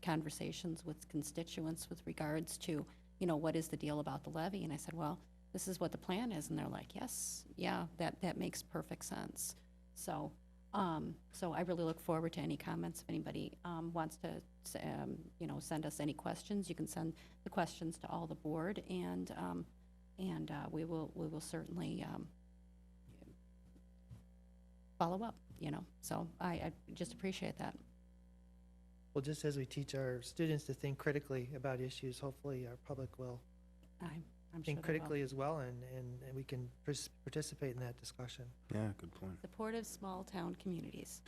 conversations with constituents with regards to, you know, what is the deal about the levy? And I said, well, this is what the plan is. And they're like, yes, yeah, that makes perfect sense. So I really look forward to any comments. If anybody wants to, you know, send us any questions, you can send the questions to all the board, and we will certainly follow up. You know, so I just appreciate that. well, just as we teach our students to think critically about issues, hopefully our public will I'm sure think they will. critically as well, and we can participate in that discussion. Yeah, good point. Supportive small town communities.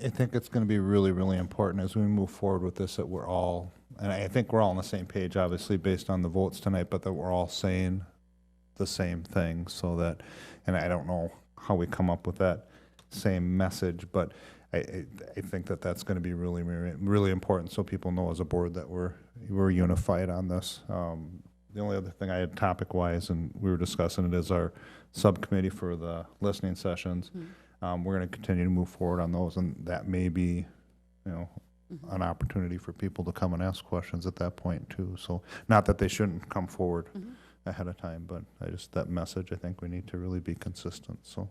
I think it's going to be really, really important as we move forward with this, that we're all, and I think we're all on the same page, obviously, based on the votes tonight, but that we're all saying the same thing, so that, and I don't know how we come up with that same message, but I think that that's going to be really, really important, so people know as a board that we're unified on this. The only other thing I had topic-wise, and we were discussing it, is our subcommittee for the listening sessions. We're going to continue to move forward on those, and that may be, you know, an opportunity for people to come and ask questions at that point too. So, not that they shouldn't come forward ahead of time, but that message, I think we need to really be consistent. So,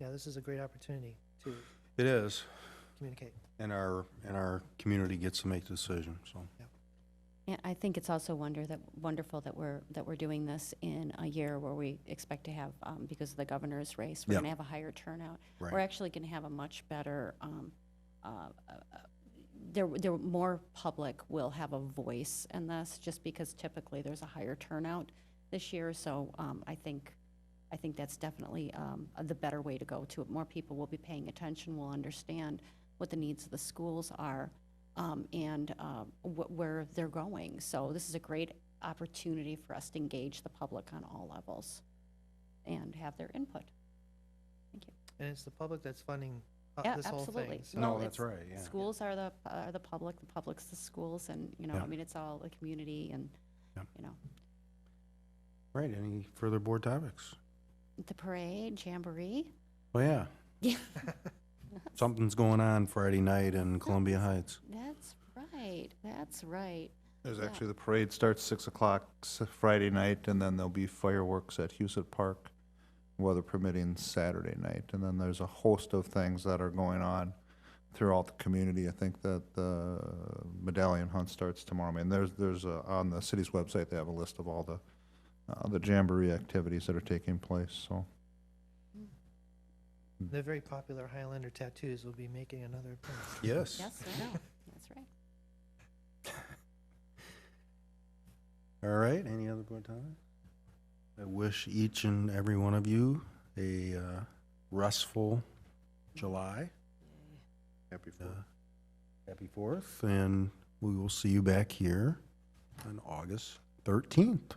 Yeah, this is a great opportunity to It is, communicate. and our community gets to make the decision, so. And I think it's also wonderful that we're doing this in a year where we expect to have, because of the governor's race, we're Yeah. going to have a higher turnout. Right. We're actually going to have a much better, there more public will have a voice in this, just because typically there's a higher turnout this year. So I think that's definitely the better way to go to it. More people will be paying attention, will understand what the needs of the schools are. And where they're going. So this is a great opportunity for us to engage the public on all levels and have their input. Thank you. And it's the public that's funding Yeah, this whole absolutely. thing. So No, Well, that's it's- right, yeah. Schools are the public, the public's the schools, and, you know, Yeah. I mean, it's all the community and, Yeah. you know, Right, any further board topics? the parade, jamboree. Oh, yeah, Yeah. something's going on Friday night in Columbia Heights. That's right, that's right. There's actually, the parade starts 6 o'clock Friday night, and then there'll be fireworks at Huset Park, weather permitting, Saturday night. And then there's a host of things that are going on throughout the community. I think that the medallion hunt starts tomorrow. I mean, there's on the city's website, they have a list of all the jamboree activities that are taking place, so. The very popular Highlander tattoos will be making another appearance. Yes. Yes, I know, that's right. All right, any other board comments? I wish each and every one of you a restful July. Happy for Happy 4th, and we will see you back here on August 13th.